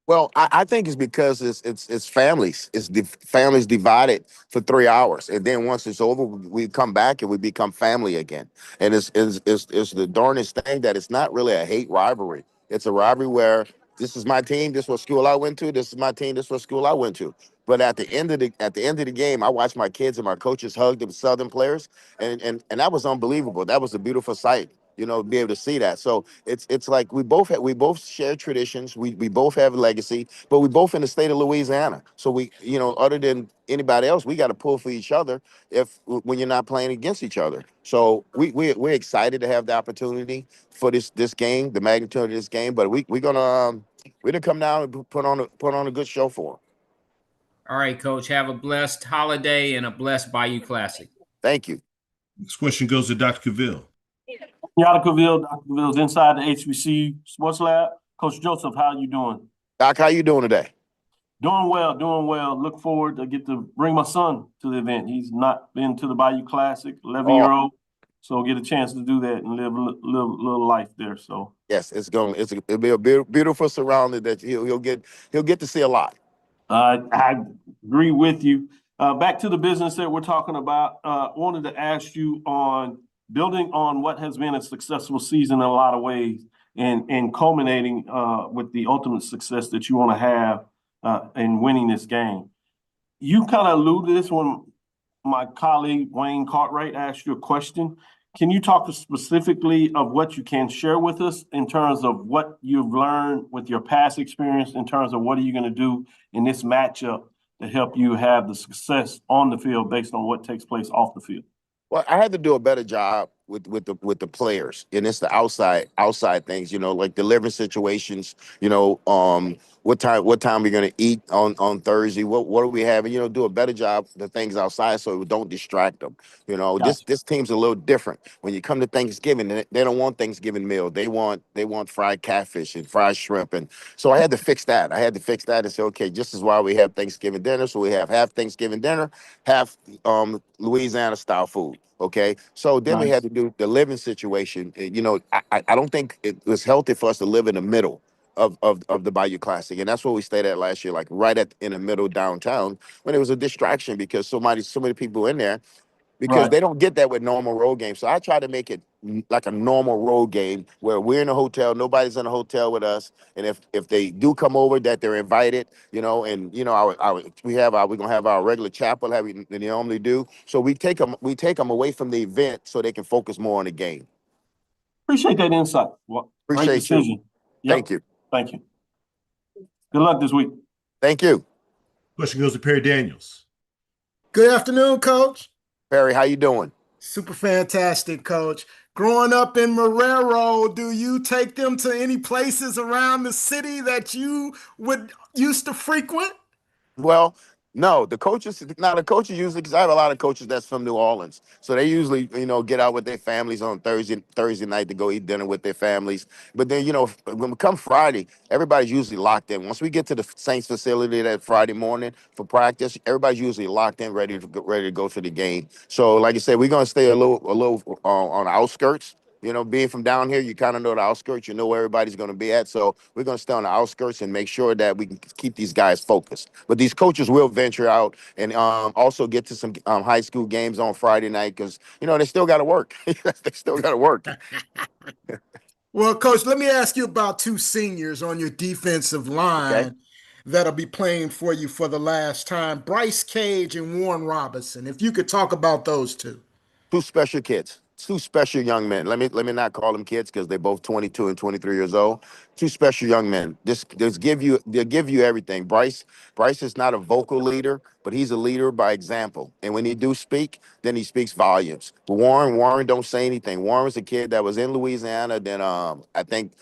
Well, I think it's because it's families. It's families divided for 3 hours, and then once it's over, we come back and we become family again. And it's the darnest thing that it's not really a hate rivalry. It's a rivalry where this is my team, this is what school I went to. This is my team, this is what school I went to. But at the end of the game, I watched my kids and my coaches hug the Southern players, and that was unbelievable. That was a beautiful sight. You know, be able to see that. So it's like we both share traditions. We both have legacy, but we both in the state of Louisiana. So we, you know, other than anybody else, we got to pull for each other when you're not playing against each other. So we're excited to have the opportunity for this game, the magnitude of this game. But we're gonna come down and put on a good show for them. All right, Coach. Have a blessed holiday and a blessed Bayou Classic. Thank you. Next question goes to Dr. Cavill. Dr. Cavill's inside the HBC Sports Lab. Coach Joseph, how you doing? Doc, how you doing today? Doing well. Look forward to get to bring my son to the event. He's not been to the Bayou Classic, 11-year-old. So get a chance to do that and live a little life there. So yes, it'll be a beautiful surrounding that he'll get to see a lot. I agree with you. Back to the business that we're talking about. Wanted to ask you on building on what has been a successful season in a lot of ways, and culminating with the ultimate success that you want to have in winning this game. You kind of alluded to this when my colleague Wayne Cartwright asked you a question. Can you talk specifically of what you can share with us in terms of what you've learned with your past experience, in terms of what are you going to do in this matchup to help you have the success on the field based on what takes place off the field? Well, I had to do a better job with the players, and it's the outside things, you know, like delivering situations, you know, what time we're gonna eat on Thursday, what are we having, you know, do a better job the things outside so we don't distract them. You know, Gotcha. This team's a little different. When you come to Thanksgiving, they don't want Thanksgiving meal. They want fried catfish and fried shrimp, and so I had to fix that. And say, okay, just as why we have Thanksgiving dinner, so we have half Thanksgiving dinner, half Louisiana style food. Okay, so then we had to do the living situation. You know, I don't think it was healthy for us to live in the middle of the Bayou Classic, and that's where we stayed at last year, like right in the middle downtown, when it was a distraction because so many people in there, because they don't get that with normal road games. So I try to make it like a normal road game where we're in a hotel, nobody's in a hotel with us, and if they do come over, that they're invited, you know, and you know, we're gonna have our regular chapel, like we normally do. So we take them away from the event so they can focus more on the game. Appreciate that insight. Well, great Appreciate decision. you. Yep. Thank you. Thank you. Good luck this week. Thank you. Question goes to Perry Daniels. Good afternoon, Coach. Perry, how you doing? Super fantastic, Coach. Growing up in Marrero, do you take them to any places around the city that you would used to frequent? Well, no, the coaches usually, because I have a lot of coaches that's from New Orleans. So they usually, get out with their families on Thursday night to go eat dinner with their families. But then, when we come Friday, everybody's usually locked in. Once we get to the Saints facility that Friday morning for practice, everybody's usually locked in, ready to go to the game. So like I said, we're gonna stay a little on the outskirts. Being from down here, you kind of know the outskirts. You know where everybody's going to be at. So we're going to stay on the outskirts and make sure that we can keep these guys focused. But these coaches will venture out and also get to some high school games on Friday night because, they still got to work. They still got to work. Well, Coach, let me ask you about two seniors on your defensive line that'll be playing for you for the last time, Bryce Cage and Warren Robinson. If you could talk about those two. Two special kids. Two special young men. Let me not call them kids because they're both 22 and 23 years old. Two special young men. They'll give you everything. Bryce is not a vocal leader, but he's a leader by example. And when he do speak, then he speaks volumes. But Warren don't say anything. Warren was a kid that was in Louisiana. Then I think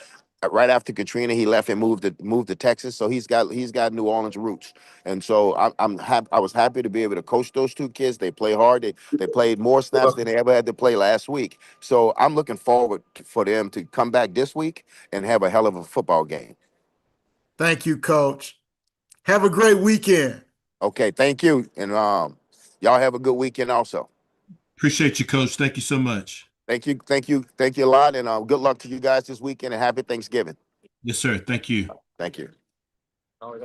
right after Katrina, he left and moved to Texas. So he's got New Orleans roots. And so I was happy to be able to coach those two kids. They play hard. They played more snaps than they ever had to play last week. So I'm looking forward for them to come back this week and have a hell of a football game. Thank you, Coach. Have a great weekend. Okay, thank you. And y'all have a good weekend also. Appreciate you, Coach. Thank you so much. Thank you a lot. And good luck to you guys this weekend and happy Thanksgiving. Yes, sir. Thank you. Thank you. All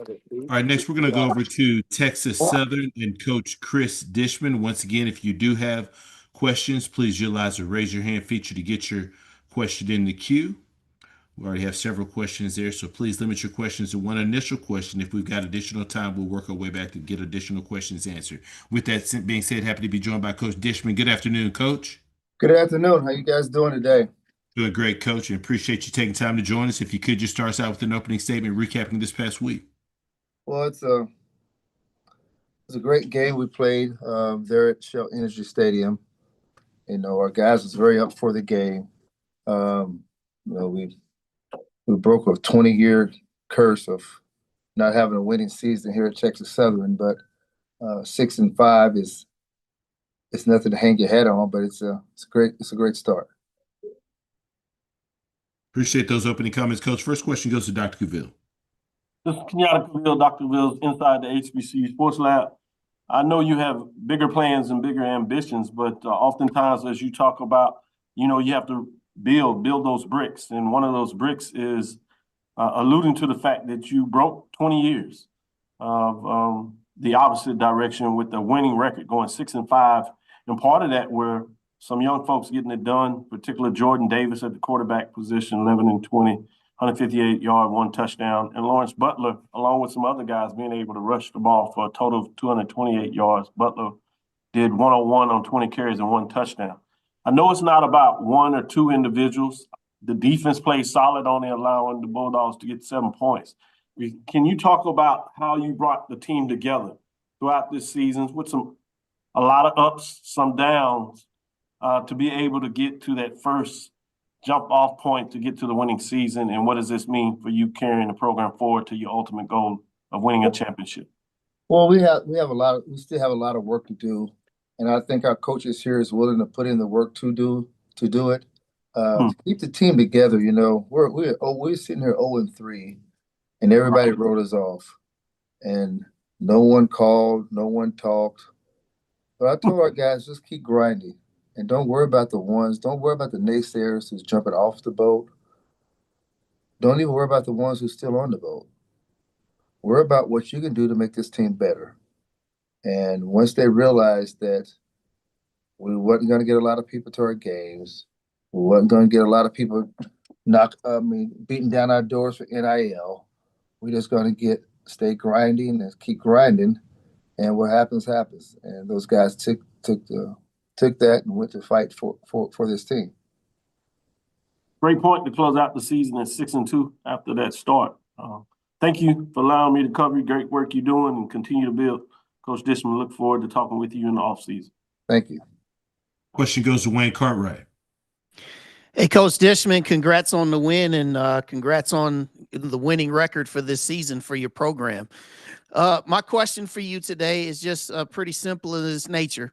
right, next we're going to go over to Texas Southern and Coach Chris Dishman. Once again, if you do have questions, please utilize the raise your hand feature to get your question in the queue. We already have several questions there, so please limit your questions to one initial question. If we've got additional time, we'll work our way back to get additional questions answered. With that being said, happy to be joined by Coach Dishman. Good afternoon, Coach. Good afternoon. How you guys doing today? Doing great, Coach, and appreciate you taking time to join us. If you could just start us out with an opening statement recapping this past week. Well, it's a great game we played there at Shell Energy Stadium. Our guys was very up for the game. We broke a 20-year curse of not having a winning season here at Texas Southern, but 6-5 is nothing to hang your head on, but it's a great start. Appreciate those opening comments, Coach. First question goes to Dr. Cavill. This is Kenyatta Cavill, Dr. Cavill's inside the HBCU Sports Lab. I know you have bigger plans and bigger ambitions, but oftentimes as you talk about, you have to build those bricks. And one of those bricks is alluding to the fact that you broke 20 years of the opposite direction with the winning record going 6-5. And part of that were some young folks getting it done, particularly Jordan Davis at the quarterback position, 11-20, 158-yard, 1 touchdown. And Lawrence Butler, along with some other guys, being able to rush the ball for a total of 228 yards. Butler did 101 on 20 carries and 1 touchdown. I know it's not about one or two individuals. The defense played solid on there, allowing the Bulldogs to get 7 points. Can you talk about how you brought the team together throughout this season with a lot of ups, some downs, to be able to get to that first jump off point to get to the winning season? And what does this mean for you carrying the program forward to your ultimate goal of winning a championship? Well, we still have a lot of work to do. And I think our coaches here is willing to put in the work to do it. Keep the team together. We're sitting here 0-3, and everybody wrote us off, and no one called, no one talked. But I told our guys, just keep grinding, and don't worry about the ones. Don't worry about the naysayers who's jumping off the boat. Don't even worry about the ones who's still on the boat. Worry about what you can do to make this team better. And once they realized that we wasn't going to get a lot of people to our games, we wasn't going to get a lot of people beating down our doors for NIL, we're just going to stay grinding and keep grinding, and what happens happens. And those guys took that and went to fight for this team. Great point to close out the season at 6-2 after that start. Thank you for allowing me to cover you. Great work you're doing and continue to build. Coach Dishman, look forward to talking with you in the offseason. Thank you. Question goes to Wayne Cartwright. Hey, Coach Dishman, congrats on the win and congrats on the winning record for this season for your program. My question for you today is just pretty simple in its nature.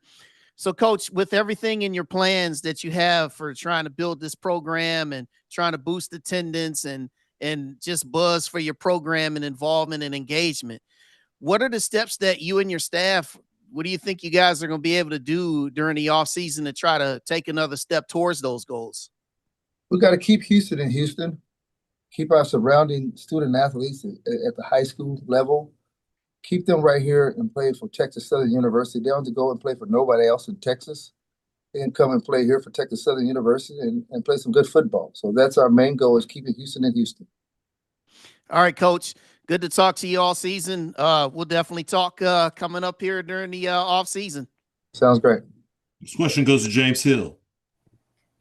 So, Coach, with everything in your plans that you have for trying to build this program and trying to boost attendance and just buzz for your program and involvement and engagement, what are the steps that you and your staff, what do you think you guys are going to be able to do during the offseason to try to take another step towards those goals? We got to keep Houston in Houston, keep our surrounding student athletes at the high school level, keep them right here and play for Texas Southern University. They don't have to go and play for nobody else in Texas. They can come and play here for Texas Southern University and play some good football. So that's our main goal, is keeping Houston in Houston. All right, Coach. Good to talk to you all season. We'll definitely talk coming up here during the off season. Sounds great. This question goes to James Hill.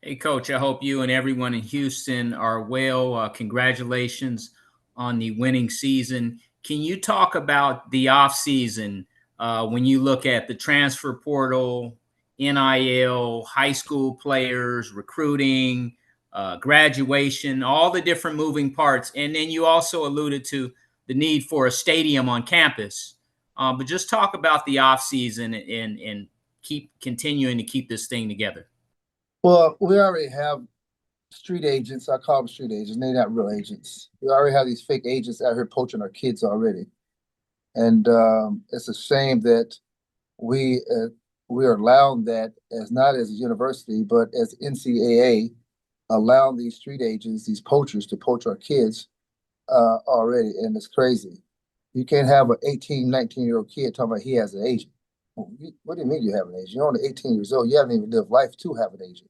Hey, Coach, I hope you and everyone in Houston are well. Congratulations on the winning season. Can you talk about the offseason when you look at the transfer portal, NIL, high school players, recruiting, graduation, all the different moving parts? And then you also alluded to the need for a stadium on campus. But just talk about the offseason and keep continuing to keep this thing together. Well, we already have street agents. I call them street agents. They're not real agents. We already have these fake agents out here poaching our kids already. And it's a shame that we are allowing that, as not as a university, but as NCAA, allowing these street agents, these poachers, to poach our kids already. And it's crazy. You can't have an 18, 19-year-old kid talking about he has an agent. What do you mean you have an agent? You're only 18 years old. You haven't even lived life to have an agent.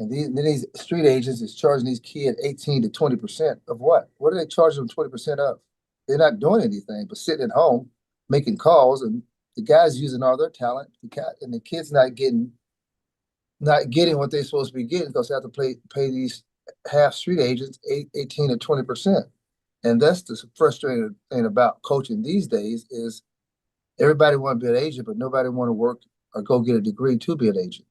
And these street agents is charging these kids 18 to 20% of what? What are they charging them 20% of? They're not doing anything but sitting at home making calls, and the guy's using all their talent, and the kid's not getting what they're supposed to be getting because they have to pay these half street agents 18 to 20%. And that's the frustrating thing about coaching these days is everybody want to be an agent, but nobody want to work or go get a degree to be an agent.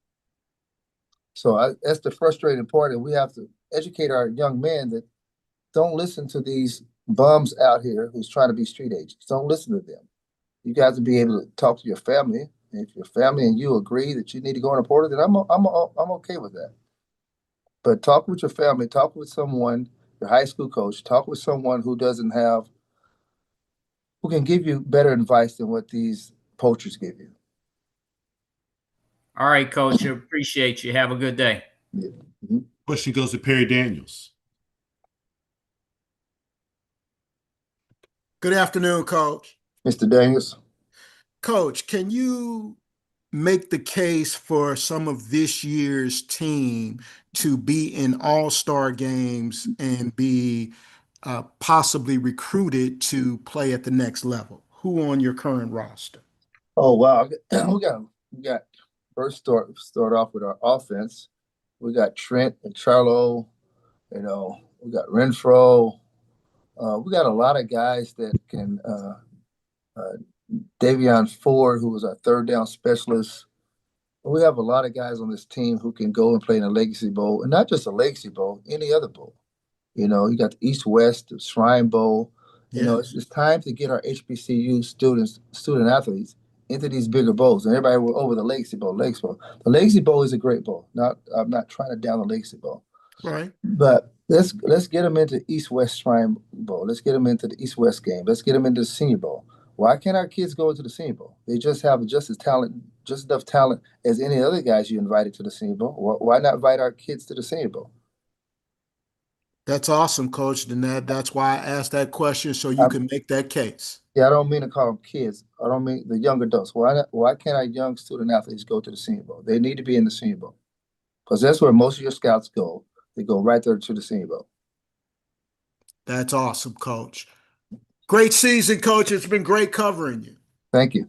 So that's the frustrating part, and we have to educate our young men that don't listen to these bums out here who's trying to be street agents. Don't listen to them. You got to be able to talk to your family. And if your family and you agree that you need to go in a portal, then I'm okay with that. But talk with your family. Talk with someone, your high school coach. Talk with someone who can give you better advice than what these poachers give you. All right, Coach. I appreciate you. Have a good day. Yeah. Mm-hmm. Question goes to Perry Daniels. Good afternoon, Coach. Mr. Daniels. Coach, can you make the case for some of this year's team to be in all-star games and be possibly recruited to play at the next level? Who on your current roster? Oh, wow. We got first start off with our offense. We got Trent and Charlo, we got Renfro. We got a lot of guys that can, Davion Ford, who was our third down specialist. We have a lot of guys on this team who can go and play in a Legacy Bowl, and not just a Legacy Bowl, any other bowl. You got the East-West, the Shrine Bowl. Yeah. It's time to get our HBCU student athletes into these bigger bowls. And everybody went over the Legacy Bowl. The Legacy Bowl is a great bowl. I'm not trying to down the Legacy Bowl. Right. But let's get them into East-West Shrine Bowl. Let's get them into the East-West game. Let's get them into the Senior Bowl. Why can't our kids go into the Senior Bowl? They just have just enough talent as any other guys you invited to the Senior Bowl. Why not invite our kids to the Senior Bowl? That's awesome, Coach. And that's why I asked that question, so you can make that case. Yeah, I don't mean to call them kids. I don't mean the young adults. Why can't our young student athletes go to the Senior Bowl? They need to be in the Senior Bowl because that's where most of your scouts go. They go right there to the Senior Bowl. That's awesome, Coach. Great season, Coach. It's been great covering you. Thank you.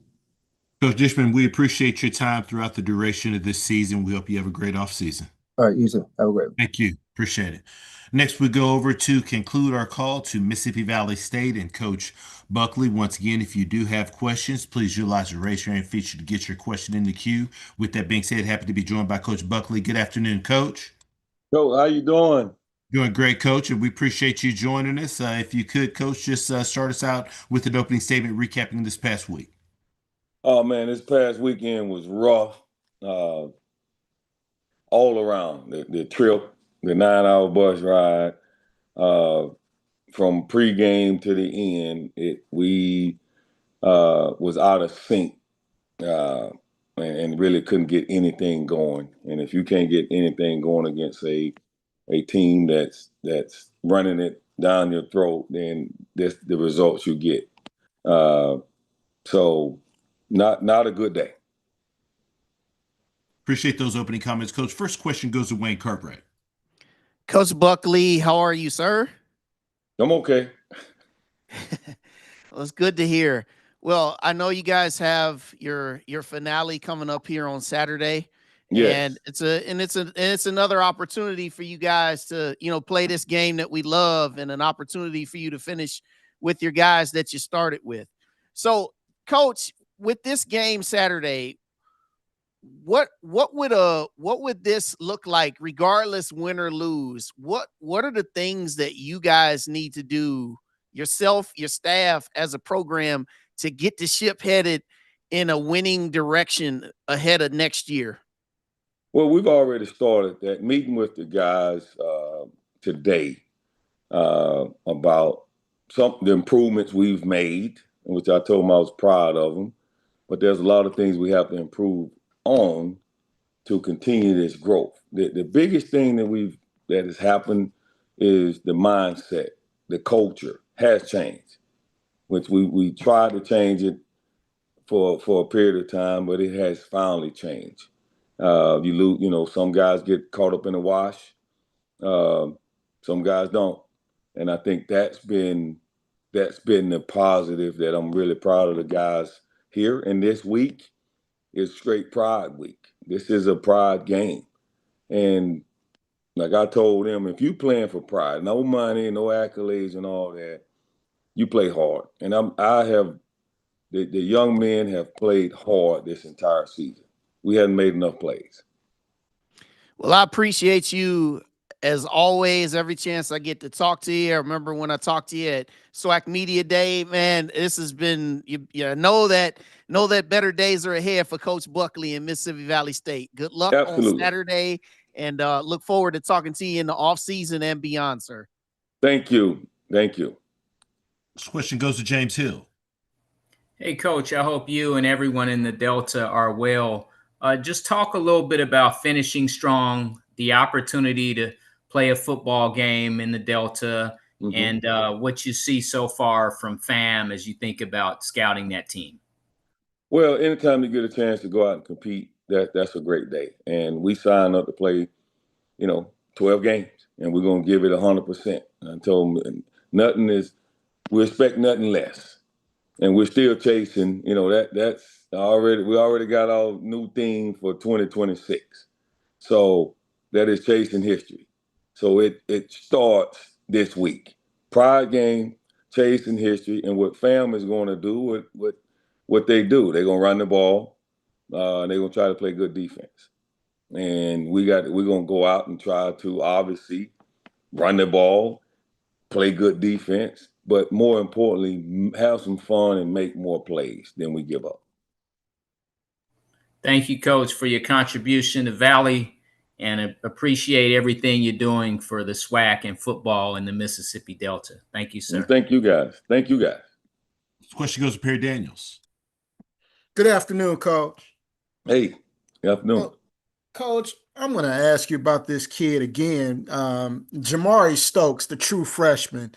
Coach Dishman, we appreciate your time throughout the duration of this season. We hope you have a great offseason. All right, you too. Have a great one. Thank you. Appreciate it. Next, we go over to conclude our call to Mississippi Valley State and Coach Buckley. Once again, if you do have questions, please utilize the raise your hand feature to get your question in the queue. With that being said, happy to be joined by Coach Buckley. Good afternoon, Coach. Coach, how you doing? Doing great, Coach, and we appreciate you joining us. If you could, Coach, just start us out with an opening statement recapping this past week. Oh man, this past weekend was rough, all around. The trip, the 9-hour bus ride, from pregame to the end, we was out of sync, and really couldn't get anything going. And if you can't get anything going against a team that's running it down your throat, then that's the results you get. So not a good day. Appreciate those opening comments, Coach. First question goes to Wayne Cartwright. Coach Buckley, how are you, sir? I'm okay. Well, it's good to hear. Well, I know you guys have your finale coming up here on Saturday. Yes. And it's another opportunity for you guys to, play this game that we love, and an opportunity for you to finish with your guys that you started with. So, Coach, with this game Saturday, what would this look like, regardless win or lose? What are the things that you guys need to do, yourself, your staff, as a program, to get the ship headed in a winning direction ahead of next year? Well, we've already started that meeting with the guys today about the improvements we've made, which I told them I was proud of them. But there's a lot of things we have to improve on to continue this growth. The biggest thing that has happened is the mindset. The culture has changed, which we tried to change it for a period of time, but it has finally changed. You lose, some guys get caught up in the wash. Some guys don't. And I think that's been the positive that I'm really proud of the guys here. And this week is straight pride week. This is a pride game. And like I told them, if you playing for pride, no money, no accolades and all that, you play hard. And the young men have played hard this entire season. We hadn't made enough plays. Well, I appreciate you as always. Every chance I get to talk to you. I remember when I talked to you at SWAC Media Day, man, this has been, you know that better days are ahead for Coach Buckley and Mississippi Valley State. Good luck on Saturday, and look forward to talking to you in the off season and beyond, sir. Thank you. Thank you. This question goes to James Hill. Hey, Coach, I hope you and everyone in the Delta are well. Just talk a little bit about finishing strong, the opportunity to play a football game in the Delta, and what you see so far from FAM as you think about scouting that team. Well, anytime you get a chance to go out and compete, that's a great day. And we signed up to play, 12 games, and we're going to give it 100%. I told them we expect nothing less. And we're still chasing, that's already, we already got our new theme for 2026. So that is chasing history. So it starts this week. Pride game, chasing history, and what FAM is going to do, what they do. They're going to run the ball. They're going to try to play good defense. And we're going to go out and try to obviously run the ball, play good defense, but more importantly, have some fun and make more plays than we give up. Thank you, Coach, for your contribution to Valley, and appreciate everything you're doing for the SWAC and football in the Mississippi Delta. Thank you, sir. And thank you, guys. Thank you, guys. This question goes to Perry Daniels. Good afternoon, Coach. Hey, good afternoon. Coach, I'm going to ask you about this kid again, Jamari Stokes, the true freshman.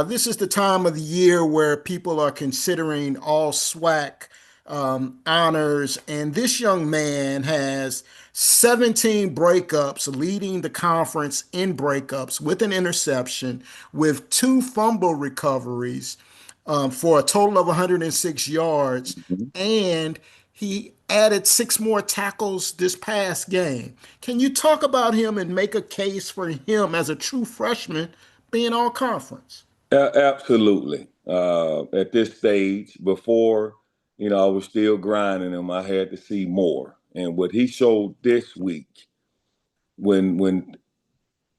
This is the time of the year where people are considering all SWAC honors, and this young man has 17 breakups, leading the conference in breakups with an interception, with 2 fumble recoveries, for a total of 106 yards. And He added 6 more tackles this past game. Can you talk about him and make a case for him as a true freshman being all conference? Absolutely. At this stage, before, I was still grinding him, I had to see more. And what he showed this week, when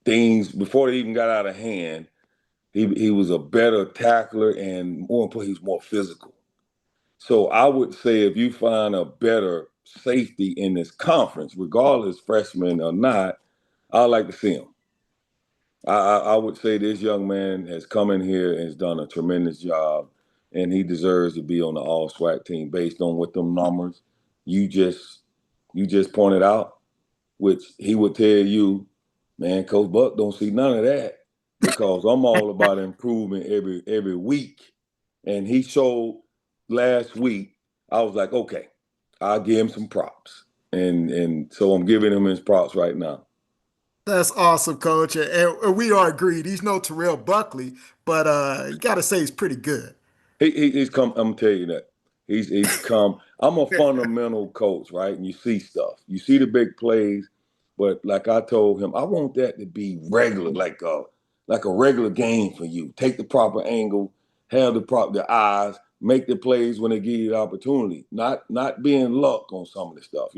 things, before they even got out of hand, he was a better tackler, and more importantly, he's more physical. So I would say if you find a better safety in this conference, regardless freshman or not, I'd like to see him. I would say this young man has come in here and has done a tremendous job, and he deserves to be on the all SWAC team based on what them numbers you just pointed out, which he would tell you, man, Coach Buck don't see none of that because I'm all about improvement every week. And he showed last week, I was like, okay, I'll give him some props. And so I'm giving him his props right now. That's awesome, Coach. And we are agreed. He's no Terrell Buckley, but you got to say he's pretty good. He's come. I'm gonna tell you that he's come. I'm a fundamental coach, right? And you see stuff. You see the big plays, but like I told him, I want that to be regular, like a regular game for you. Take the proper angle, have the eyes, make the plays when they give you the opportunity. Not being luck on some of the stuff,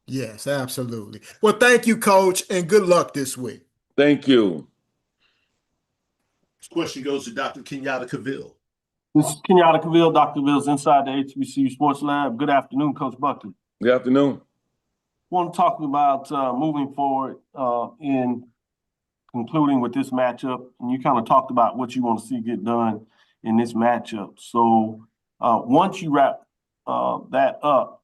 Yes, absolutely. Well, thank you, Coach, and good luck this week. Thank you. This question goes to Dr. Kenyatta Cavill. This is Kenyatta Cavill, Dr. Cavill's inside the HBCU Sports Lab. Good afternoon, Coach Buckley. Good afternoon. Want to talk about moving forward in concluding with this matchup, and you kind of talked about what you want to see get done in this matchup. So once you wrap that up,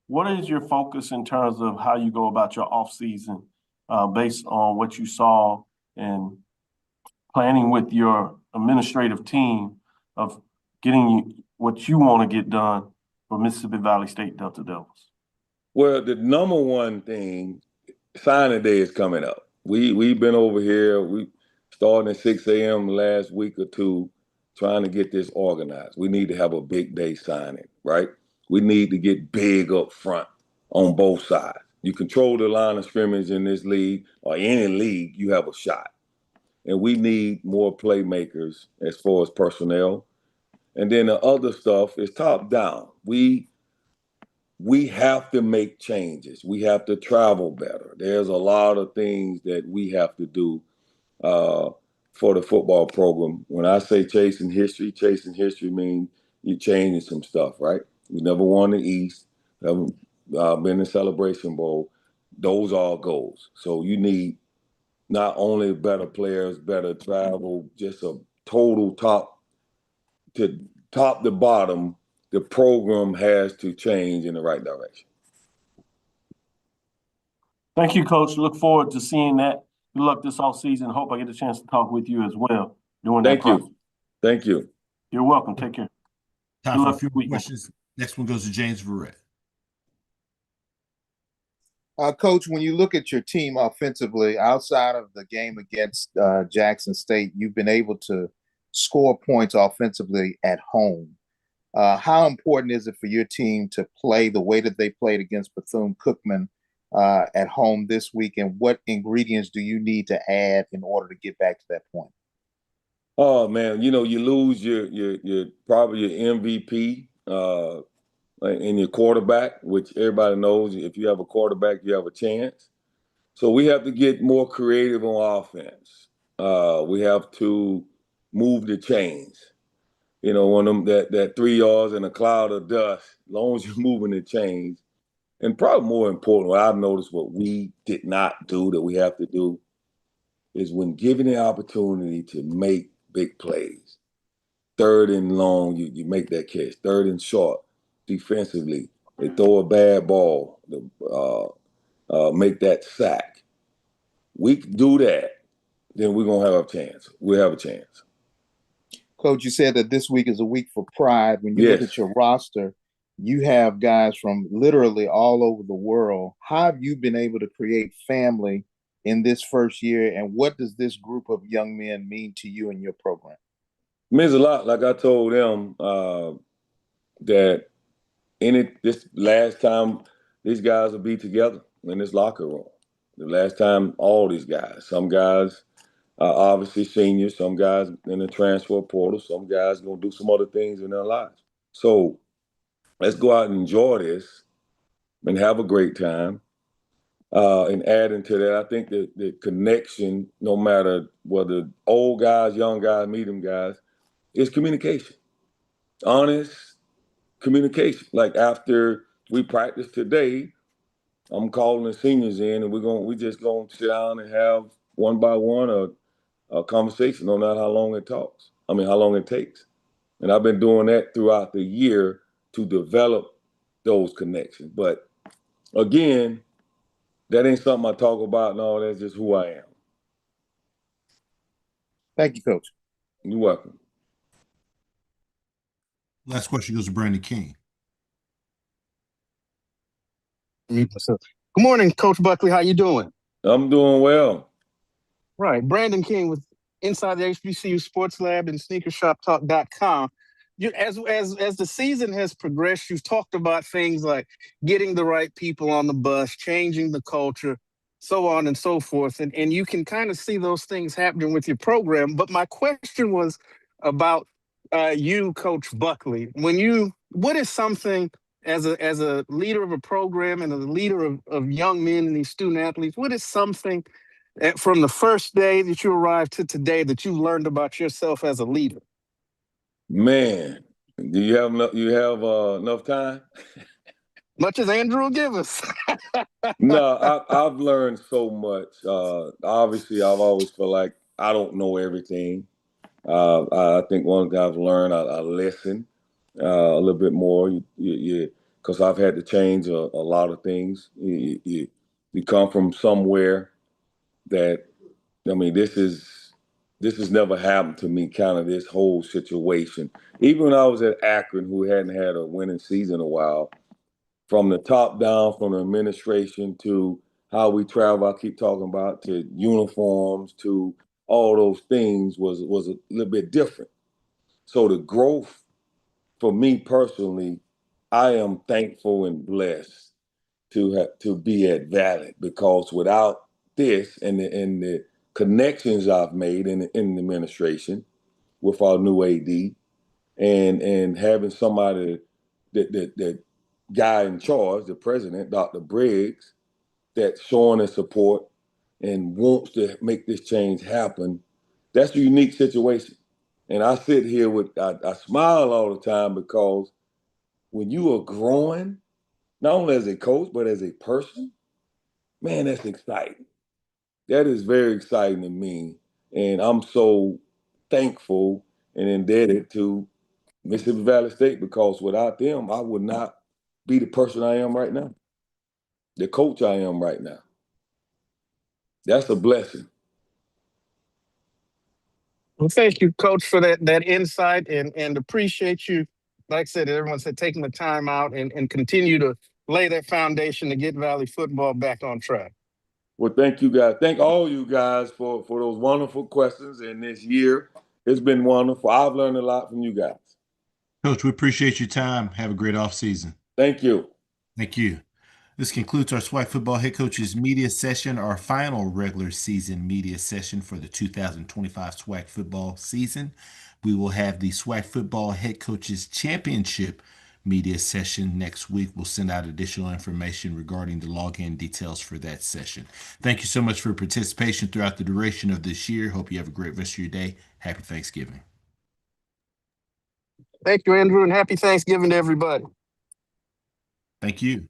what is your focus in terms of how you go about your offseason based on what you saw and planning with your administrative team of getting you what you want to get done for Mississippi Valley State Delta Devils? Well, the number one thing, signing day is coming up. We've been over here. We started at 6 a.m. last week or two trying to get this organized. We need to have a big day signing, right? We need to get big up front on both sides. You control the line of scrimmage in this league or any league, you have a shot. And we need more playmakers as far as personnel. And then the other stuff is top down. We have to make changes. We have to travel better. There's a lot of things that we have to do for the football program. When I say chasing history means you're changing some stuff, right? We never won the East, haven't been in the Celebration Bowl. Those are goals. So you need not only better players, better travel, just a total top to bottom. The program has to change in the right direction. Thank you, Coach. Look forward to seeing that. Good luck this offseason. Hope I get a chance to talk with you as well during that process. Thank you. You're welcome. Take care. Time for a few more questions. Next one goes to James Verrett. Coach, when you look at your team offensively, outside of the game against Jackson State, you've been able to score points offensively at home. How important is it for your team to play the way that they played against Bethune-Cookman at home this week, and what ingredients do you need to add in order to get back to that point? Oh man, you lose your probably your MVP and your quarterback, which everybody knows if you have a quarterback, you have a chance. So we have to get more creative on offense. We have to move the chains. When them that 3 yards in a cloud of dust, as long as you're moving the chains. And probably more important, what I've noticed what we did not do that we have to do is when given the opportunity to make big plays, 3rd and long, you make that catch. 3rd and short, defensively, they throw a bad ball, make that sack. We can do that, then we're going to have a chance. We'll have a chance. Coach, you said that this week is a week for pride. When you look at your roster, you have guys from literally all over the world. How have you been able to create family in this first year, and what does this group of young men mean to you and your program? It means a lot. Like I told them that this last time these guys will be together in this locker room. The last time all these guys, some guys are obviously seniors, some guys in the transfer portal, some guys gonna do some other things in their lives. So let's go out and enjoy this and have a great time. And adding to that, I think that the connection, no matter whether old guys, young guys, medium guys, is communication. Honest communication. Like after we practice today, I'm calling the seniors in, and we just gonna sit down and have one by one a conversation, no matter how long it takes. And I've been doing that throughout the year to develop those connections. But again, that ain't something I talk about. No, that's just who I am. Thank you, Coach. You're welcome. Last question goes to Brandon King. Good morning, Coach Buckley. How you doing? I'm doing well. Right. Brandon King with Inside the HBCU Sports Lab and SneakerShopTalk.com. As the season has progressed, you've talked about things like getting the right people on the bus, changing the culture, so on and so forth. And you can kind of see those things happening with your program. But my question was about you, Coach Buckley. What is something as a leader of a program and as a leader of young men and these student athletes, what is something from the first day that you arrived to today that you learned about yourself as a leader? Man, do you have enough time? Much as Andrew will give us. No, I've learned so much. Obviously, I've always felt like I don't know everything. I think one thing I've learned, I listen a little bit more. Because I've had to change a lot of things. You come from somewhere that, I mean, this has never happened to me, kind of this whole situation. Even when I was at Akron, who hadn't had a winning season in a while, from the top down, from the administration to how we travel, I keep talking about, to uniforms, to all those things was a little bit different. So the growth for me personally, I am thankful and blessed to be at Valley, because without this and the connections I've made in the administration with our new AD and having somebody that guy in charge, the president, Dr. Briggs, that's showing his support and wants to make this change happen, that's a unique situation. And I sit here I smile all the time, because when you are growing, not only as a coach, but as a person, man, that's exciting. That is very exciting to me. And I'm so thankful and indebted to Mississippi Valley State, because without them, I would not be the person I am right now, the coach I am right now. That's a blessing. Well, thank you, Coach, for that insight and appreciate you. Like I said, everyone said, taking the time out and continue to lay that foundation to get Valley football back on track. Well, thank you guys. Thank all you guys for those wonderful questions. And this year, it's been wonderful. I've learned a lot from you guys. Coach, we appreciate your time. Have a great offseason. Thank you. Thank you. This concludes our SWAC Football Head Coaches Media Session, our final regular season media session for the 2025 SWAC football season. We will have the SWAC Football Head Coaches Championship media session next week. We'll send out additional information regarding the login details for that session. Thank you so much for your participation throughout the duration of this year. Hope you have a great rest of your day. Happy Thanksgiving. Thank you, Andrew, and happy Thanksgiving to everybody. Thank you.